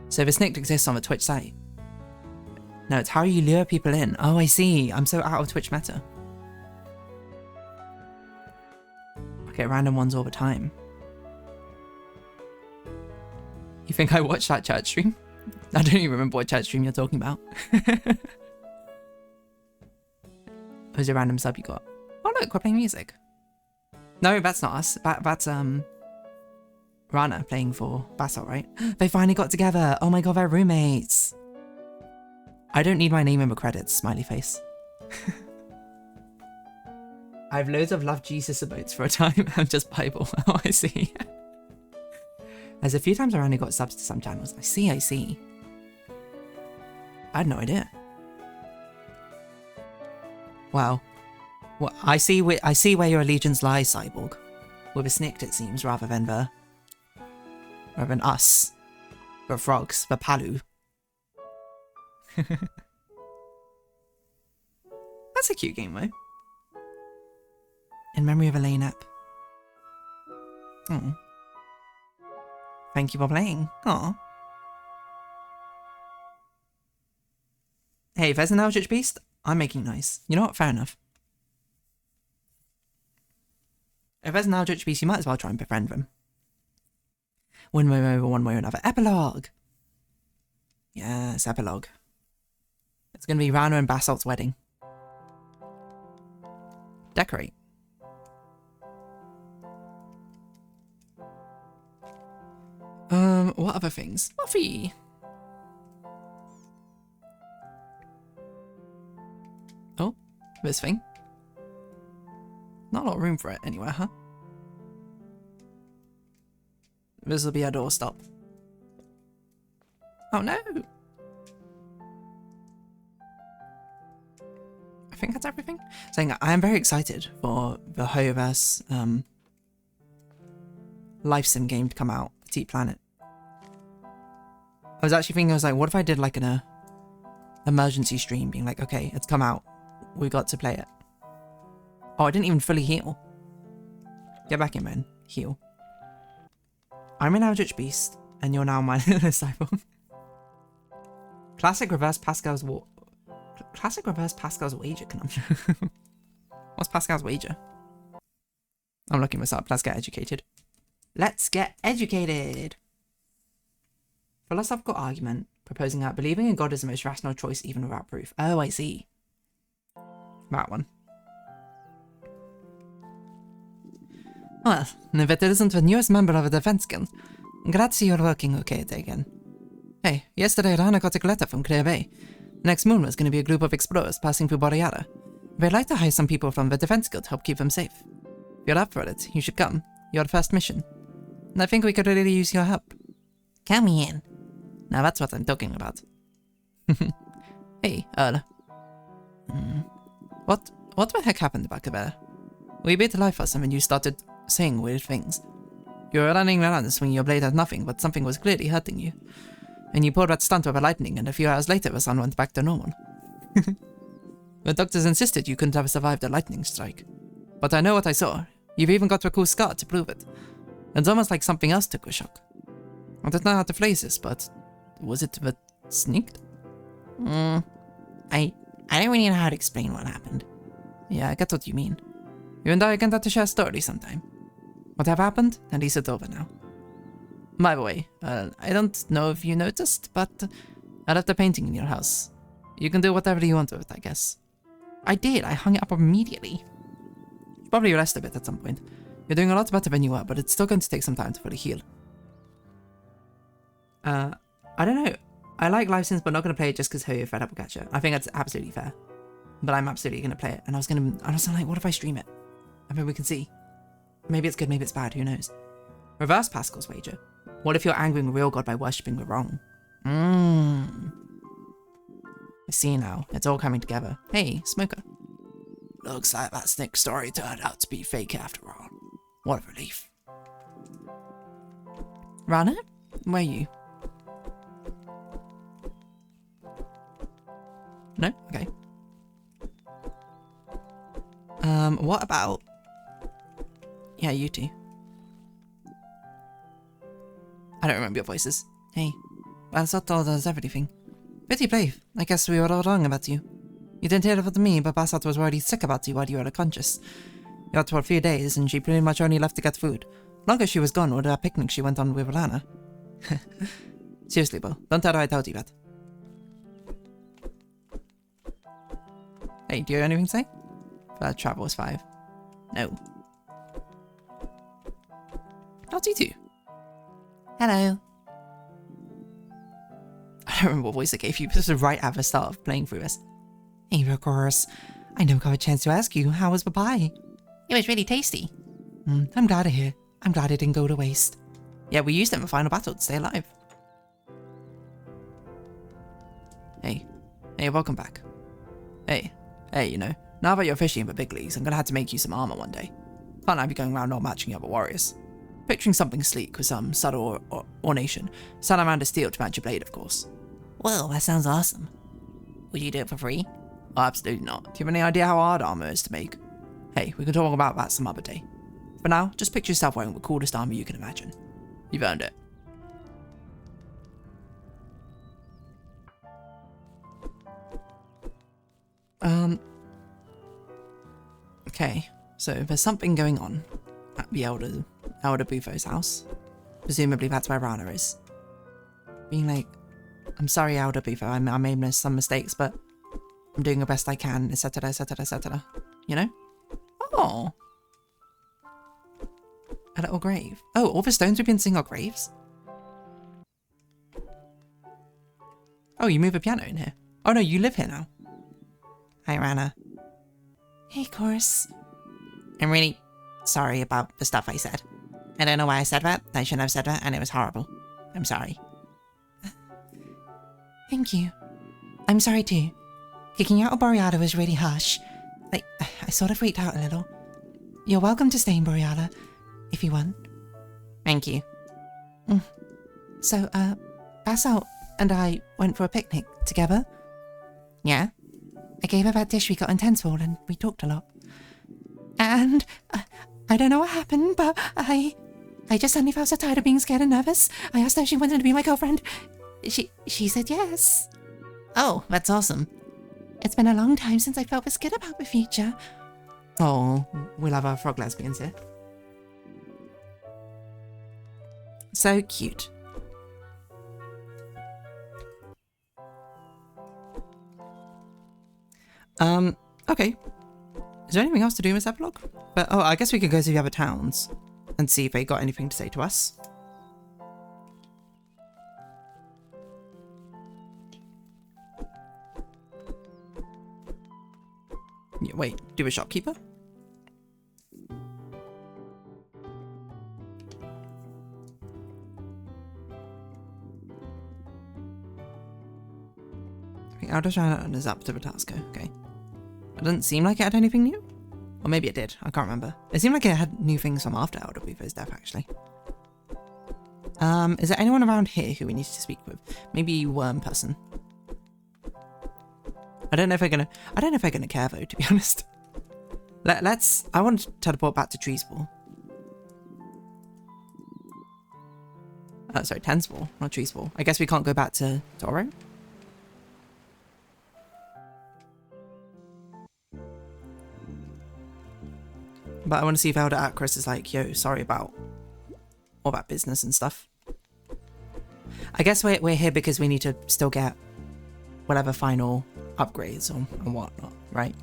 So the Snick exists on the Twitch site. No, it's how you lure people in. Oh, I see. I'm so out of Twitch meta. I get random ones all the time. You think I watched that chat stream? I don't even remember what chat stream you're talking about. Who's a random sub you got? Oh look, we're playing music. No, that's not us. That's Rana playing for Basalt, right? They finally got together. Oh my god, they're roommates. I don't need my name in the credits, smiley face. I have loads of Love Jesus emotes for a time. I'm just Bible. Oh, I see. There's a few times I only got subs to some channels. I see. I had no idea. Wow. Well, I see where your allegiance lies, Cyborg. With a Snicked, it seems, rather than us. The frogs, the Palu. That's a cute game, though. In memory of Elaine app. Oh. Thank you for playing. Aw. Hey, if there's an Eldritch Beast, I'm making noise. You know what? Fair enough. If there's an Eldritch Beast, you might as well try and befriend them. One way or another. Epilogue! Yes, epilogue. It's going to be Rana and Basalt's wedding. Decorate. What other things? Muffy! Oh, this thing. Not a lot of room for it anywhere, huh? This will be our doorstop. Oh no! I think that's everything. Saying I am very excited for the Hoyoverse life sim game to come out, Petite Planet. I was actually thinking, I was like, what if I did like an emergency stream being like, okay, it's come out. We got to play it. Oh, I didn't even fully heal. Get back in, man. Heal. I'm an Eldritch Beast, and you're now my Cyborg. Classic reverse Pascal's wager conundrum. What's Pascal's wager? I'm looking this up. Let's get educated. Let's get educated! Philosophical argument, proposing that believing in God is the most rational choice even without proof. Oh, I see. That one. Well, if it isn't the newest member of the Defense Guild, glad to see you're working okay again. Hey, yesterday Rana got a letter from Clear Bay. Next moon was going to be a group of explorers passing through Boreala. They'd like to hire some people from the Defense Guild to help keep them safe. If you're up for it, you should come. Your first mission. And I think we could really use your help.
Come in.
Now that's what I'm talking about. Hey, Earl. What the heck happened back there? We beat life for some and you started saying weird things. You were running around swinging your blade at nothing, but something was clearly hurting you. And you pulled that stunt over lightning, and a few hours later the sun went back to normal. The doctors insisted you couldn't have survived a lightning strike. But I know what I saw. You've even got a cool scar to prove it. It's almost like something else took a shock. I don't know how to phrase this, but was it the sneaked?
I don't really know how to explain what happened.
Yeah, I get what you mean. You and I can have to share a story sometime. What have happened? At least it's over now. By the way, I don't know if you noticed, but I left a painting in your house. You can do whatever you want with it, I guess. I did. I hung it up immediately. Should probably rest a bit at some point. You're doing a lot better than you were, but it's still going to take some time to fully heal. I don't know. I like Live Sims, but not going to play it just because you're fed up will catch it. I think that's absolutely fair. But I'm absolutely going to play it. And I was like, what if I stream it? I mean, we can see. Maybe it's good, maybe it's bad, who knows? Reverse Pascal's wager. What if you're angering the real god by worshipping the wrong? I see now. It's all coming together. Hey, Smoker. Looks like that Snick story turned out to be fake after all. What a relief. Rana? Where are you? No? Okay. What about... Yeah, you two. I don't remember your voices. Hey. Basat does everything. Pretty brave. I guess we were all wrong about you. You didn't hear about me, but Basat was already sick about you while you were unconscious. You had for a few days, and she pretty much only left to get food. Longer she was gone or that picnic she went on with Lana. Seriously, Bo. Don't tell her I told you that. Hey, do you have anything to say? Travel was 5. No. How's you two?
Hello.
I don't remember what voice I gave you, but this was right at the start of playing through this.
Hey, of course. I never got a chance to ask you, how was the pie? It was really tasty.
I'm glad to hear. I'm glad it didn't go to waste. Yeah, we used it in the final battle to stay alive. Hey. Hey, welcome back. Hey, you know, now that you're officially in the big leagues, I'm gonna have to make you some armor one day. Can't have you going around not matching other warriors. Picturing something sleek with some subtle ornation. Salamander steel to match your blade, of course.
Well, that sounds awesome. Would you do it for free?
Oh, absolutely not. Do you have any idea how hard armor is to make? Hey, we can talk about that some other day. For now, just picture yourself wearing the coolest armor you can imagine. You've earned it. Okay, so there's something going on at the Elder Bufo's house. Presumably that's where Rana is. Being like, I'm sorry, Elder Bufo, I made some mistakes, but I'm doing the best I can, etc, etc, etc. You know? Oh! A little grave. Oh, all the stones we've been seeing are graves? Oh, you move a piano in here. Oh no, you live here now.
Hi, Rana.
Hey, Chorus.
I'm really sorry about the stuff I said. I don't know why I said that. I shouldn't have said that, and it was horrible. I'm sorry.
Thank you. I'm sorry too. Kicking you out of Boreala was really harsh. I sort of freaked out a little. You're welcome to stay in Boreala, if you want.
Thank you.
So, Basalt and I went for a picnic together.
Yeah?
I gave her that dish we got in Tensfall and we talked a lot. And I don't know what happened, but I just suddenly felt so tired of being scared and nervous. I asked her if she wanted to be my girlfriend. She said yes.
Oh, that's awesome.
It's been a long time since I felt this good about the future. Oh, we'll have our frog lesbians here. So cute. Okay. Is there anything else to do in this epilogue? But, oh, I guess we could go to the other towns and see if they got anything to say to us. Yeah, wait, do a shopkeeper? I'll just try and is up to the task. Okay. It doesn't seem like it had anything new. Or maybe it did. I can't remember. It seemed like it had new things from after Elder Bufo's death, actually. Is there anyone around here who we need to speak with? Maybe Worm Person. I don't know if they're gonna care though, to be honest. I want to teleport back to Treesball. Sorry, Tensball, not Treesball. I guess we can't go back to Toro? But I want to see if Elder Acris is like, yo, sorry about all that business and stuff. I guess we're here because we need to still get whatever final upgrades or whatnot, right?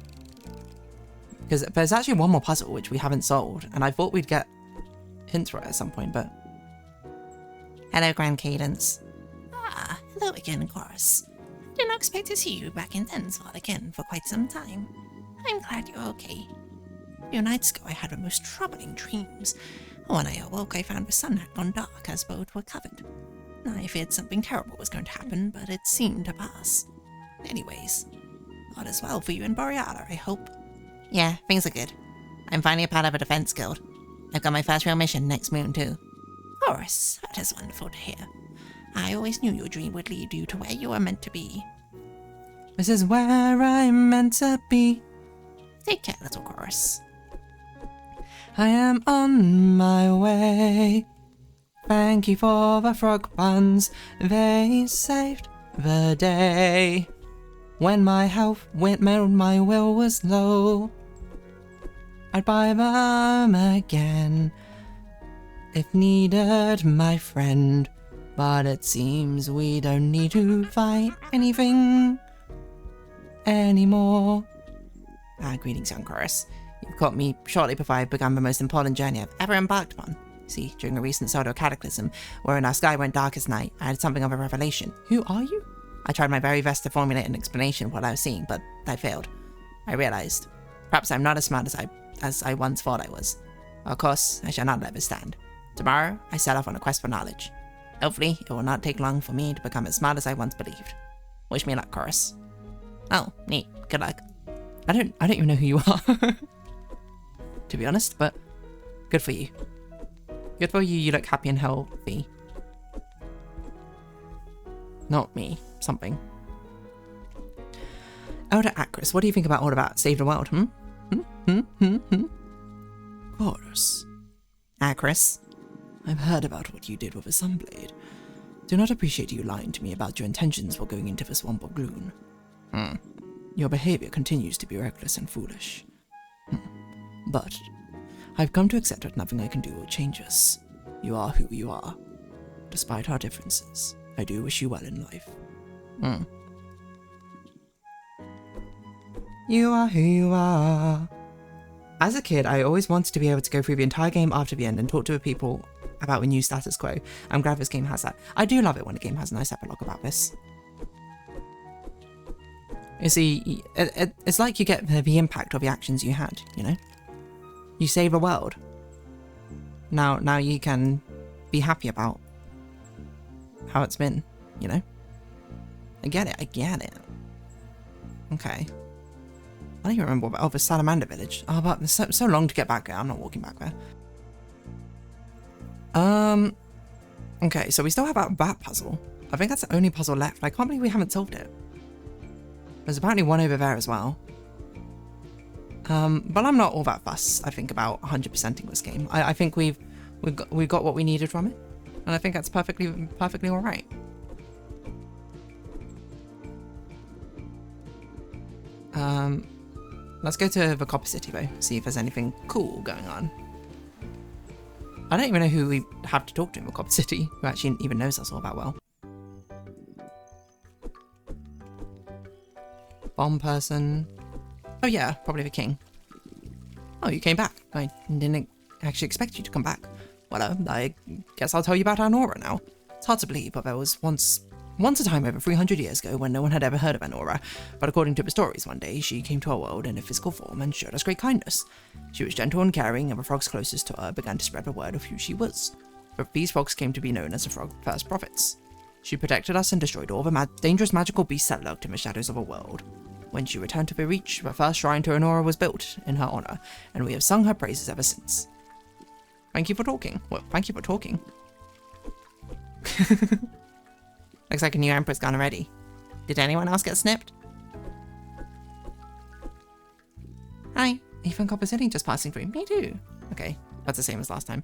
Because there's actually one more puzzle which we haven't solved, and I thought we'd get hints for it at some point, but...
Hello, Grand Cadence. Ah, hello again, Chorus. Did not expect to see you back in Densville again for quite some time. I'm glad you're okay. A few nights ago I had the most troubling dreams. When I awoke, I found the sun had gone dark as both were covered. I feared something terrible was going to happen, but it seemed to pass. Anyways, all is well for you in Boreala, I hope. Yeah, things are good. I'm finally a part of a defense guild. I've got my first real mission next moon, too. Horace, that is wonderful to hear. I always knew your dream would lead you to where you were meant to be.
This is where I'm meant to be.
Take care, little Chorus.
I am on my way. Thank you for the frog buns, they saved the day. When my health went my will was low, I'd buy them again if needed, my friend. But it seems we don't need to fight anything anymore. Greetings, young Chorus. You've caught me shortly before I began the most important journey I've ever embarked upon. See, during a recent solar cataclysm, wherein our sky went dark as night, I had something of a revelation. Who are you? I tried my very best to formulate an explanation of what I was seeing, but I failed. I realized, perhaps I'm not as smart as I once thought I was. Of course, I shall not let this stand. Tomorrow, I set off on a quest for knowledge. Hopefully, it will not take long for me to become as smart as I once believed. Wish me luck, Chorus. Oh, neat. Good luck. I don't even know who you are, to be honest, but good for you. Good for you, you look happy and healthy. Not me, something. Elder Acris, what do you think about all about Save the World, Chorus. Acris, I've heard about what you did with the Sunblade. Do not appreciate you lying to me about your intentions while going into the Swamp of Gloom. Your behavior continues to be reckless and foolish. But I've come to accept that nothing I can do will change us. You are who you are. Despite our differences, I do wish you well in life. You are who you are. As a kid, I always wanted to be able to go through the entire game after the end and talk to the people about the new status quo. I'm glad this game has that. I do love it when a game has a nice epilogue about this. You see, it's like you get the impact of the actions you had, you know? You save the world. Now you can be happy about how it's been, you know? I get it. Okay. I don't even remember what... Oh, the Salamander Village. Oh, but it's so long to get back there. I'm not walking back there. Okay, so we still have that puzzle. I think that's the only puzzle left. I can't believe we haven't solved it. There's apparently one over there as well. But I'm not all that fussed, I think, about 100%ing this game. I think we've got what we needed from it. And I think that's perfectly alright. Let's go to the Copper City though, see if there's anything cool going on. I don't even know who we have to talk to in the Copper City, who actually even knows us all that well. Bomb person. Oh yeah, probably the king. Oh, you came back. I didn't actually expect you to come back. Well, I guess I'll tell you about Anora now. It's hard to believe, but there was once a time over 300 years ago when no one had ever heard of Anora, but according to the stories, one day she came to our world in a physical form and showed us great kindness. She was gentle and caring, and the frogs closest to her began to spread the word of who she was. These frogs came to be known as the Frog First Prophets. She protected us and destroyed all the dangerous magical beasts that lurked in the shadows of our world. When she returned to the Reach, the first shrine to Anora was built in her honor, and we have sung her praises ever since. Thank you for talking. Well, thank you for talking. Looks like a new Emperor's gone already. Did anyone else get snipped? Hi, Ethan Copper City just passing through. Me too. Okay, that's the same as last time.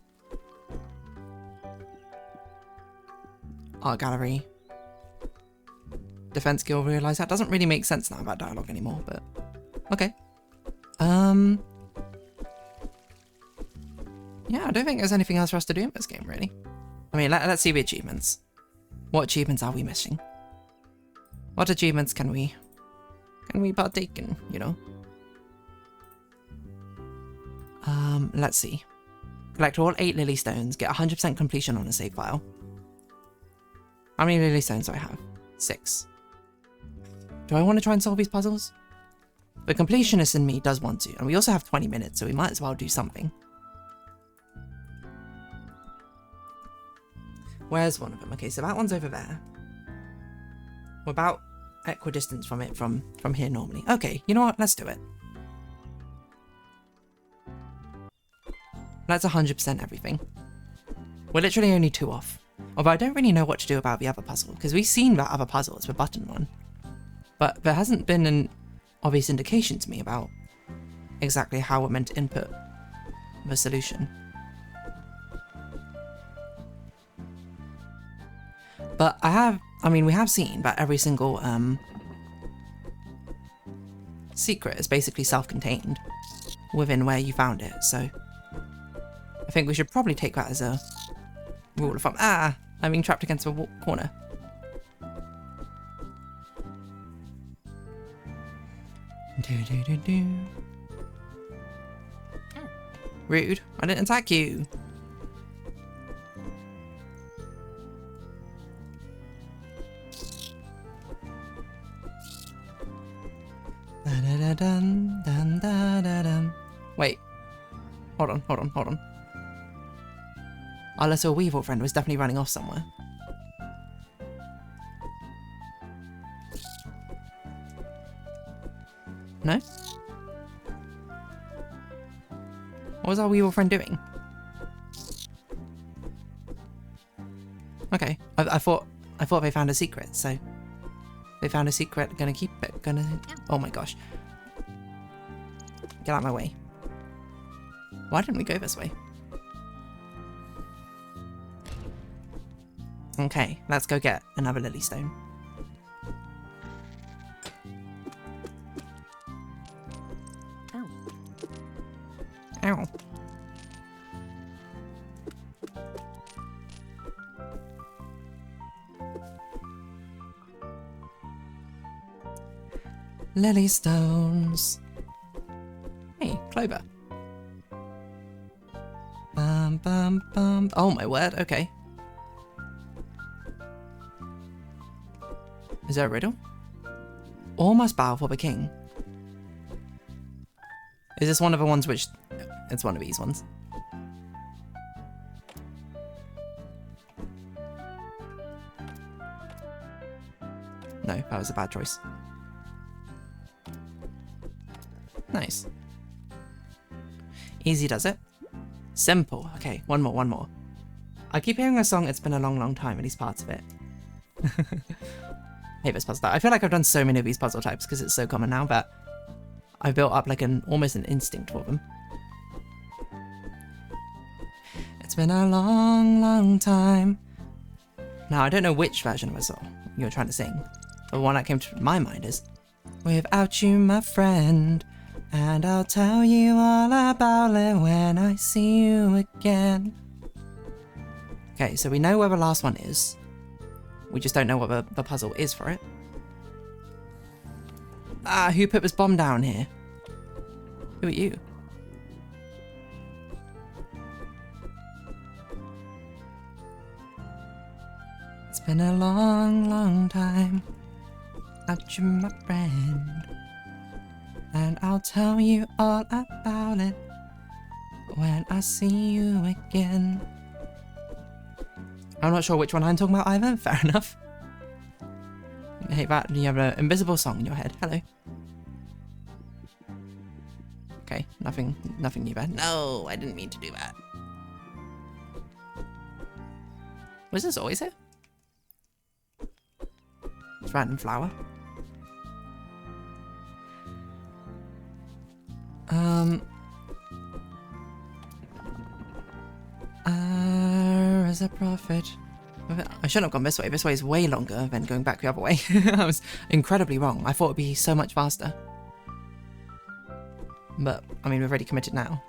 Art gallery. Defense Guild realize that doesn't really make sense now about dialogue anymore, but okay. Yeah, I don't think there's anything else for us to do in this game, really. I mean, let's see the achievements. What achievements are we missing? What achievements can we partake in, you know? Let's see. Collect all 8 lily stones, get 100% completion on a save file. How many lily stones do I have? 6. Do I want to try and solve these puzzles? The completionist in me does want to, and we also have 20 minutes, so we might as well do something. Where's one of them? Okay, so that one's over there. We're about equidistant from it from here normally. Okay, you know what? Let's do it. Let's 100% everything. We're literally only 2 off. Although I don't really know what to do about the other puzzle, because we've seen that other puzzle, it's the button one. But there hasn't been an obvious indication to me about exactly how we're meant to input the solution. But we have seen that every single secret is basically self-contained within where you found it, so I think we should probably take that as a rule of thumb. Ah! I'm being trapped against a corner. Rude. I didn't attack you. Wait. Hold on. Our little weevil friend was definitely running off somewhere. No? What was our weevil friend doing? Okay, I thought they found a secret, so they found a secret, gonna keep it, oh my gosh. Get out of my way. Why didn't we go this way? Okay, let's go get another lily stone. Ow. Lily stones. Hey, clover. Bum bum bum. Oh my word, okay. Is there a riddle? All must bow for the king. Is this one of the ones which... It's one of these ones. No, that was a bad choice. Nice. Easy does it. Simple. Okay, one more. I keep hearing a song, It's Been a Long, Long Time, at least parts of it. I hate this puzzle type. I feel like I've done so many of these puzzle types because it's so common now that I've built up like almost an instinct for them. It's been a long, long time. Now, I don't know which version of a song you're trying to sing. The one that came to my mind is, without you, my friend, and I'll tell you all about it when I see you again. Okay, so we know where the last one is. We just don't know what the puzzle is for it. Ah, who put this bomb down here? Who are you? It's been a long, long time. Without you, my friend, and I'll tell you all about it when I see you again. I'm not sure which one I'm talking about either. Fair enough. I hate that. You have an invisible song in your head. Hello. Okay, nothing new there. No, I didn't mean to do that. Was this always here? It's random flower. As a prophet. I shouldn't have gone this way. This way is way longer than going back the other way. I was incredibly wrong. I thought it'd be so much faster. But, I mean, we've already committed now.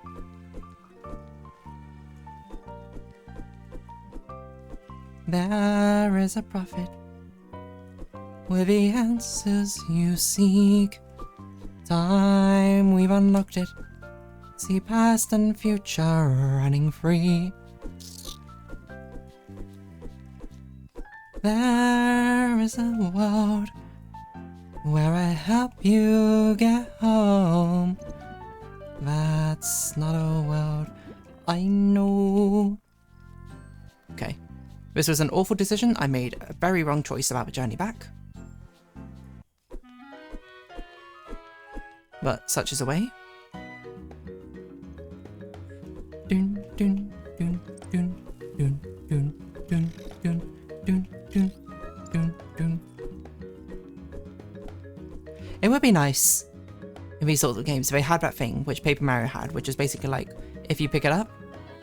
There is a prophet with the answers you seek. Time we've unlocked it. See past and future running free. There is a world where I help you get home. That's not a world I know. Okay. This was an awful decision. I made a very wrong choice about the journey back. But such is the way. Dun dun dun dun dun dun dun dun dun dun dun dun. It would be nice in these sorts of games if they had that thing which Paper Mario had, which is basically like, if you pick it up,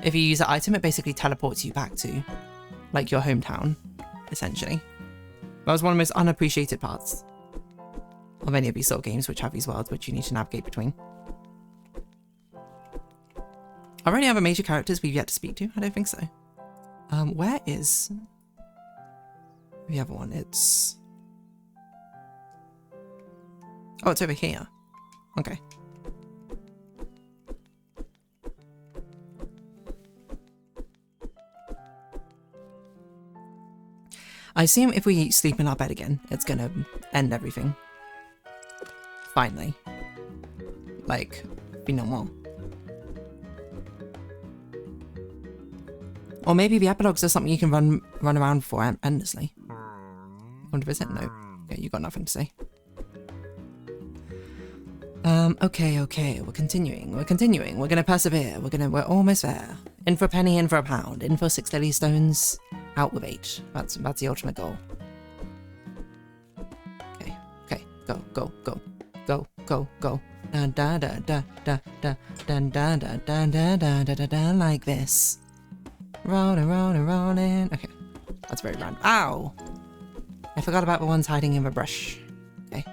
if you use the item, it basically teleports you back to, like, your hometown, essentially. That was one of the most unappreciated parts of any of these sort of games which have these worlds which you need to navigate between. Are there any other major characters we've yet to speak to? I don't think so. Where is the other one? It's... Oh, it's over here. Okay. I assume if we sleep in our bed again, it's gonna end everything. Finally. Like, be no more. Or maybe the epilogues are something you can run around for endlessly. Want to visit? No. Okay, you got nothing to say. Okay, we're continuing, we're gonna persevere, we're almost there. In for a penny, in for a pound, in for 6 lily stones, out with 8. That's the ultimate goal. Okay, go. Da da da da da da da da da da da da da da like this. Rolling. Okay, that's very random. Ow! I forgot about the ones hiding in the brush. Okay.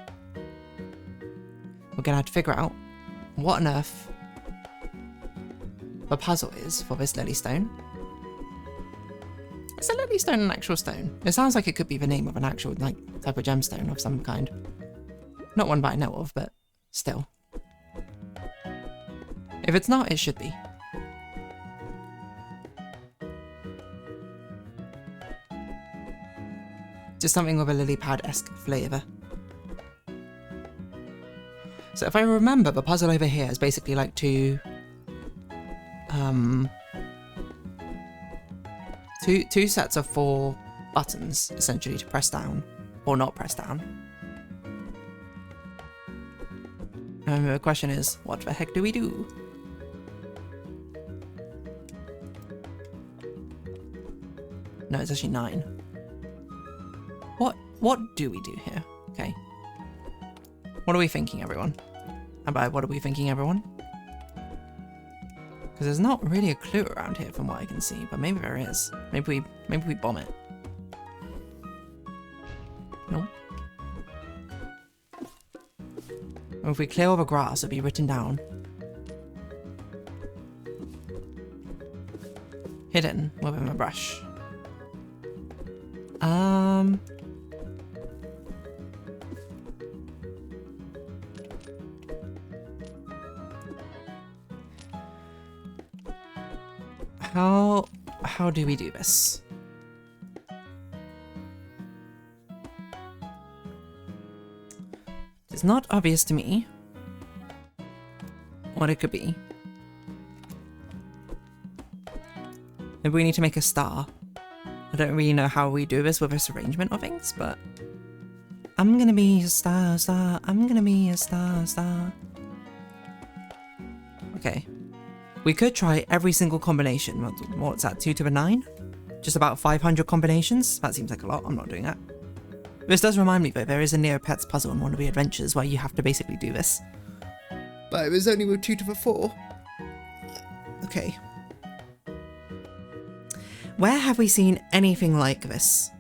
We're gonna have to figure out what on earth the puzzle is for this lily stone. Is a lily stone an actual stone? It sounds like it could be the name of an actual, like, type of gemstone of some kind. Not one that I know of, but still. If it's not, it should be. Just something with a lily pad-esque flavour. So if I remember, the puzzle over here is basically like two sets of 4 buttons, essentially, to press down, or not press down. And the question is, what the heck do we do? No, it's actually 9. What do we do here? Okay. What are we thinking, everyone? And by what are we thinking, everyone? Because there's not really a clue around here from what I can see, but maybe there is. Maybe we bomb it. No? Or if we clear all the grass, it'll be written down. Hidden within a brush. How do we do this? It's not obvious to me what it could be. Maybe we need to make a star. I don't really know how we do this with this arrangement of things, but I'm gonna be a star, I'm gonna be a star. Okay. We could try every single combination. What's that, 2 to the 9? Just about 500 combinations? That seems like a lot, I'm not doing that. This does remind me though, there is a Neopets puzzle in one of the adventures where you have to basically do this. But it was only with 2 to the 4. Okay. Where have we seen anything like this?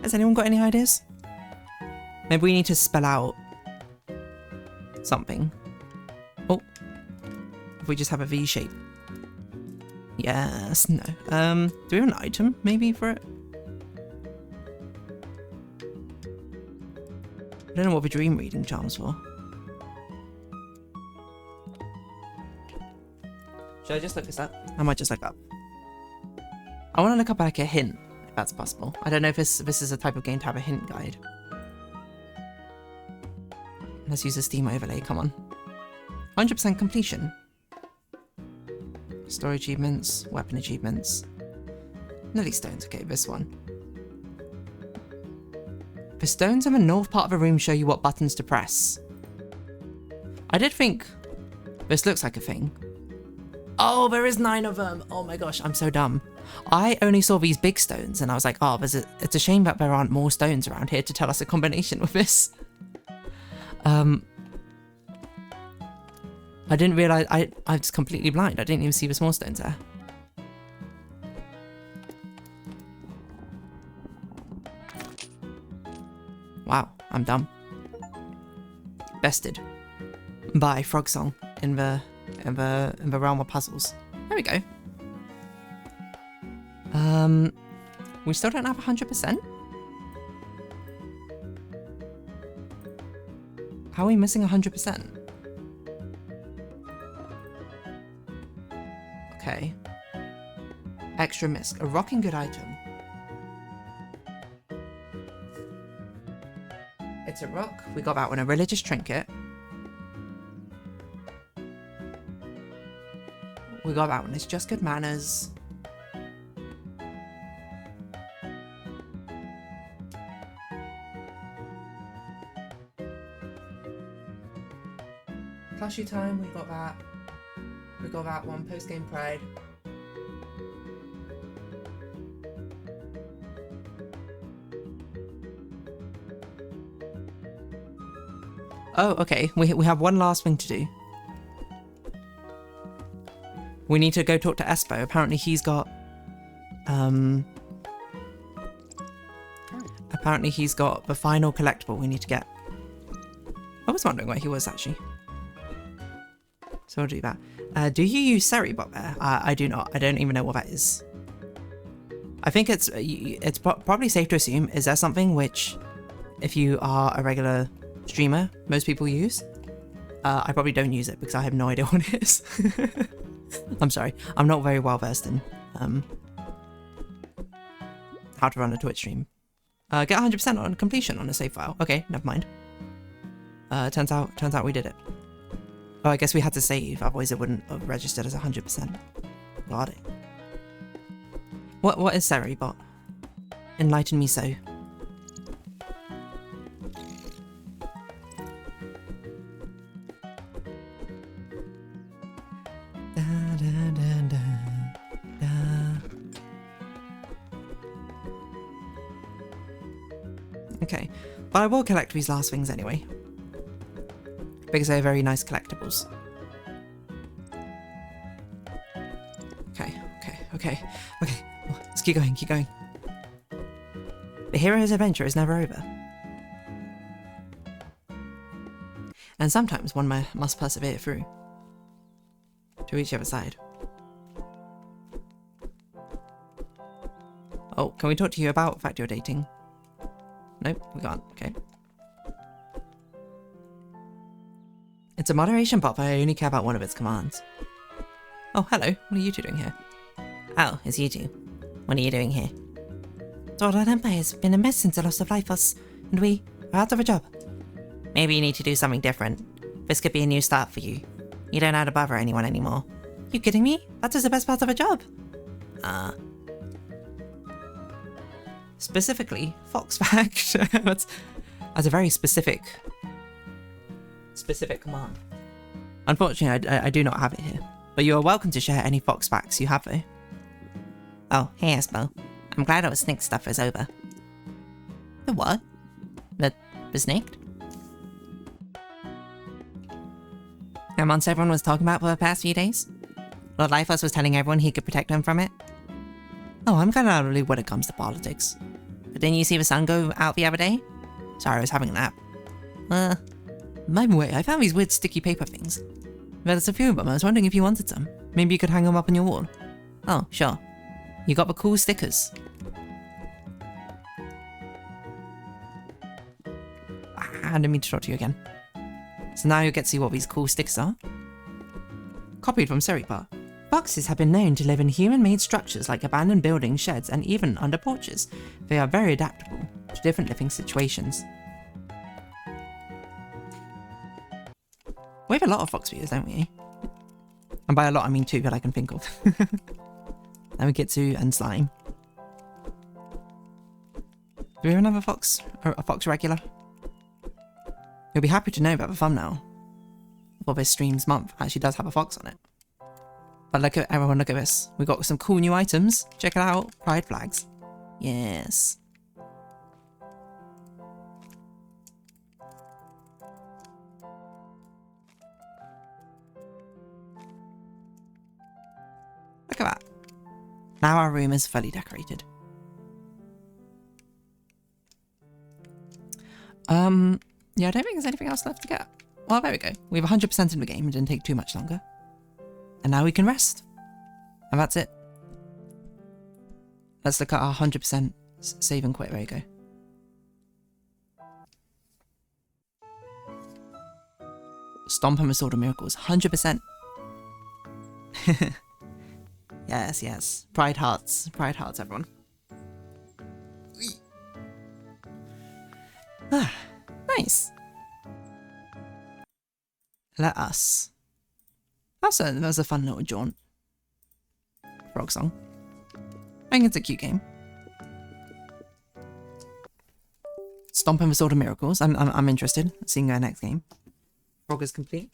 Has anyone got any ideas? Maybe we need to spell out something. Oh, if we just have a V shape. Yes, no. Do we have an item maybe for it? don't know what the dream reading charm's for. Should I just look this up? I might just look up. I want to look up like a hint, if that's possible. I don't know if this is a type of game to have a hint guide. Let's use a Steam overlay, come on. 100% completion. Story achievements, weapon achievements. None of these stones, okay, this one. The stones in the north part of the room show you what buttons to press. I did think this looks like a thing. Oh, there is 9 of them. Oh my gosh, I'm so dumb. I only saw these big stones and I was like, oh, it's a shame that there aren't more stones around here to tell us a combination with this. I didn't realize, I was completely blind. I didn't even see the small stones there. Wow, I'm dumb. Bested by Frogsong in the realm of puzzles. There we go. We still don't have 100%. How are we missing 100%? Okay. Extra misc. A rocking good item. It's a rock. We got that one. A religious trinket. We got that one. It's just good manners. Plushie time. We got that. We got that one. Post game pride. Oh, okay. We have one last thing to do. We need to go talk to Espo. Apparently he's got... Apparently he's got the final collectible we need to get. I was wondering where he was, actually. So I'll do that. Do you use Seribot there? I do not. I don't even know what that is. I think it's probably safe to assume, is there something which, if you are a regular streamer, most people use? I probably don't use it because I have no idea what it is. I'm sorry. I'm not very well versed in how to run a Twitch stream. Get 100% on completion on a save file. Okay, never mind. Turns out we did it. Oh, I guess we had to save, otherwise it wouldn't have registered as 100%. Got it. What is Seribot? Enlighten me so. Okay, but I will collect these last things anyway, because they're very nice collectibles. Okay. Let's keep going. The hero's adventure is never over. And sometimes one must persevere through to reach the other side. Oh, can we talk to you about the fact you're dating? Nope, we can't. Okay. It's a moderation bot, but I only care about one of its commands. Oh, hello. What are you two doing here?
Oh, it's you two. What are you doing here?
Our empire has been a mess since the loss of Lifos, and we are out of a job.
Maybe you need to do something different. This could be a new start for you. You don't have to bother anyone anymore.
You kidding me? That is the best part of a job.
Specifically, Fox Fact. That's a very specific command. Unfortunately, I do not have it here. But you are welcome to share any Fox Facts you have though.
Oh, hey Espo. I'm glad our snake stuff is over.
The what?
The snake?
The monster everyone was talking about for the past few days? Lord Lifos was telling everyone he could protect them from it?
Oh, I'm kind of out of the loop when it comes to politics.
But didn't you see the sun go out the other day?
Sorry, I was having a nap.
By the way, I found these weird sticky paper things. There's a few of them. I was wondering if you wanted some. Maybe you could hang them up on your wall.
Oh, sure.
You got the cool stickers. I didn't mean to talk to you again. So now you'll get to see what these cool stickers are. Copied from Seripa. Foxes have been known to live in human-made structures like abandoned buildings, sheds, and even under porches. They are very adaptable to different living situations. We have a lot of fox viewers, don't we? And by a lot, I mean 2 that I can think of. Then we get to and slime. Do we have another fox? Or a fox regular? You'll be happy to know that the thumbnail for this stream's month actually does have a fox on it. But look at everyone, look at this. We got some cool new items. Check it out. Pride flags. Yes. Look at that. Now our room is fully decorated. Yeah, I don't think there's anything else left to get. Well, there we go. We have 100% in the game. It didn't take too much longer. And now we can rest. And that's it. Let's look at our 100% save and quit. There you go. Stomp and the Sword of Miracles. 100%. Yes, yes. Pride hearts. Pride hearts, everyone. Ah, nice. Let us. That was a fun little jaunt. Frogsong. I think it's a cute game. Stomp and the Sword of Miracles. I'm interested. Seeing our next game. Frog is complete.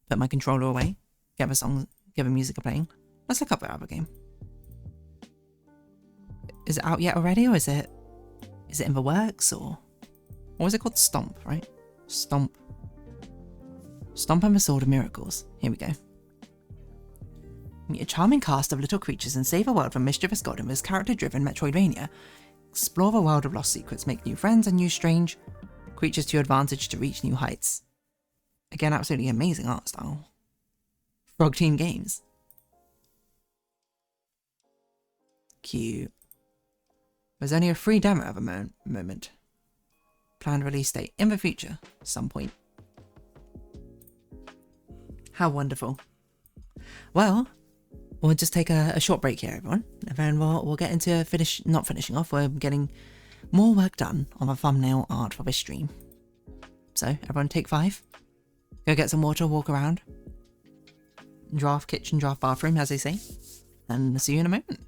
Put my controller away. Get the song. Get the music playing. Let's look up the other game. Is it out yet already, or is it in the works, or what was it called? Stomp, right? Stomp. Stomp and the Sword of Miracles. Here we go. Meet a charming cast of little creatures and save a world from mischievous god in this character-driven Metroidvania. Explore the world of lost secrets, make new friends, and use strange creatures to your advantage to reach new heights. Again, absolutely amazing art style. Frog Team Games. Cute. There's only a free demo at the moment. Planned release date in the future, some point. How wonderful. Well, we'll just take a short break here, everyone. And then we'll get into not finishing off. We're getting more work done on the thumbnail art for this stream. So, everyone take 5. Go get some water, walk around. Draft kitchen, draft bathroom, as they say. And see you in a moment.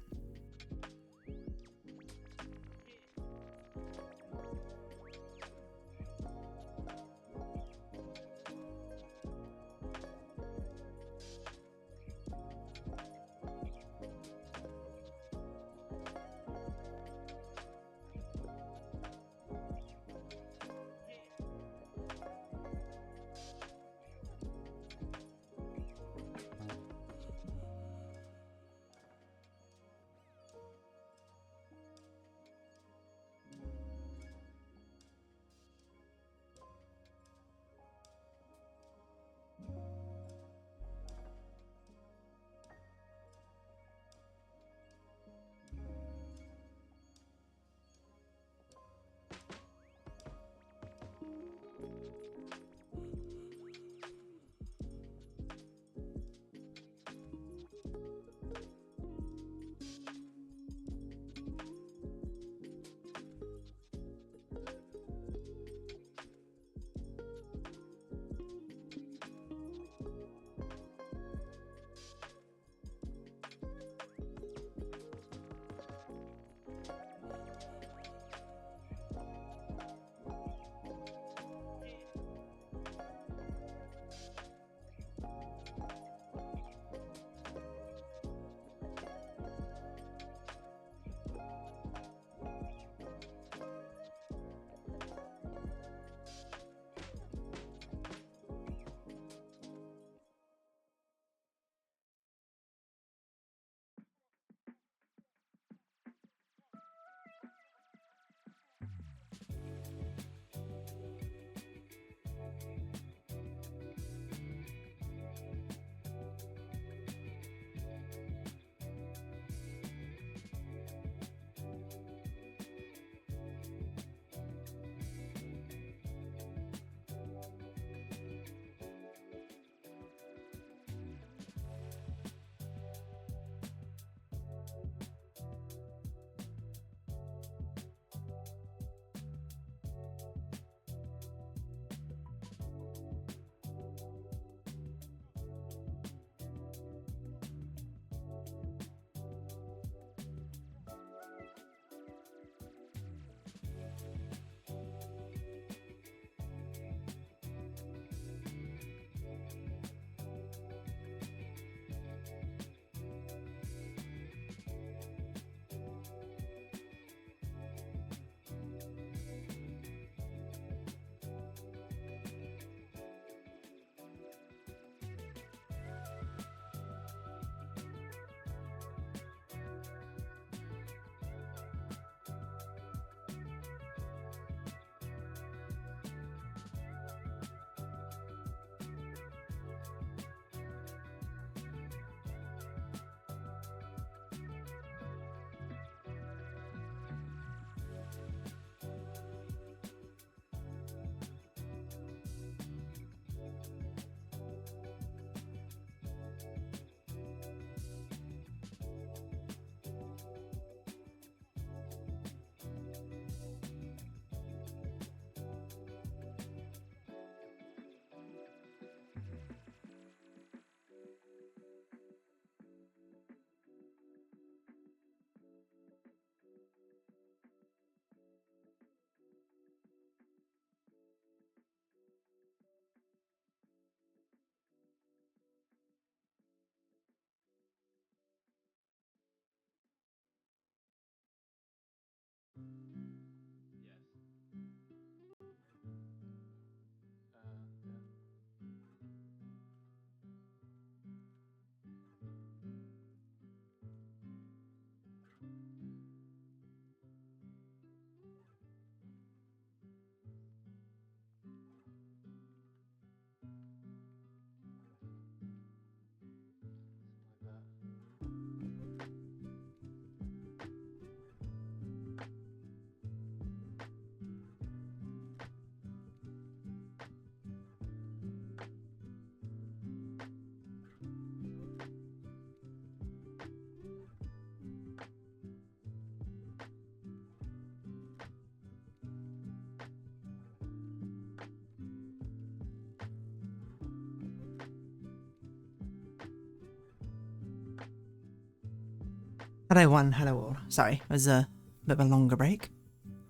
Hello one, hello all. Sorry, it was a bit of a longer break.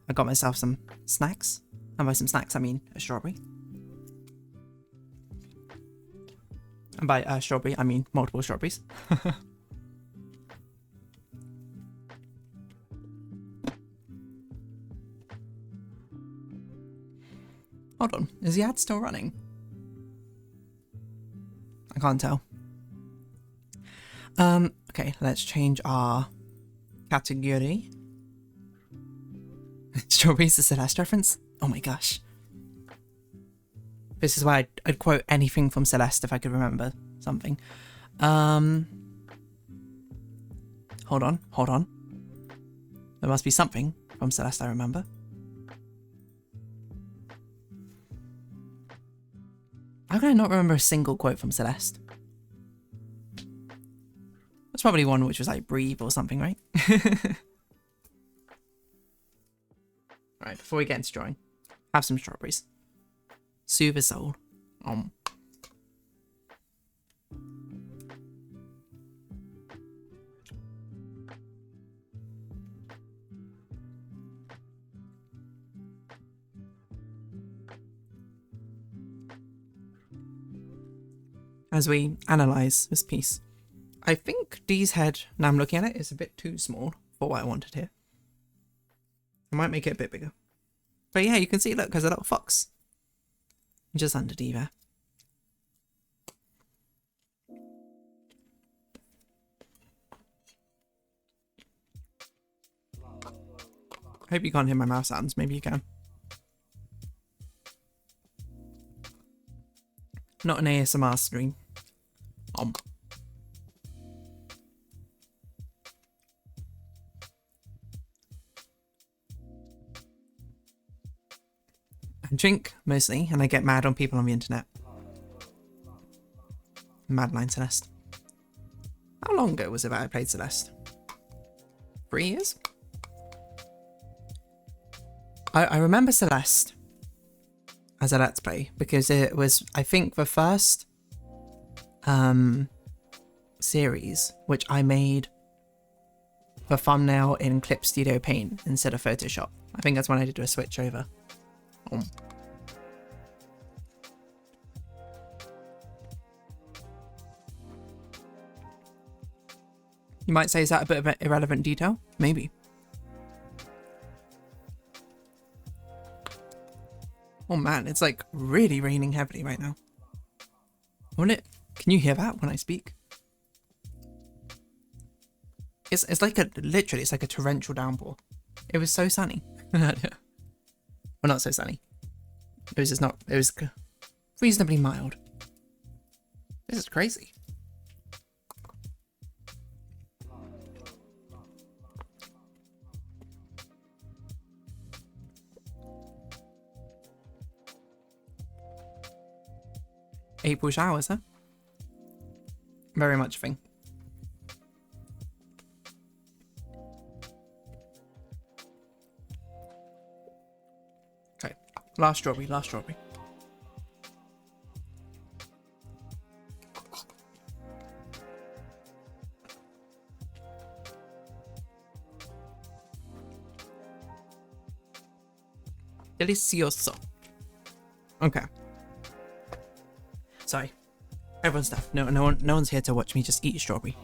I got myself some snacks. And by some snacks, I mean a strawberry. And by strawberry, I mean multiple strawberries. Hold on, is the ad still running? I can't tell. Okay, let's change our category. Strawberries, the Celeste reference? Oh my gosh. This is why I'd quote anything from Celeste if I could remember something. Hold on. There must be something from Celeste I remember. How can I not remember a single quote from Celeste? That's probably one which was like breathe or something, right? Alright, before we get into drawing, have some strawberries. Soothe the soul. As we analyse this piece, I think Dee's head, now I'm looking at it, is a bit too small for what I wanted here. I might make it a bit bigger. But yeah, you can see, look, there's a little fox. Just under D there. I hope you can't hear my mouse sounds. Maybe you can. Not an ASMR stream. I drink, mostly, and I get mad on people on the internet. Madline Celeste. How long ago was it that I played Celeste? 3 years? I remember Celeste as a Let's Play because it was, I think, the first series which I made the thumbnail in Clip Studio Paint instead of Photoshop. I think that's when I did a switch over. You might say, is that a bit of an irrelevant detail? Maybe. Oh man, it's like really raining heavily right now. Won't it? Can you hear that when I speak? It's like a, literally, it's like a torrential downpour. It was so sunny. Well, not so sunny. It was just not, it was reasonably mild. This is crazy. April showers, huh? Very much a thing. Okay, last strawberry, last strawberry. Delicioso. Okay. Sorry. Everyone's stuff. No one's here to watch me just eat a strawberry.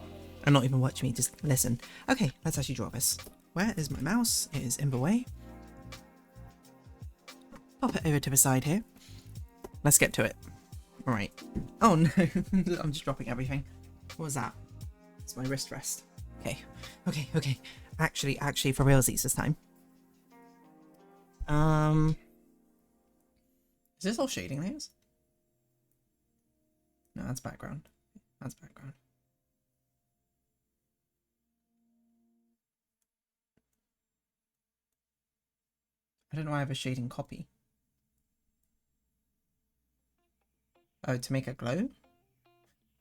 And not even watch me, just listen. Okay, let's actually draw this. Where is my mouse? It is in the way. Pop it over to the side here. Let's get to it. Alright. Oh no, I'm just dropping everything. What was that? It's my wrist rest. Okay. Actually, for realsies this time. Is this all shading layers? No, that's background. That's background. I don't know why I have a shading copy. Oh, to make a glow?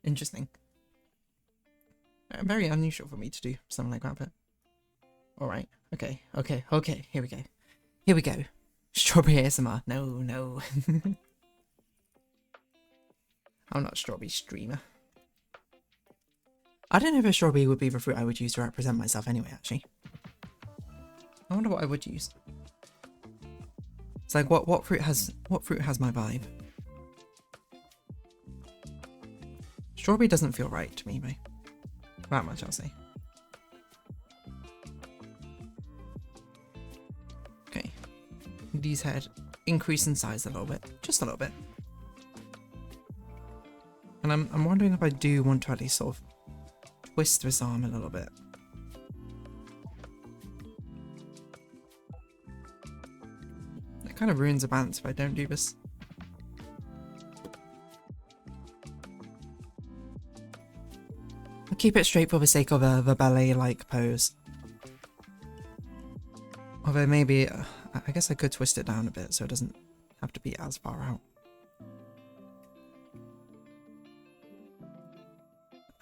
Interesting. Very unusual for me to do something like that, but... Alright. Okay. Here we go. Strawberry ASMR. No. I'm not a strawberry streamer.
I don't know if a strawberry would be the fruit I would use to represent myself anyway, actually. I wonder what I would use. It's like, what fruit has my vibe? Strawberry doesn't feel right to me, though. That much I'll say. Okay. These head increase in size a little bit. Just a little bit. And I'm wondering if I do want to at least sort of twist this arm a little bit. It kind of ruins the balance if I don't do this. I'll keep it straight for the sake of the ballet-like pose. Although maybe, I guess I could twist it down a bit so it doesn't have to be as far out.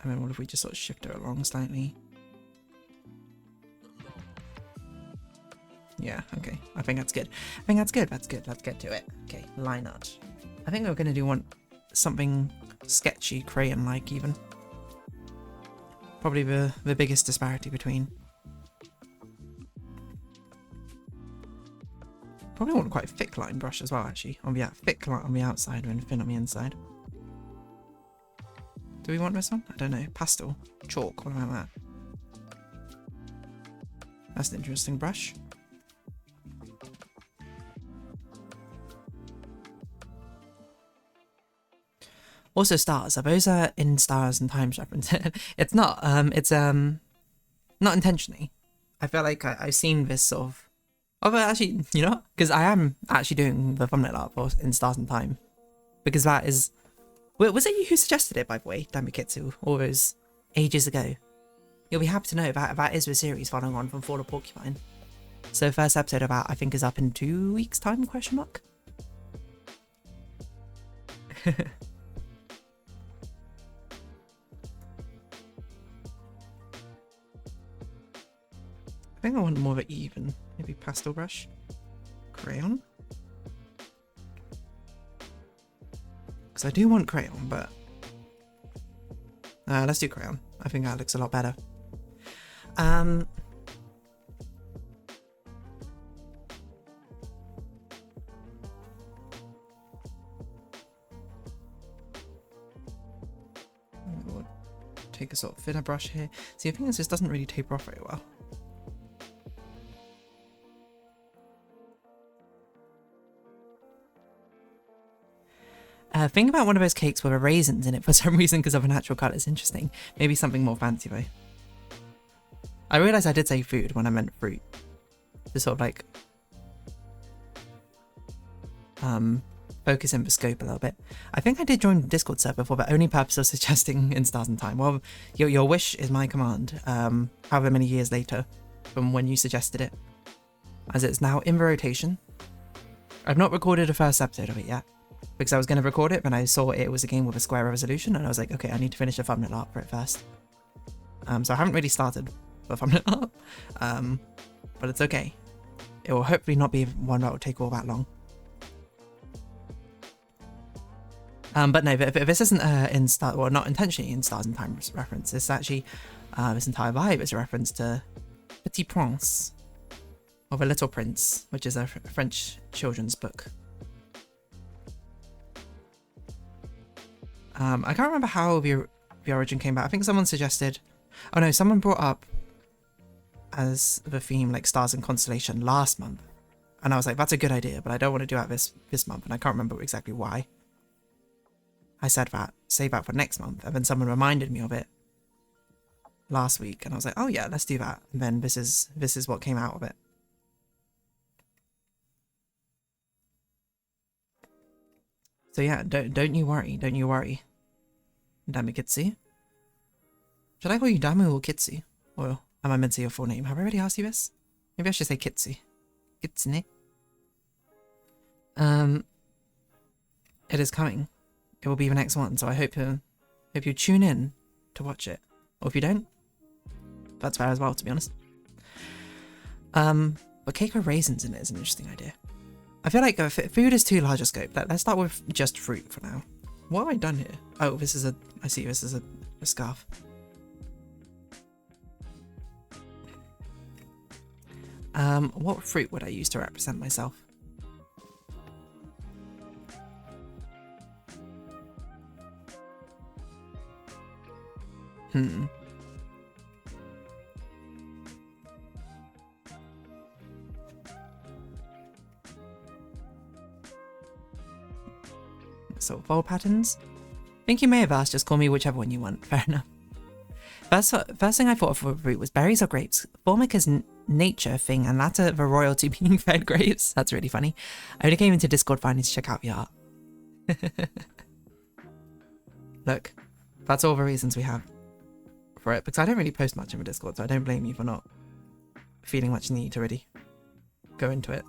And then what if we just sort of shift it along slightly? Yeah, okay. I think that's good. I think that's good. That's good. Let's get to it. Okay, line art. I think we're going to want something sketchy, crayon-like even. Probably the biggest disparity between. Probably want quite a thick line brush as well, actually. On the thick line on the outside and thin on the inside. Do we want this one? I don't know. Pastel. Chalk. What about that? That's an interesting brush. Also stars. Are those in Stars and Times reference? It's not. It's not intentionally. I feel like I've seen this sort of. Oh, but actually, you know, because I am actually doing the thumbnail art for In Stars and Time, because that is. Was it you who suggested it, by the way, Damikitsu, all those ages ago? You'll be happy to know that is the series following on from Fall of Porcupine. So the first episode of that, I think, is up in 2 weeks' time, question mark? I think I want more of an even, maybe pastel brush, crayon. Because I do want crayon, but let's do crayon. I think that looks a lot better. We'll take a sort of thinner brush here. See, the thing is, this doesn't really taper off very well. Think about one of those cakes with raisins in it for some reason because of a natural colour. It's interesting. Maybe something more fancy though. I realised I did say food when I meant fruit. To sort of like focus in the scope a little bit. I think I did join the Discord server for the only purpose of suggesting In Stars and Time. Well, your wish is my command. However many years later from when you suggested it, as it's now in the rotation. I've not recorded a first episode of it yet. Because I was going to record it, but I saw it was a game with a square resolution, and I was like, okay, I need to finish the thumbnail art for it first. So I haven't really started the thumbnail art, but it's okay. It will hopefully not be one that will take all that long. But no, but this isn't well, not intentionally In Stars and Time reference. It's actually this entire vibe is a reference to Petit Prince, or The Little Prince, which is a French children's book. I can't remember how the origin came about. I think someone suggested... Oh no, someone brought up as the theme like stars and constellation last month. And I was like, that's a good idea, but I don't want to do that this month. And I can't remember exactly why. I said that, save that for next month. And then someone reminded me of it last week. And I was like, oh yeah, let's do that. And then this is what came out of it. So yeah, don't you worry, don't you worry. Damikitsu. Should I call you Damu or Kitsu? Or am I meant to say your full name? Have I already asked you this? Maybe I should say Kitsu. Kitsune. It is coming. It will be the next one, so I hope you tune in to watch it. Or if you don't, that's fair as well, to be honest. But cake with raisins in it is an interesting idea. I feel like food is too large a scope. Let's start with just fruit for now. What have I done here? Oh, I see this is a scarf. What fruit would I use to represent myself? So, fold patterns? I think you may have asked, just call me whichever one you want. Fair enough. First thing I thought of for fruit was berries or grapes. Formica's nature thing and latter the royalty being fed grapes. That's really funny. I only came into Discord finally to check out the art. Look, that's all the reasons we have for it, because I don't really post much in the Discord, so I don't blame you for not feeling much need to really go into it.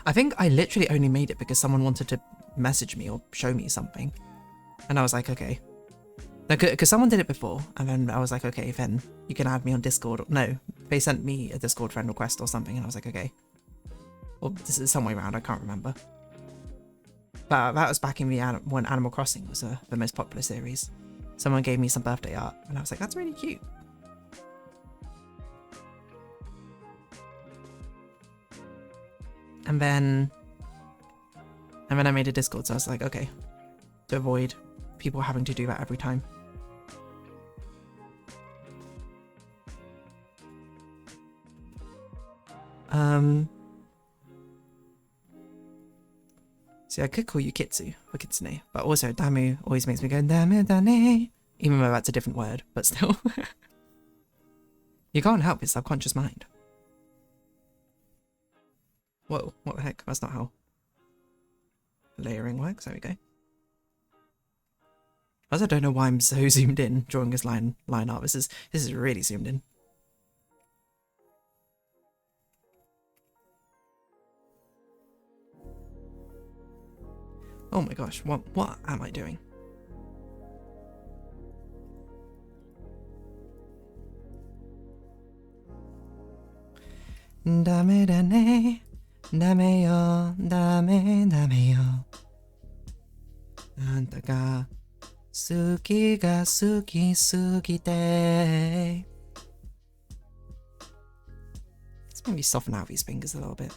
I think I literally only made it because someone wanted to message me or show me something. And I was like, okay. Because someone did it before, and then I was like, okay, then you can add me on Discord. No, they sent me a Discord friend request or something, and I was like, okay. Or this is some way around, I can't remember. But that was back in the when Animal Crossing was the most popular series. Someone gave me some birthday art, and I was like, that's really cute. And then I made a Discord, so I was like, okay, to avoid people having to do that every time. See, I could call you Kitsu for Kitsune, but also Damu always makes me go Damu Dane, even though that's a different word, but still. You can't help your subconscious mind. Whoa, what the heck? That's not how layering works. There we go. I also don't know why I'm so zoomed in drawing this line art. This is really zoomed in. Oh my gosh, what am I doing? Dame dane, dame yo, dame yo. Anta ga suki ga suki sugite. Let's maybe soften out these fingers a little bit.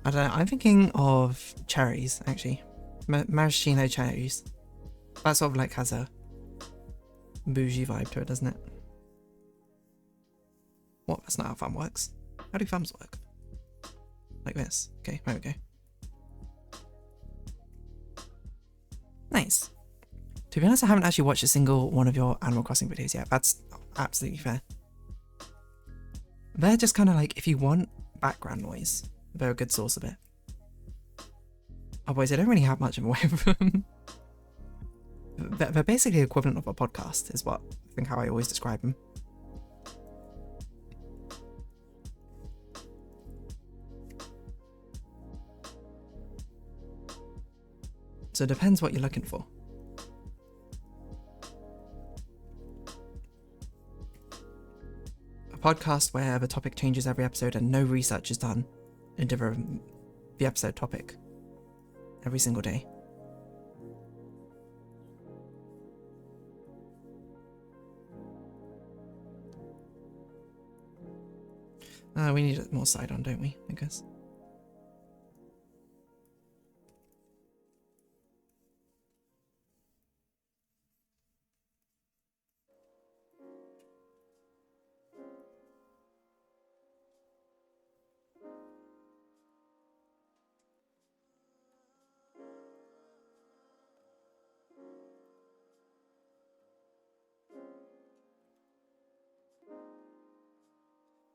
I don't know, I'm thinking of cherries, actually. Maraschino cherries. That sort of like has a bougie vibe to it, doesn't it? What? That's not how thumb works. How do thumbs work? Like this. Okay, there we go. Nice. To be honest, I haven't actually watched a single one of your Animal Crossing videos yet. That's absolutely fair. They're just kind of like, if you want background noise, they're a good source of it. Otherwise, I don't really have much in the way of them. They're basically equivalent of a podcast, is what I think how I always describe them. So it depends what you're looking for. A podcast where the topic changes every episode and no research is done into the episode topic every single day. We need more side on, don't we? I guess.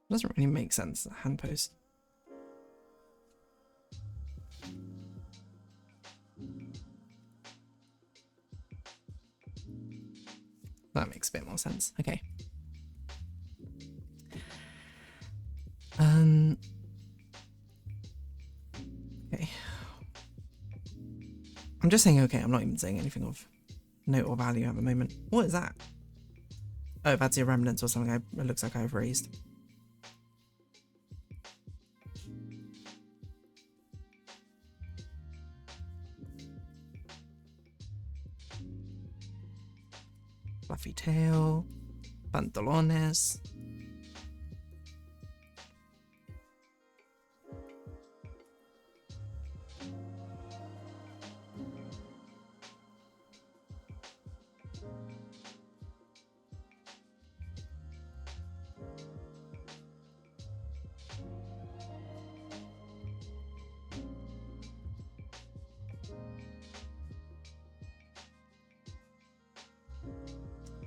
Doesn't really make sense, the hand pose. That makes a bit more sense. Okay. Okay. I'm just saying okay, I'm not even saying anything of note or value at the moment. What is that? Oh, that's your remnants or something. It looks like I've raised. Fluffy tail, pantalones.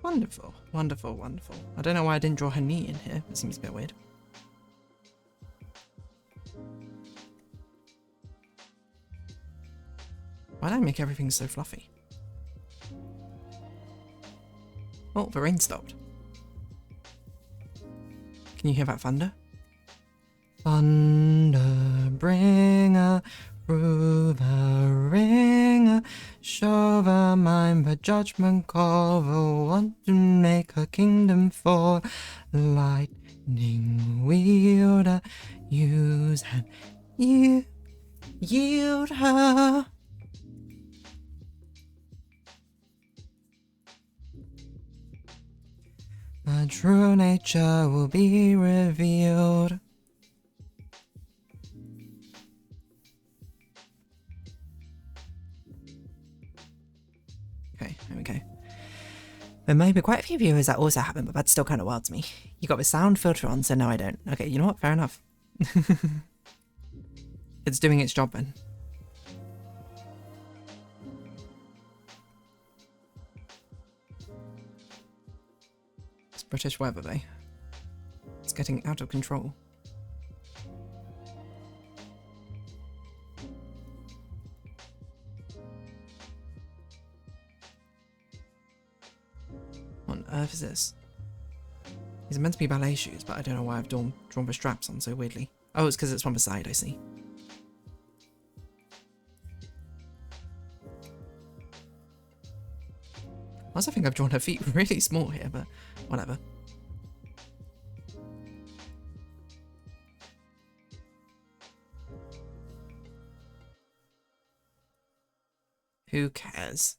Wonderful, wonderful, wonderful. I don't know why I didn't draw her knee in here. It seems a bit weird. Why did I make everything so fluffy? Oh, the rain stopped. Can you hear that thunder? Thunder bringer through the ringer, show the mind the judgment call, the one to make a kingdom fall. Lightning wielder, use and yield her. The true nature will be revealed. Okay, there we go. There may be quite a few viewers that also happen, but that's still kind of wild to me. You got the sound filter on, so no I don't. Okay, you know what? Fair enough. It's doing its job then. It's British weather, though. It's getting out of control. What on earth is this? These are meant to be ballet shoes, but I don't know why I've drawn the straps on so weirdly. Oh, it's because it's from the side, I see. I also think I've drawn her feet really small here, but whatever. Who cares?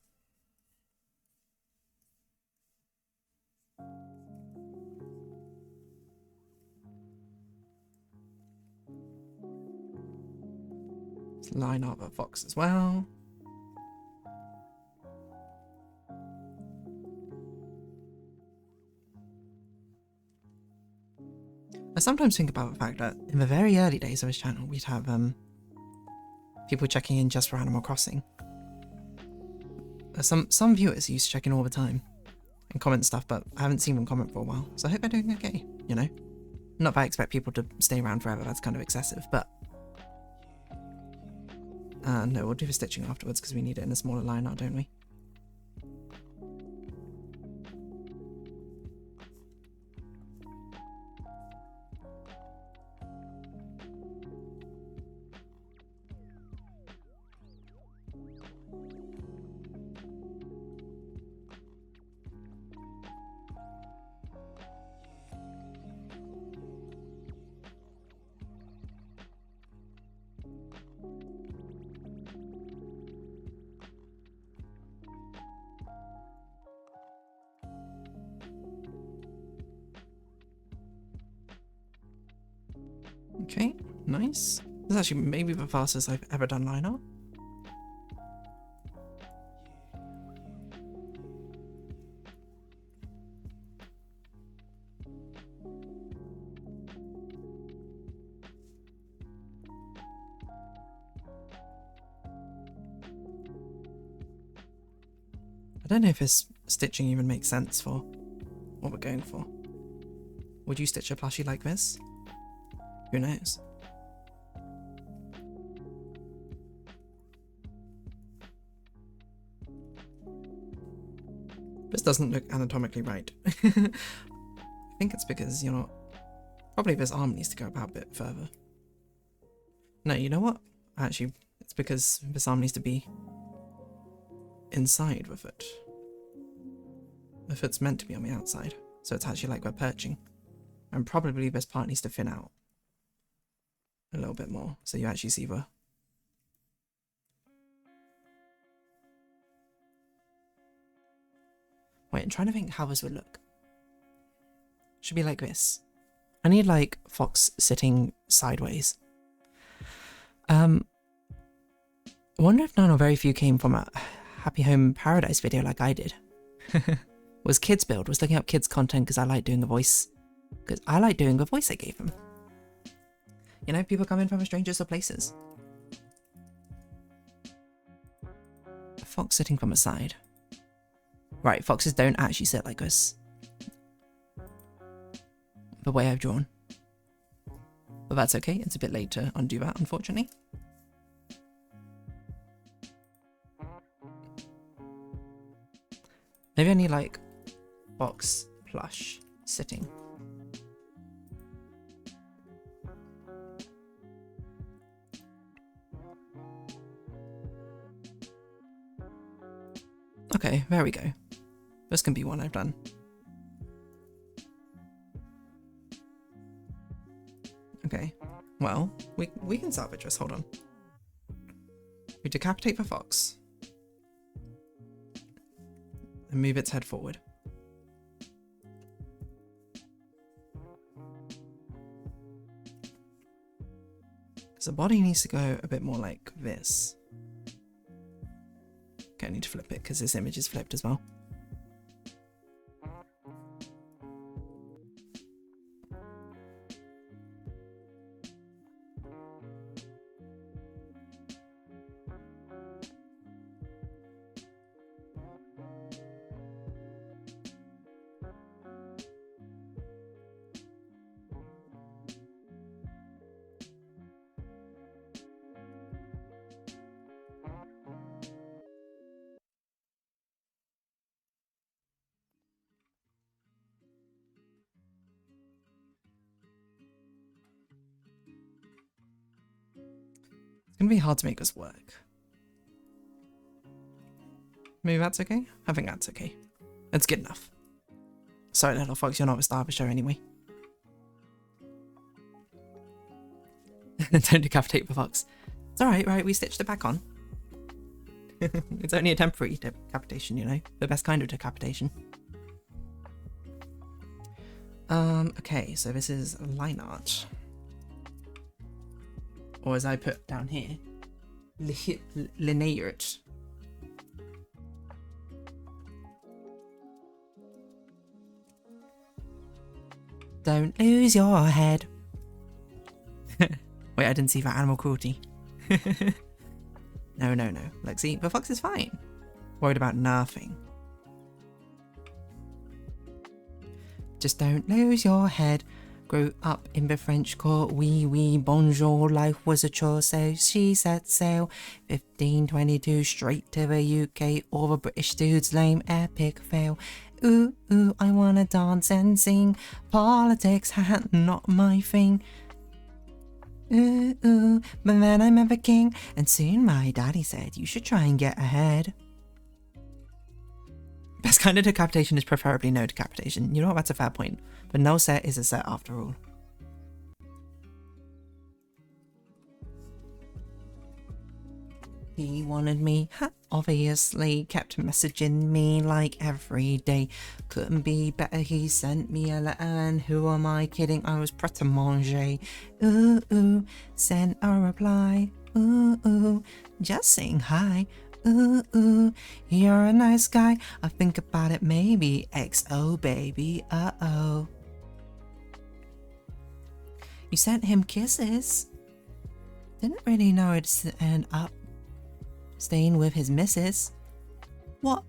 Let's line up a fox as well. I sometimes think about the fact that in the very early days of his channel, we'd have people checking in just for Animal Crossing. Some viewers used to check in all the time and comment stuff, but I haven't seen them comment for a while, so I hope they're doing okay, you know? Not that I expect people to stay around forever, that's kind of excessive, but... no, we'll do the stitching afterwards because we need it in a smaller line now, don't we? Okay, nice. This is actually maybe the fastest I've ever done line art. I don't know if this stitching even makes sense for what we're going for. Would you stitch a plushie like this? Who knows? This doesn't look anatomically right. I think it's because you're not... Probably this arm needs to go about a bit further. No, you know what? Actually, it's because this arm needs to be inside with it. the foot's meant to be on the outside, so it's actually like we're perching. And probably this part needs to thin out a little bit more, so you actually see the... Wait, I'm trying to think how this would look. Should be like this. I need like Fox sitting sideways. I wonder if none or very few came from a Happy Home Paradise video like I did. Was kids build, was looking up kids content because I like doing the voice. Because I like doing the voice I gave them. You know, people come in from strangers or places. A fox sitting from a side. Right, foxes don't actually sit like this. The way I've drawn. But that's okay, it's a bit late to undo that, unfortunately. Maybe I need like box plush sitting. Okay, there we go. This can be one I've done. Okay, well, we can salvage this, hold on. We decapitate the fox. And move its head forward. Because the body needs to go a bit more like this. Okay, I need to flip it because this image is flipped as well. It's gonna be hard to make this work. Maybe that's okay? I think that's okay. That's good enough. Sorry, little fox, you're not the star of the show anyway. Don't decapitate the fox. It's alright, right? We stitched it back on. It's only a temporary decapitation, you know? The best kind of decapitation. Okay, so this is line art. Or as I put down here, linear it. Don't lose your head. Wait, I didn't see that animal cruelty. No. Look, see, the fox is fine. Worried about nothing. Just don't lose your head. Grew up in the French court, oui, bonjour, life was a chore, so she set sail. 1522 straight to the UK, all the British dudes lame, epic fail. Ooh, I wanna dance and sing, politics, not my thing. Ooh, but then I met the king, and soon my daddy said, you should try and get ahead. Best kind of decapitation is preferably no decapitation. You know what, that's a fair point. But no set is a set after all. He wanted me, obviously, kept messaging me like every day. Couldn't be better, he sent me a letter, and who am I kidding, I was prêt à manger. Ooh, sent a reply. Ooh, just saying hi. Ooh, you're a nice guy. I think about it, maybe. XO, baby, uh-oh. You sent him kisses. Didn't really know it'd end up staying with his missus. What?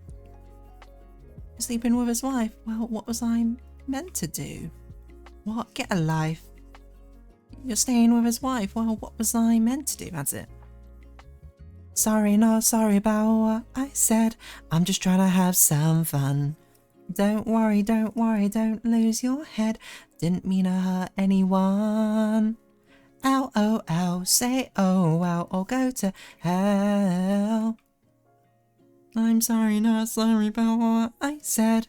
Sleeping with his wife? Well, what was I meant to do? What? Get a life. You're staying with his wife? Well, what was I meant to do? That's it. Sorry, not sorry about what I said. I'm just trying to have some fun. Don't worry, don't lose your head. Didn't mean to hurt anyone. Ow, oh, ow, say oh, wow, or go to hell. I'm sorry, not sorry about what I said.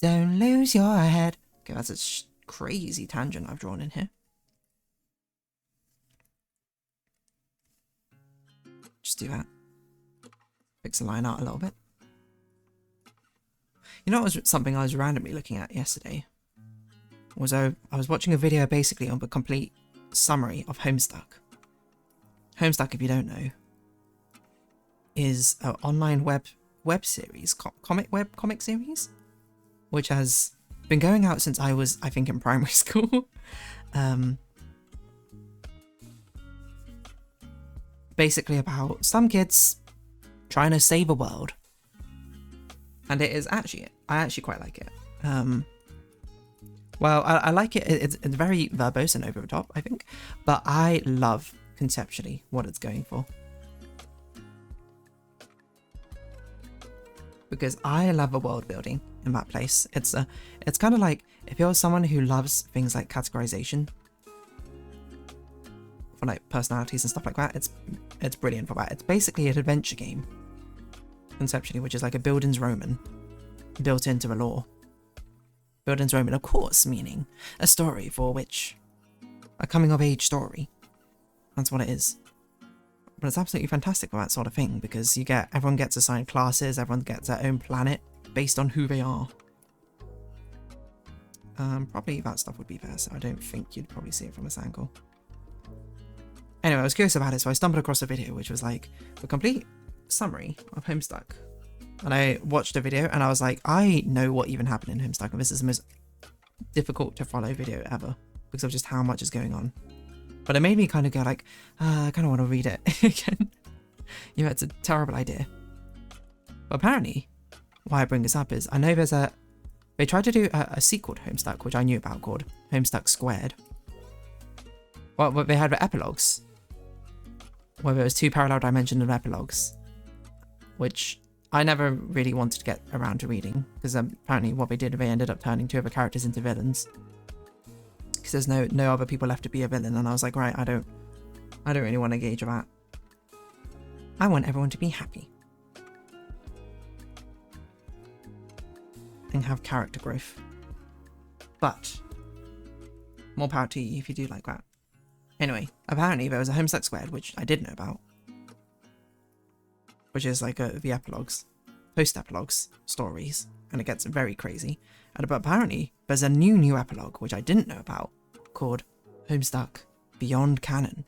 Don't lose your head. Okay, that's a crazy tangent I've drawn in here. Just do that. Fix the line out a little bit. You know what was something I was randomly looking at yesterday? Was I was watching a video basically on the complete summary of Homestuck. Homestuck, if you don't know, is an online web series, comic series, which has been going out since I was, I think, in primary school. Basically about some kids trying to save a world. And it is actually, I actually quite like it. Well, I like it. It's very verbose and over the top, I think. But I love, conceptually, what it's going for. Because I love the world building in that place. It's kind of like, if you're someone who loves things like categorization, for like personalities and stuff like that, it's brilliant for that. It's basically an adventure game, conceptually, which is like a Bildungsroman built into the lore. Bildungsroman, of course, meaning a story for which a coming-of-age story. That's what it is. But it's absolutely fantastic for that sort of thing, because everyone gets assigned classes, everyone gets their own planet based on who they are. Probably that stuff would be there, so I don't think you'd probably see it from this angle. Anyway, I was curious about it, so I stumbled across a video which was like the complete summary of Homestuck. And I watched a video and I was like, I know what even happened in Homestuck, and this is the most difficult to follow video ever because of just how much is going on. But it made me kind of go like, I kind of want to read it again. You know, it's a terrible idea. But apparently, why I bring this up is, I know they tried to do a sequel to Homestuck, which I knew about, called Homestuck Squared. Well, they had the epilogues, where there was 2 parallel dimensional epilogues, which I never really wanted to get around to reading, because apparently what they did, they ended up turning 2 other characters into villains. Because there's no other people left to be a villain, and I was like, right, I don't really want to engage with that. I want everyone to be happy. And have character growth. But more power to you if you do like that. Anyway, apparently there was a Homestuck Squared, which I did know about. Which is like the epilogues, post-epilogues stories, and it gets very crazy. But apparently there's a new epilogue, which I didn't know about, called Homestuck Beyond Canon.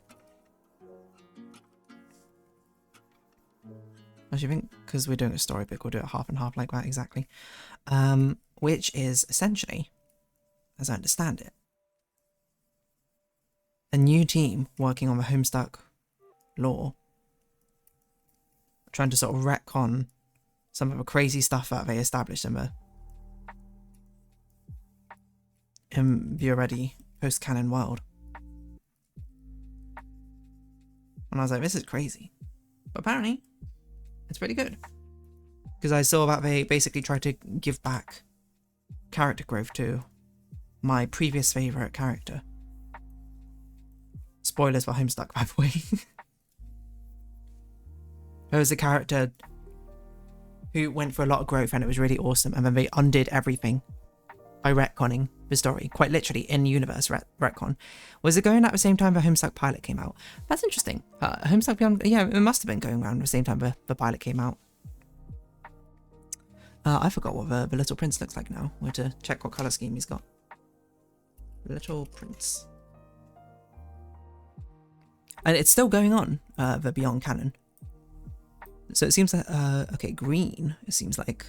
Actually, I think because we're doing a story book, we'll do it half and half like that, exactly. Which is essentially, as I understand it, a new team working on the Homestuck lore, trying to sort of retcon some of the crazy stuff that they established in the already post-canon world. And I was like, this is crazy. But apparently, it's pretty good. Because I saw that they basically tried to give back character growth to my previous favourite character. Spoilers for Homestuck, by the way. There was a character who went for a lot of growth and it was really awesome, and then they undid everything by retconning the story, quite literally in-universe retcon. Was it going at the same time the Homestuck pilot came out? That's interesting. Homestuck Beyond, yeah, it must have been going around the same time the pilot came out. I forgot what the Little Prince looks like now. We're to check what colour scheme he's got. Little Prince. And it's still going on, the Beyond Canon. So it seems that, okay, green, it seems like.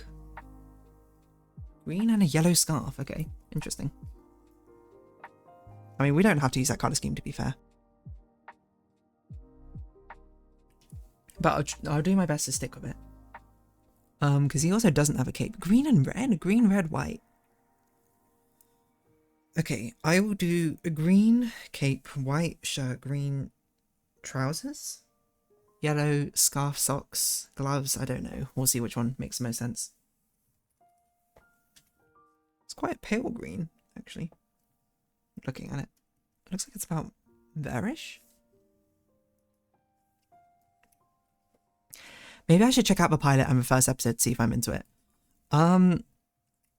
Green and a yellow scarf, okay, interesting. I mean, we don't have to use that colour scheme, to be fair. But I'll do my best to stick with it. Because he also doesn't have a cape. Green and red, green, red, white. Okay, I will do a green cape, white shirt, green trousers, yellow scarf, socks, gloves, I don't know. We'll see which one makes the most sense. It's quite a pale green, actually. Looking at it. It looks like it's about there-ish. Maybe I should check out the pilot and the first episode to see if I'm into it.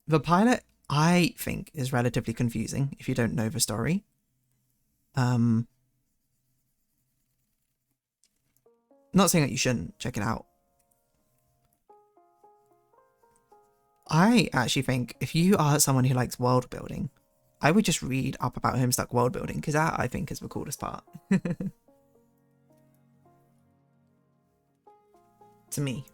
The pilot, I think, is relatively confusing if you don't know the story. Not saying that you shouldn't check it out. I actually think if you are someone who likes world building, I would just read up about Homestuck world building, because that, I think, is the coolest part. To me.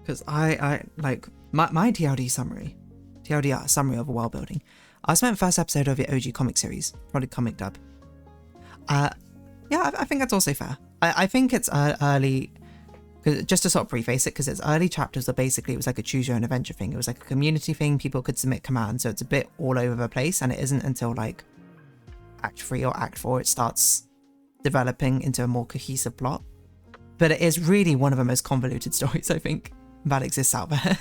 Because I like my TLD summary, TLDR summary of a world building. I spent first episode of the OG comic series, probably comic dub. Yeah, I think that's also fair. I think it's early, just to sort of preface it, because its early chapters were basically, it was like a choose your own adventure thing. It was like a community thing. People could submit commands, so it's a bit all over the place. And it isn't until like Act 3 or Act 4 it starts developing into a more cohesive plot. But it is really one of the most convoluted stories, I think, that exists out there.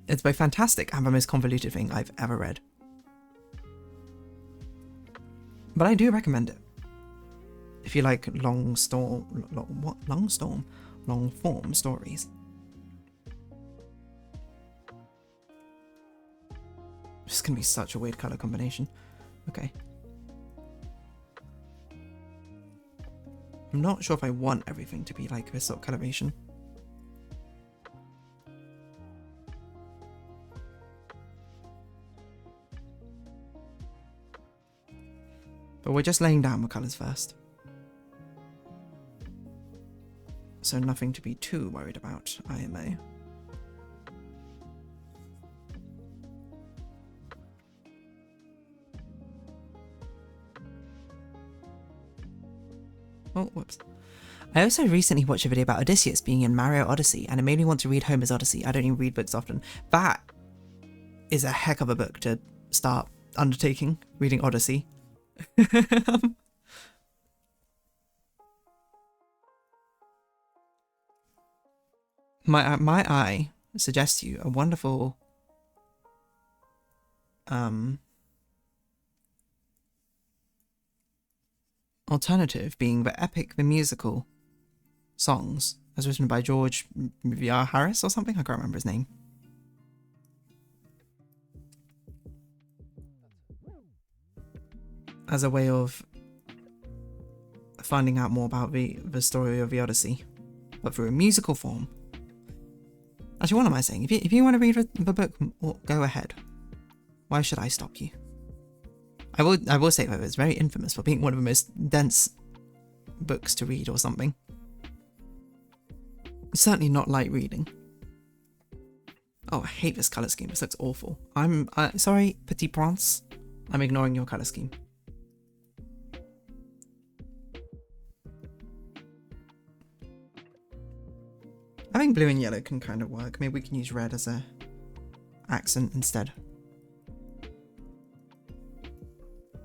It's both fantastic and the most convoluted thing I've ever read. But I do recommend it. If you like long form stories. This is gonna be such a weird color combination. Okay. I'm not sure if I want everything to be like this sort of coloration. But we're just laying down the colours first. So nothing to be too worried about, IMA. Oh, whoops. I also recently watched a video about Odysseus being in Mario Odyssey, and it made me want to read Homer's Odyssey. I don't even read books often. That is a heck of a book to start undertaking, reading Odyssey. My eye suggests to you a wonderful alternative being the epic, the musical songs, as written by George V.R. Harris or something. I can't remember his name. As a way of finding out more about the story of the Odyssey, but through a musical form. Actually, what am I saying? If you want to read the book, go ahead. Why should I stop you? I will say that it's very infamous for being one of the most dense books to read or something. It's certainly not light reading. Oh, I hate this colour scheme. This looks awful. I'm sorry, Petit Prince. I'm ignoring your colour scheme. I think blue and yellow can kind of work. Maybe we can use red as a accent instead.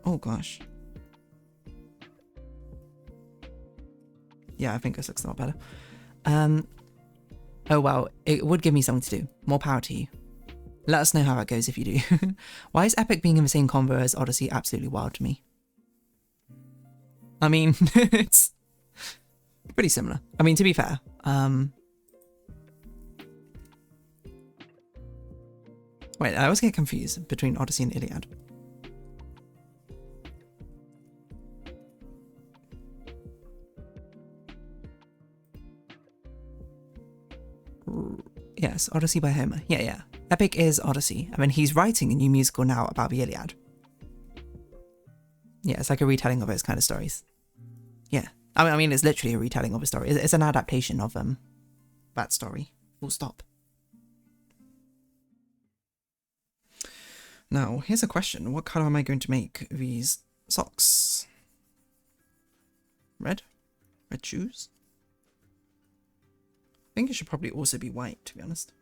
Oh gosh. Yeah, I think this looks a lot better. Oh well, it would give me something to do. More power to you. Let us know how it goes if you do. Why is Epic being in the same convo as Odyssey absolutely wild to me? I mean, it's pretty similar. I mean, to be fair, wait, I always get confused between Odyssey and Iliad. Yes, Odyssey by Homer. Yeah. Epic is Odyssey. I mean, he's writing a new musical now about the Iliad. Yeah, it's like a retelling of those kind of stories. Yeah. I mean, it's literally a retelling of a story. It's an adaptation of that story. Full stop. Now, here's a question. What colour am I going to make these socks? Red? Red shoes? I think it should probably also be white, to be honest.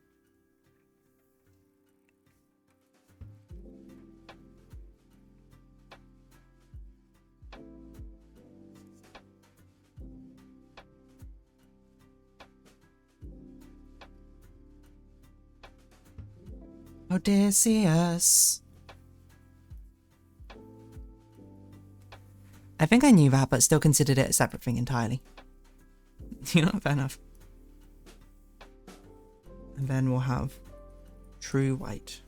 Odysseus. I think I knew that, but still considered it a separate thing entirely. You know, fair enough. And then we'll have true white.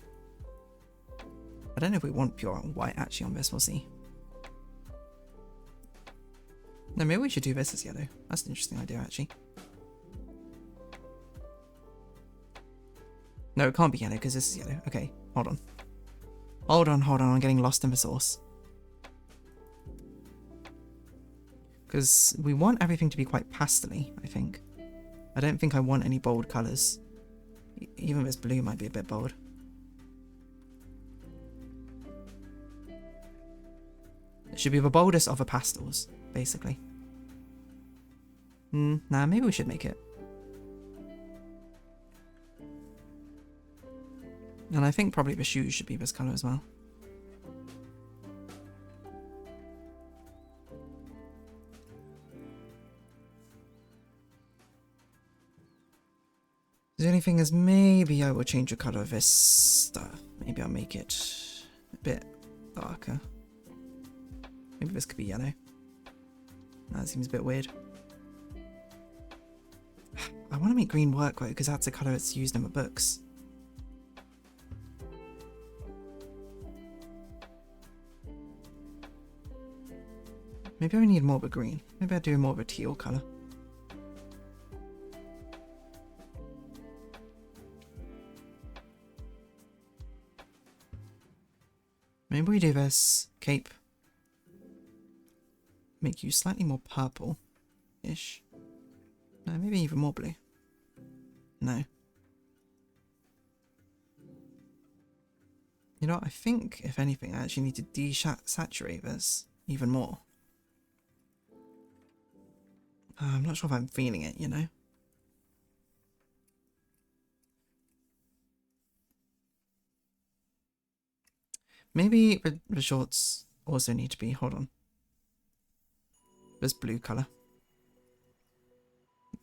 I don't know if we want pure white actually on this, we'll see. No, maybe we should do this as yellow. That's an interesting idea actually. No, it can't be yellow because this is yellow. Okay, hold on. Hold on, I'm getting lost in the source. Because we want everything to be quite pastel-y, I think. I don't think I want any bold colours. Even this blue might be a bit bold. It should be the boldest of the pastels, basically. Nah, maybe we should make it. And I think probably the shoes should be this colour as well. The only thing is maybe I will change the colour of this stuff. Maybe I'll make it a bit darker. Maybe this could be yellow. That seems a bit weird. I want to make green work though, because that's the colour it's used in the books. Maybe I need more of a green. Maybe I'll do more of a teal colour. Maybe we do this cape. Make you slightly more purple-ish. No, maybe even more blue. No. You know what, I think, if anything, I actually need to desaturate this even more. I'm not sure if I'm feeling it, you know? Maybe the shorts also need to be, hold on. This blue colour.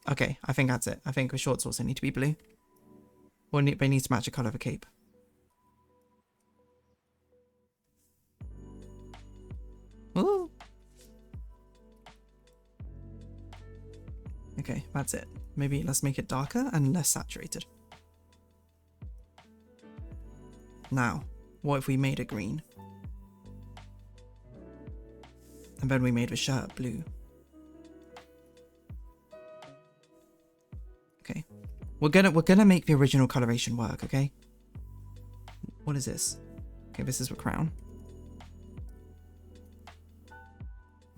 Okay, I think that's it. I think the shorts also need to be blue. Or they need to match the colour of the cape. Ooh. Okay, that's it. Maybe let's make it darker and less saturated. Now, what if we made it green? And then we made the shirt blue. Okay. We're gonna make the original coloration work, okay? What is this? Okay, this is the crown.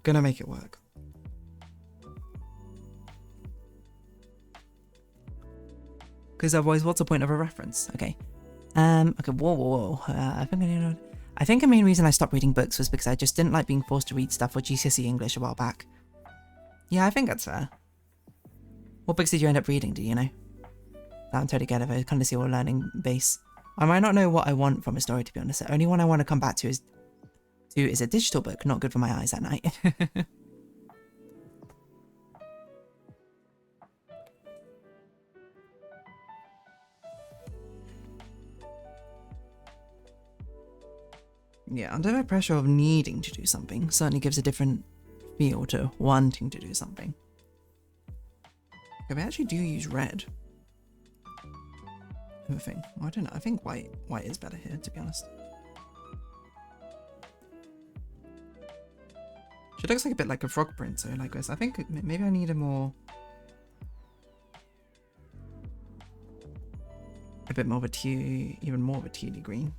Gonna make it work. Because otherwise, what's the point of a reference? Okay. Okay, whoa. I think the main reason I stopped reading books was because I just didn't like being forced to read stuff for GCSE English a while back. Yeah, I think that's fair. What books did you end up reading, do you know? I'm totally get it, I kind of see your learning base. I might not know what I want from a story, to be honest. The only one I want to come back to is a digital book, not good for my eyes at night. Yeah, under the pressure of needing to do something certainly gives a different feel to wanting to do something. Okay, we actually do use red. I think. Well, I don't know. I think white is better here, to be honest. She looks like a bit like a frog print, so like this. I think maybe I need a bit more of a teal, even more of a tealy green.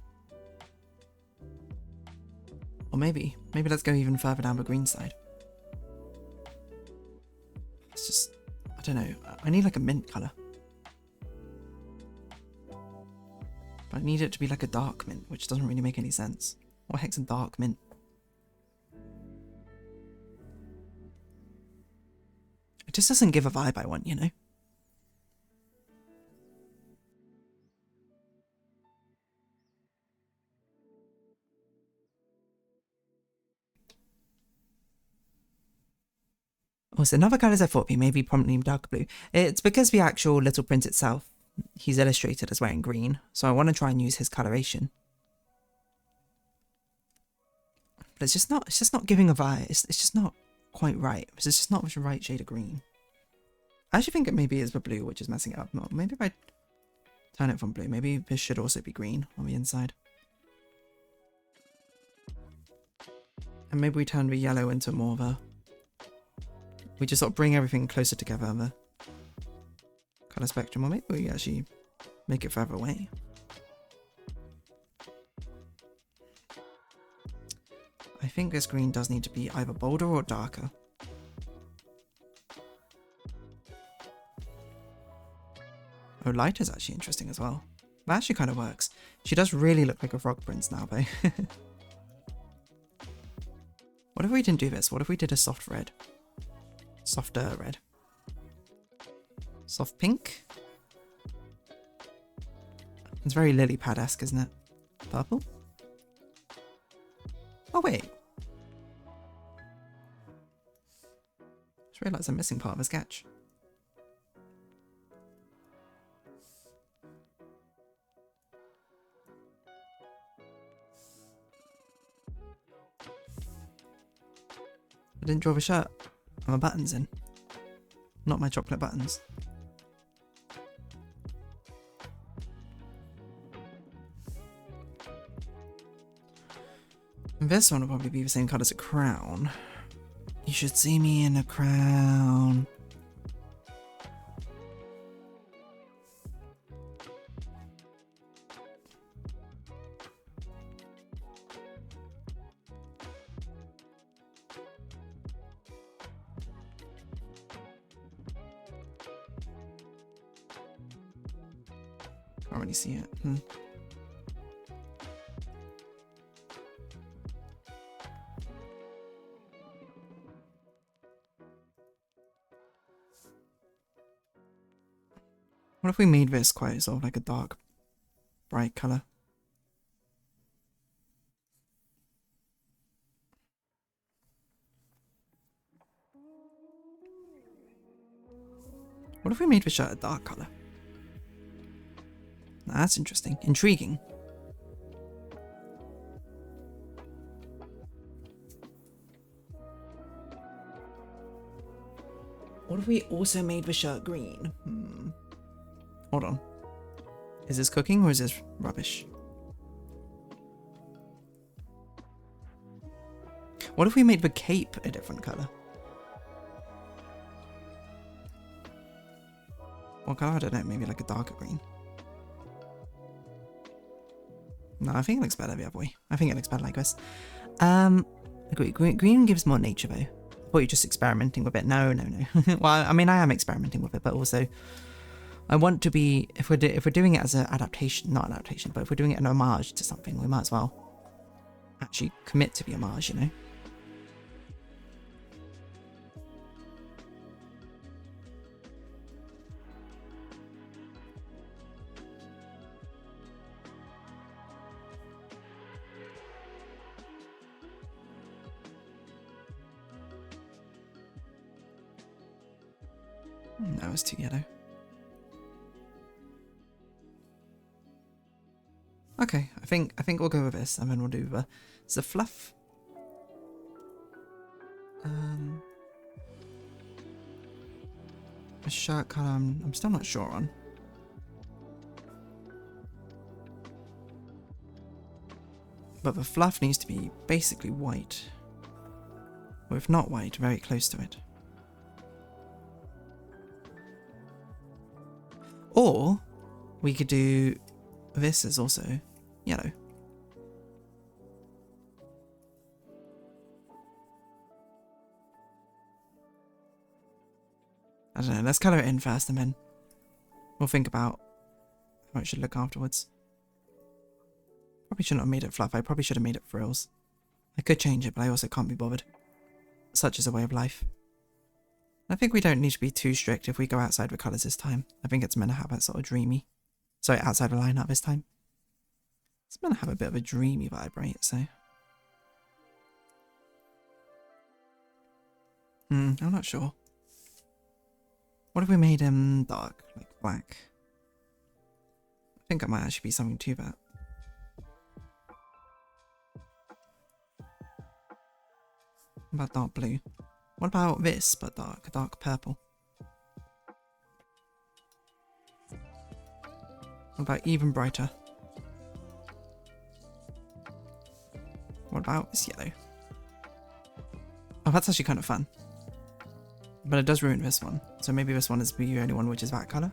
Or maybe let's go even further down the green side. It's just, I don't know. I need like a mint colour. But I need it to be like a dark mint, which doesn't really make any sense. What the heck's a dark mint? It just doesn't give a vibe I want, you know? Also, another colours I thought would be maybe prominently dark blue. It's because the actual little print itself he's illustrated as wearing green, so I want to try and use his coloration. But it's just not giving a vibe. It's just not quite right. It's just not the right shade of green. I actually think it maybe is the blue which is messing it up more. Maybe if I turn it from blue, maybe this should also be green on the inside. And maybe we turn the yellow into more of a... We just sort of bring everything closer together on the colour spectrum, or maybe we actually make it further away. I think this green does need to be either bolder or darker. Oh, light is actually interesting as well. That actually kind of works. She does really look like a frog prince now, though. What if we didn't do this? What if we did a soft red? Softer red. Soft pink? It's very lily pad-esque, isn't it? Purple? Oh, wait. Just realised I'm missing part of a sketch. I didn't draw the shirt and my buttons in. Not my chocolate buttons. And this one will probably be the same colour as a crown. You should see me in a crown. Can't really see it. What if we made this quite sort of like a dark, bright colour? What if we made the shirt a dark colour? That's interesting. Intriguing. What if we also made the shirt green? Hold on. Is this cooking or is this rubbish? What if we made the cape a different colour? What colour? I don't know. Maybe like a darker green. No, I think it looks better the other way. I think it looks better like this. Agree. Green gives more nature though. I thought you were just experimenting with it. No. Well, I mean, I am experimenting with it, but also I want to be, if we're doing it as an adaptation, not adaptation, but if we're doing it an homage to something, we might as well actually commit to the homage, you know? No, it's too yellow. Okay, I think we'll go with this, and then we'll do the fluff. A shirt colour, I'm still not sure on. But the fluff needs to be basically white. Or if not white, very close to it. Or we could do this as also yellow. I don't know, let's colour it in first and then we'll think about how it should look afterwards. Probably shouldn't have made it fluff, I probably should have made it frills. I could change it, but I also can't be bothered. Such is a way of life. I think we don't need to be too strict if we go outside the colours this time. I think it's meant to have that sort of dreamy... Sorry, outside the lineup this time. It's meant to have a bit of a dreamy vibe, right? So... I'm not sure. What if we made him dark, like black? think it might actually be something to that. What about dark blue? What about this, but dark purple? What about even brighter? What about this yellow? Oh, that's actually kind of fun. But it does ruin this one. So maybe this one is the only one which is that colour.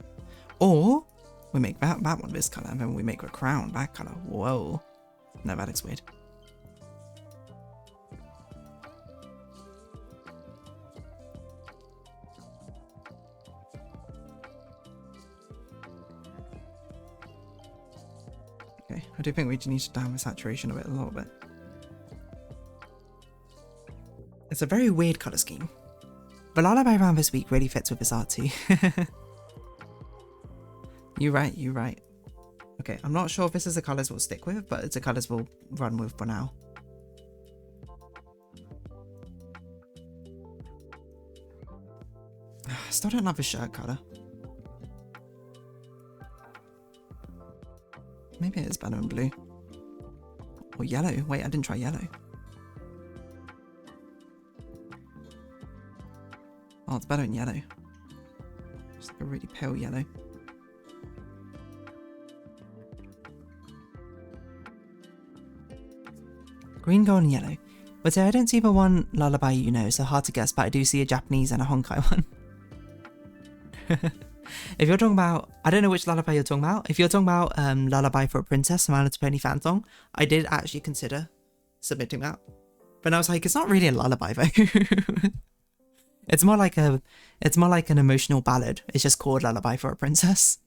Or we make that one this colour and then we make the crown that colour. Whoa. No, that looks weird. Okay, I do think we need to down the saturation of it a little bit. It's a very weird colour scheme. The lullaby round this week really fits with this art too. You're right. Okay, I'm not sure if this is the colours we'll stick with, but it's the colours we'll run with for now. I still don't love the shirt colour. Maybe it is better in blue. Or yellow. Wait, I didn't try yellow. Oh, it's better in yellow. Just like a really pale yellow. Green, gold, and yellow. But I don't see the one lullaby you know, so hard to guess, but I do see a Japanese and a Honkai one. If you're talking about, I don't know which lullaby you're talking about. If you're talking about Lullaby for a Princess, My Little Pony fan song, I did actually consider submitting that. But I was like, it's not really a lullaby though. It's more like an emotional ballad. It's just called Lullaby for a Princess.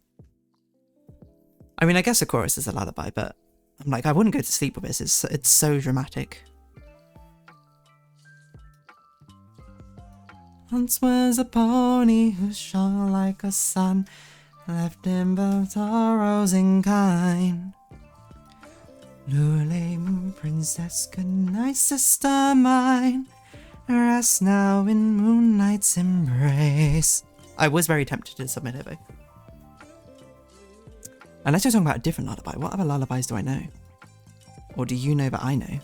I mean, I guess the chorus is a lullaby, but I'm like, I wouldn't go to sleep with this. It's so dramatic. Once was a pony who shone like a sun, left in both sorrows and kind. Lule moon princess, good night sister mine. Rest now in moonlight's embrace. I was very tempted to submit it though. Unless you're talking about a different lullaby, what other lullabies do I know? Or do you know that I know?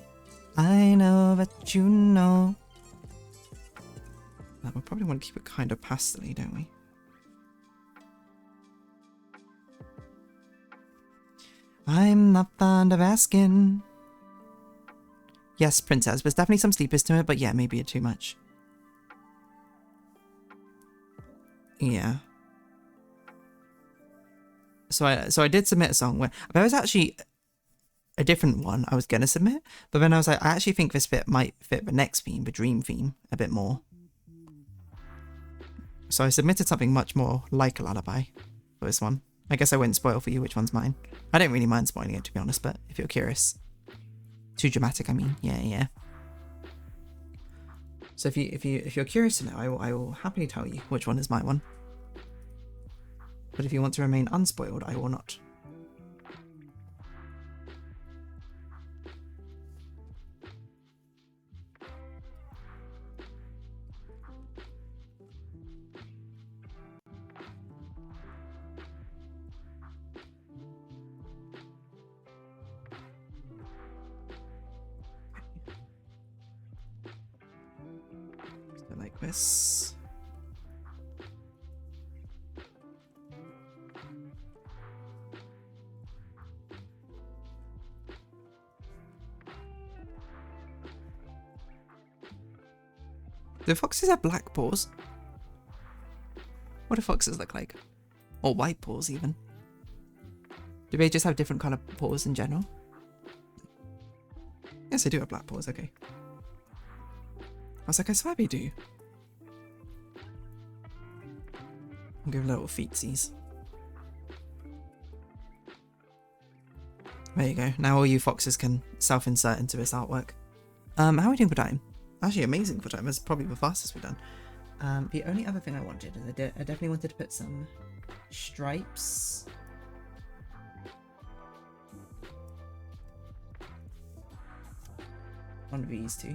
I know that you know. We probably want to keep it kind of pastel-y, don't we? I'm not fond of asking. Yes, princess. There's definitely some sleepers to it, but yeah, maybe too much. Yeah. So I did submit a song where there was actually a different one I was gonna submit, but then I was like, I actually think this might fit the next theme, the dream theme, a bit more. So I submitted something much more like a lullaby for this one. I guess I wouldn't spoil for you which one's mine. I don't really mind spoiling it, to be honest, but if you're curious. Too dramatic, I mean. Yeah. So if you're curious to know, I will happily tell you which one is my one. But if you want to remain unspoiled, I will not. Like this. Do foxes have black paws? What do foxes look like? Or white paws even? Do they just have different colour paws in general? Yes, they do have black paws, okay. I was like, I swear they do. I'll give little feetsies. There you go. Now all you foxes can self-insert into this artwork. How are we doing for time? Actually, amazing for time. It's probably the fastest we've done. The only other thing I wanted is I definitely wanted to put some stripes. On these two.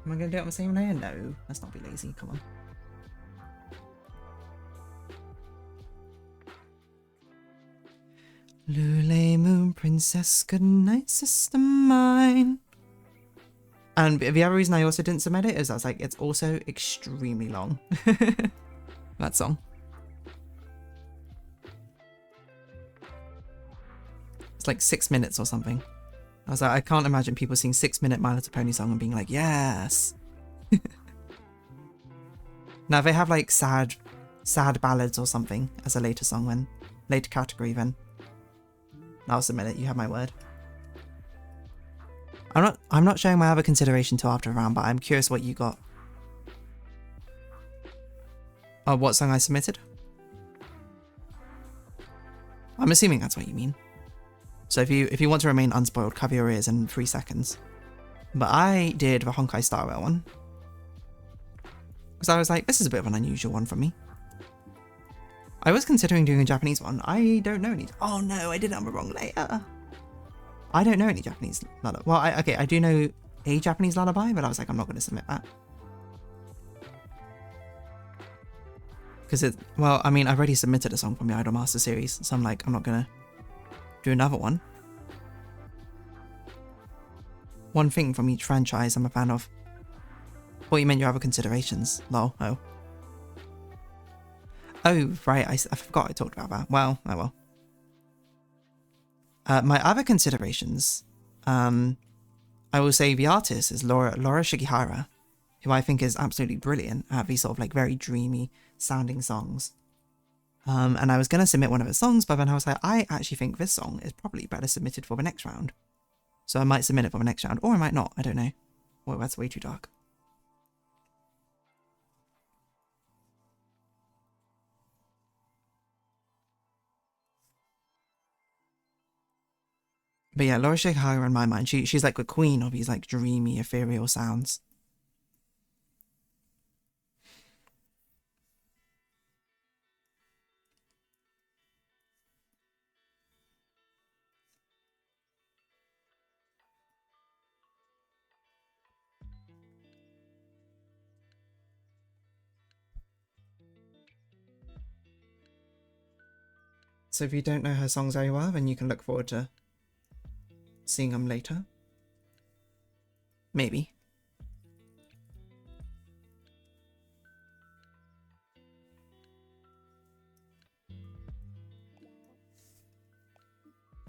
Am I going to do it on the same layer? No, let's not be lazy, come on. Princess, good night, sister mine. And the other reason I also didn't submit it is I was like, it's also extremely long. That song. It's like 6 minutes or something. I was like, I can't imagine people seeing 6-minute My Little Pony song and being like, yes. Now, if they have like sad ballads or something as a later song, then later category, then I'll submit it. You have my word. I'm not showing my other consideration till after the round, but I'm curious what you got. Oh, what song I submitted? I'm assuming that's what you mean. So if you want to remain unspoiled, cover your ears in 3 seconds. But I did the Honkai Star Rail one. Because I was like, this is a bit of an unusual one for me. I was considering doing a Japanese one. I don't know any... Oh no, I did it on the wrong layer. I don't know any Japanese lullaby. Well, I do know a Japanese lullaby, but I was like, I'm not going to submit that. Because it... Well, I mean, I've already submitted a song from the Idolmaster series, so I'm like, I'm not going to do another one. One thing from each franchise I'm a fan of. Thought you meant your other considerations. Lol. Oh. Oh, right. I forgot I talked about that. Well, oh well. My other considerations, I will say the artist is Laura Shigihara, who I think is absolutely brilliant at these sort of like very dreamy sounding songs. And I was going to submit one of her songs, but then I was like, I actually think this song is probably better submitted for the next round. So I might submit it for the next round, or I might not. I don't know. Well, that's way too dark. But yeah, Laura Shigihara in my mind, she's like the queen of these like dreamy, ethereal sounds. So if you don't know her songs very well, then you can look forward to seeing them later. Maybe.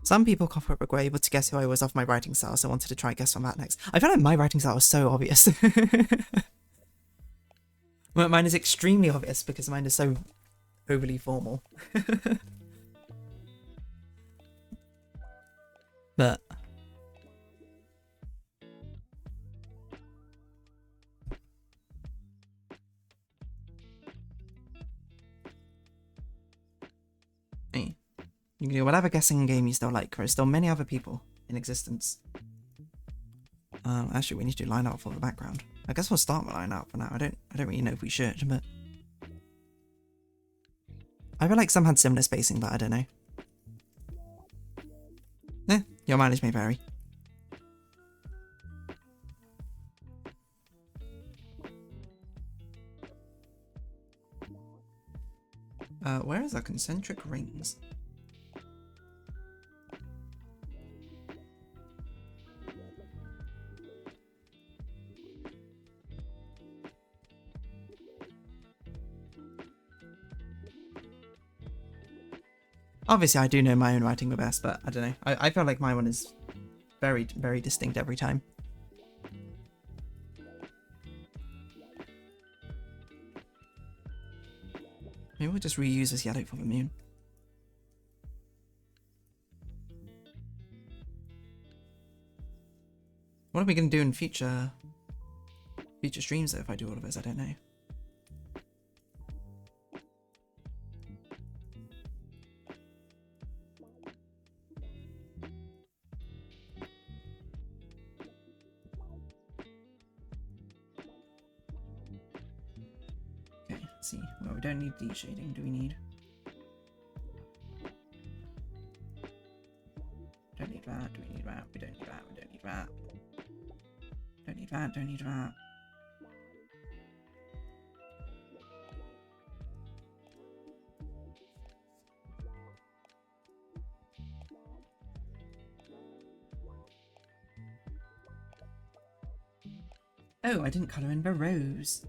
Some people were able to guess who I was off my writing style, so I wanted to try guess on that next. I feel like my writing style is so obvious. Mine is extremely obvious because mine is so overly formal. But hey, you can do whatever guessing game you still like. There are still many other people in existence. Actually, we need to do line up for the background. I guess we'll start with line up for now. I don't really know if we should, but I feel like some had similar spacing, but I don't know. Your mileage may vary. Where is our concentric rings? Obviously, I do know my own writing the best, but I don't know. I feel like my one is very, very distinct every time. Maybe we'll just reuse this yellow for the moon. What are we going to do in future streams, though, if I do all of this? I don't know. Okay, let's see. Well, we don't need deep shading, do we need? Don't need that, do we need that? We don't need that, we don't need that. Don't need that, don't need that.
Oh, I didn't colour in the rose.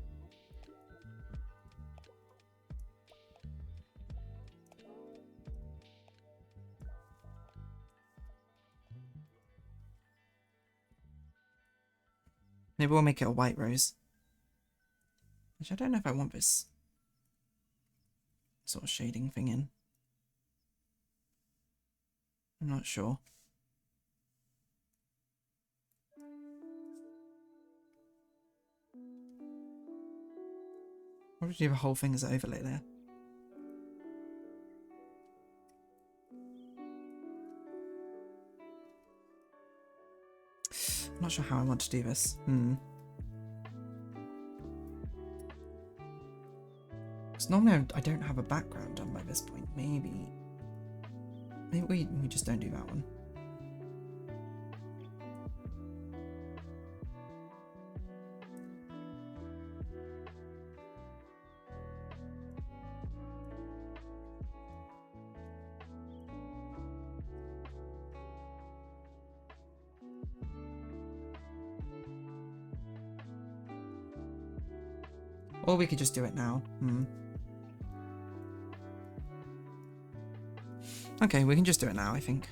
Maybe we'll make it a white rose. Which I don't know if I want this sort of shading thing in. I'm not sure. Or did you have a whole thing as an overlay there? I'm not sure how I want to do this. Because normally I don't have a background done by this point. Maybe we just don't do that one. Or we could just do it now. Okay, we can just do it now, I think.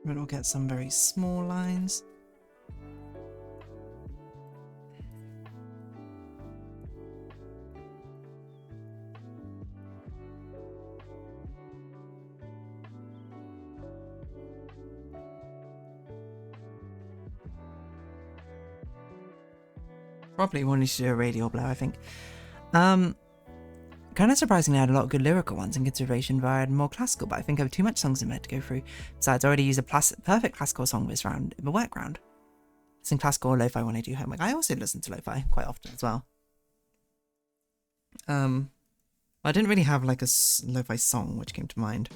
Then we'll get some very small lines. Probably wanted to do a radial blow, I think. Kind of surprisingly, I had a lot of good lyrical ones in consideration, but I had more classical, but I think I have too much songs in there to go through. Besides, I already used a perfect classical song this round in the workaround. Listen classical or lo-fi when I do homework. I also listen to lo-fi quite often as well. I didn't really have like a lo-fi song which came to mind.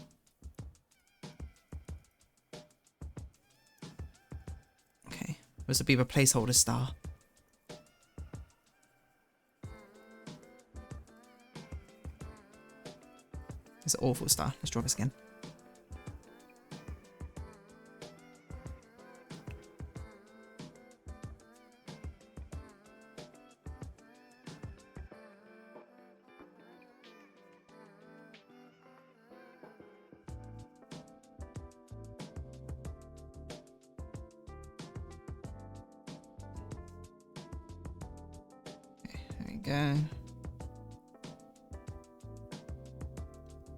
Okay, this would be the placeholder star. It's an awful star. Let's draw this again. Okay, there we go.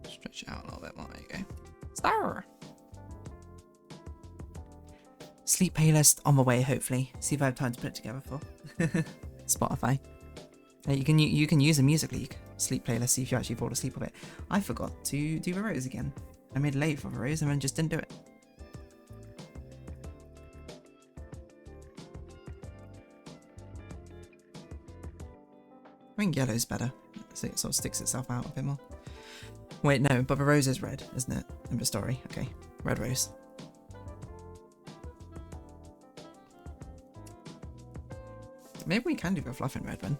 Stretch it out a little bit more. There you go. Star. Sleep playlist on the way, hopefully. See if I have time to put it together for Spotify. You can use a Music League sleep playlist, see if you actually fall asleep with it. I forgot to do the rose again. I made late for the rose and then just didn't do it. I think yellow's better, so it sort of sticks itself out a bit more. Wait, no, but the rose is red, isn't it? In the story. Okay, red rose. Maybe we can do the fluff in red then.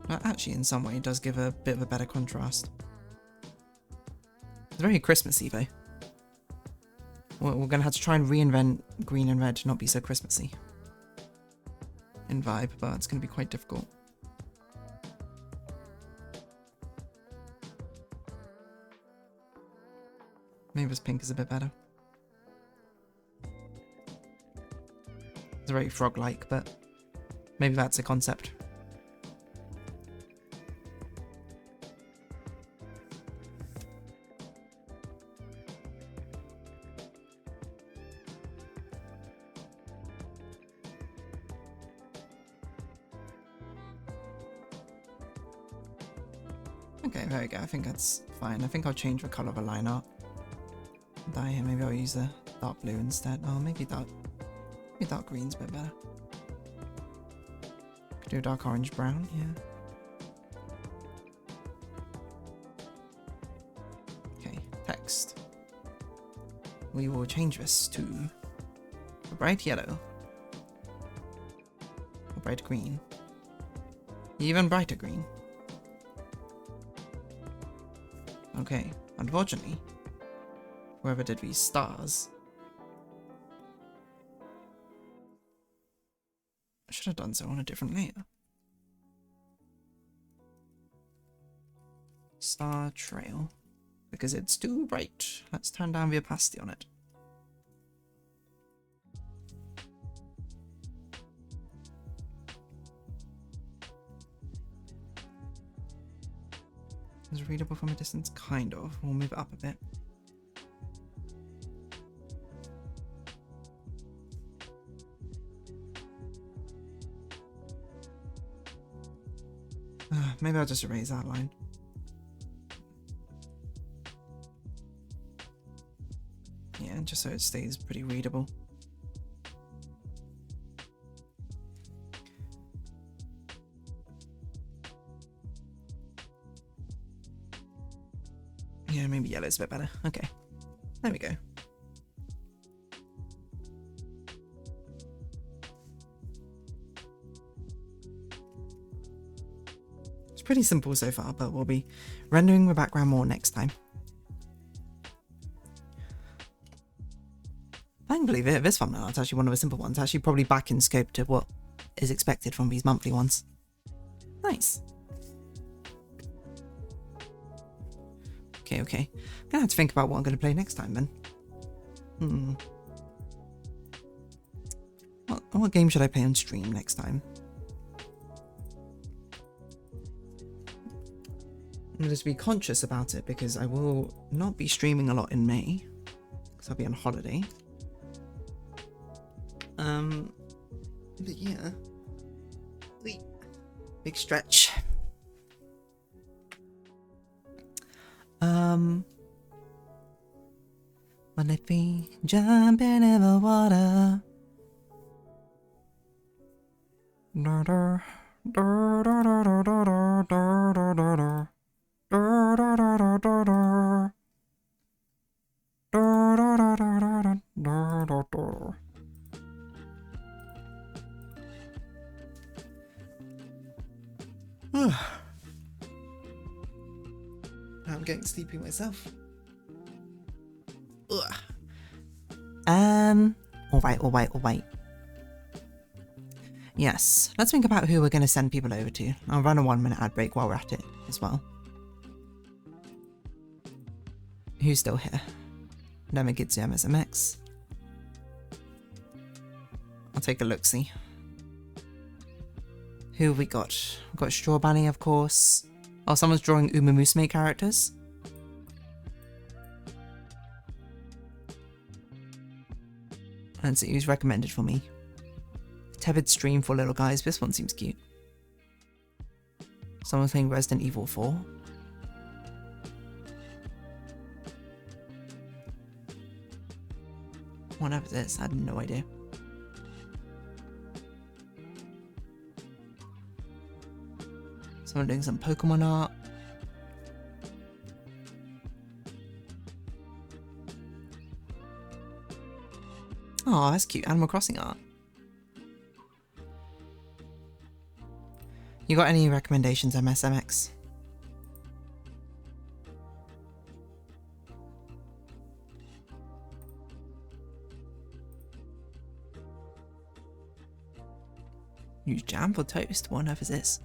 That actually, in some way, does give a bit of a better contrast. It's very Christmassy, though. We're going to have to try and reinvent green and red to not be so Christmassy in vibe, but it's going to be quite difficult. Maybe this pink is a bit better. It's very frog-like, but maybe that's a concept. Okay, there we go. I think that's fine. I think I'll change the colour of the line art. Dye here. Maybe I'll use a dark blue instead. Oh, maybe dark.
Maybe dark green's a bit better. Could do dark orange brown, yeah. Okay, text. We will change this to a bright yellow. Or bright green. Even brighter green. Okay, unfortunately, whoever did these stars, I should have done so on a different layer. Star trail, because it's too bright. Let's turn down the opacity on it. Is it readable from a distance? Kind of. We'll move it up a bit. Maybe I'll just erase that line. Yeah, just so it stays pretty readable. Yeah, maybe yellow's a bit better. Okay. There we go. It's pretty simple so far, but we'll be rendering the background more next time. I can believe it, this thumbnail is actually one of the simple ones. Actually probably back in scope to what is expected from these monthly ones. Nice. Okay. I'm gonna have to think about what I'm gonna play next time then. What game should I play on stream next time? I'm gonna just be conscious about it because I will not be streaming a lot in May because I'll be on holiday. But yeah, big stretch. When they be jumping in the water. I'm getting sleepy myself. Ugh. Alright. Yes, let's think about who we're going to send people over to. I'll run a 1-minute ad break while we're at it as well. Who's still here? Nemagitsu MSMX. I'll take a look-see. Who have we got? We've got Straw Bunny, of course. Oh, someone's drawing Uma Musume characters. Let's see who's recommended for me. Tepid stream for little guys. This one seems cute. Someone's playing Resident Evil 4. Whatever this, I had no idea. Someone doing some Pokemon art. Oh, that's cute. Animal Crossing art. You got any recommendations, MSMX? Use jam for toast? What on earth is this?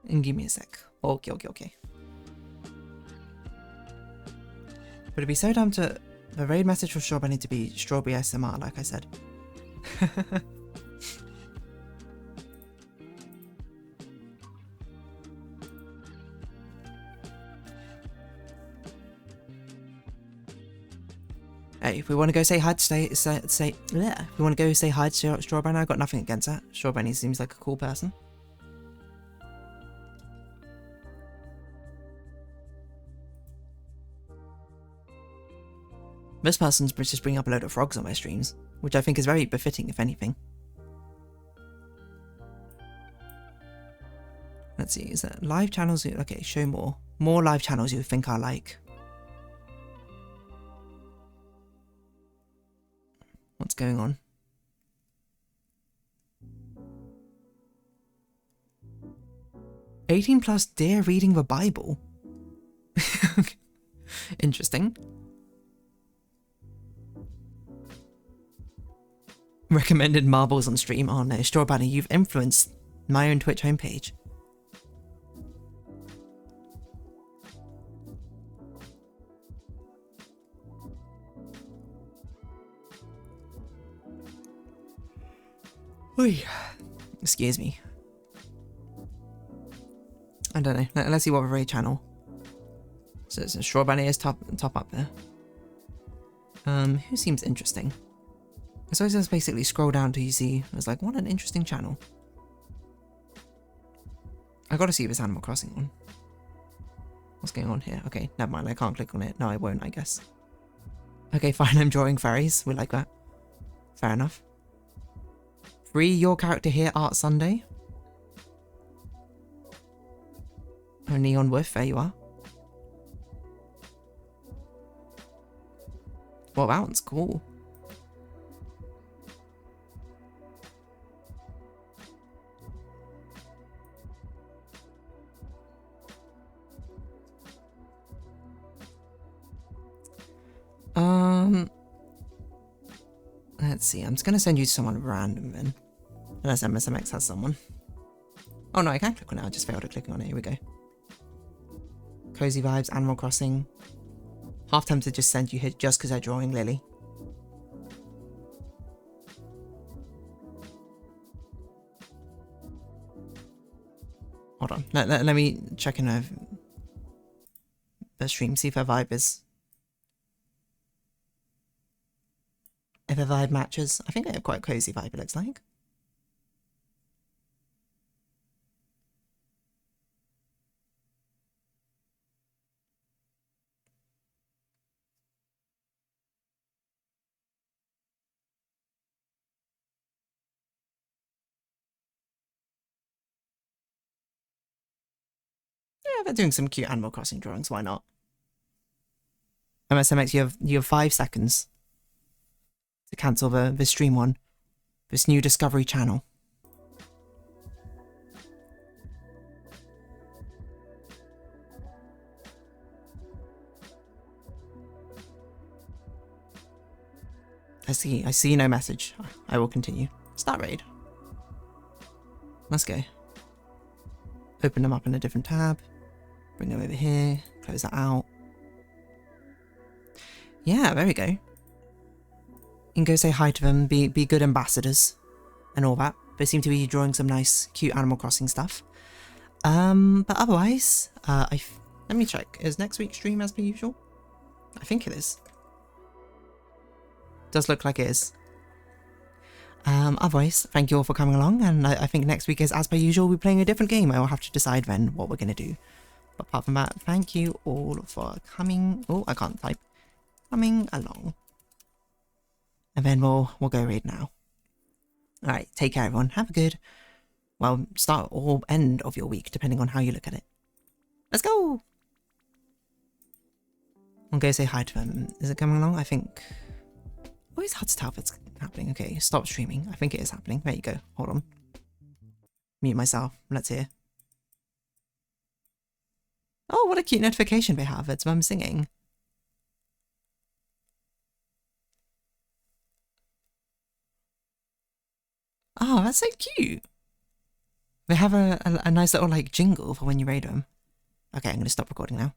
And give me a sec. Okay. But it'd be so dumb to the raid message for Strawberry to be Strawberry SMR, like I said. Hey, if we want to go say hi to if we want to go say hi to Strawberry, I've got nothing against that. Strawberry seems like a cool person.
Most persons just bring up a load of frogs on their streams, which I think is very befitting, if anything. Let's see, is that live channels? Okay, show more. More live channels you think I like. What's going on? +18 deer reading the Bible. Interesting. Recommended marbles on stream. Oh no, Straw Bunny, you've influenced my own Twitch homepage. Oy. Excuse me. I don't know. Let's see what raid channel. So Straw Bunny is top up there. Who seems interesting? So just basically scroll down till you see. It's like, what an interesting channel. I gotta see this Animal Crossing one. What's going on here? Okay, never mind. I can't click on it. No, I won't, I guess. Okay, fine. I'm drawing fairies. We like that. Fair enough. Free your character here, Art Sunday. Oh, Neon Wolf, there you are. Well, that one's cool. Let's see. I'm just gonna send you to someone random then. Unless MSMX has someone. Oh no, I can't click on it. I just failed at clicking on it. Here we go. Cozy Vibes, Animal Crossing. Half tempted to just send you here just because they're drawing Lily. Hold on. Let me check in the stream, see if her vibe is. If her vibe matches. I think I have quite a cozy vibe, it looks like. Yeah, they're doing some cute Animal Crossing drawings, why not? MSMX, you have 5 seconds to cancel the stream one. This new Discovery channel. I see no message. I will continue. Start raid. Let's go. Open them up in a different tab. Bring them over here. Close that out. Yeah, there we go. You can go say hi to them, be good ambassadors, and all that. They seem to be drawing some nice, cute Animal Crossing stuff. But otherwise, let me check. Is next week's stream as per usual? I think it is. Does look like it is. Otherwise, thank you all for coming along, and I think next week is as per usual. We're playing a different game. I will have to decide then what we're gonna do. But apart from that, thank you all for coming. Oh, I can't type. Coming along. And then we'll go raid now. Alright, take care everyone. Have a good, well, start or end of your week, depending on how you look at it. Let's go! I'll go say hi to them. Is it coming along? I think... Oh, it's hard to tell if it's happening. Okay, stop streaming. I think it is happening. There you go. Hold on. Mute myself. Let's hear. Oh, what a cute notification they have. It's Mum singing. Oh, that's so cute. They have a nice little, like, jingle for when you raid them. Okay, I'm going to stop recording now.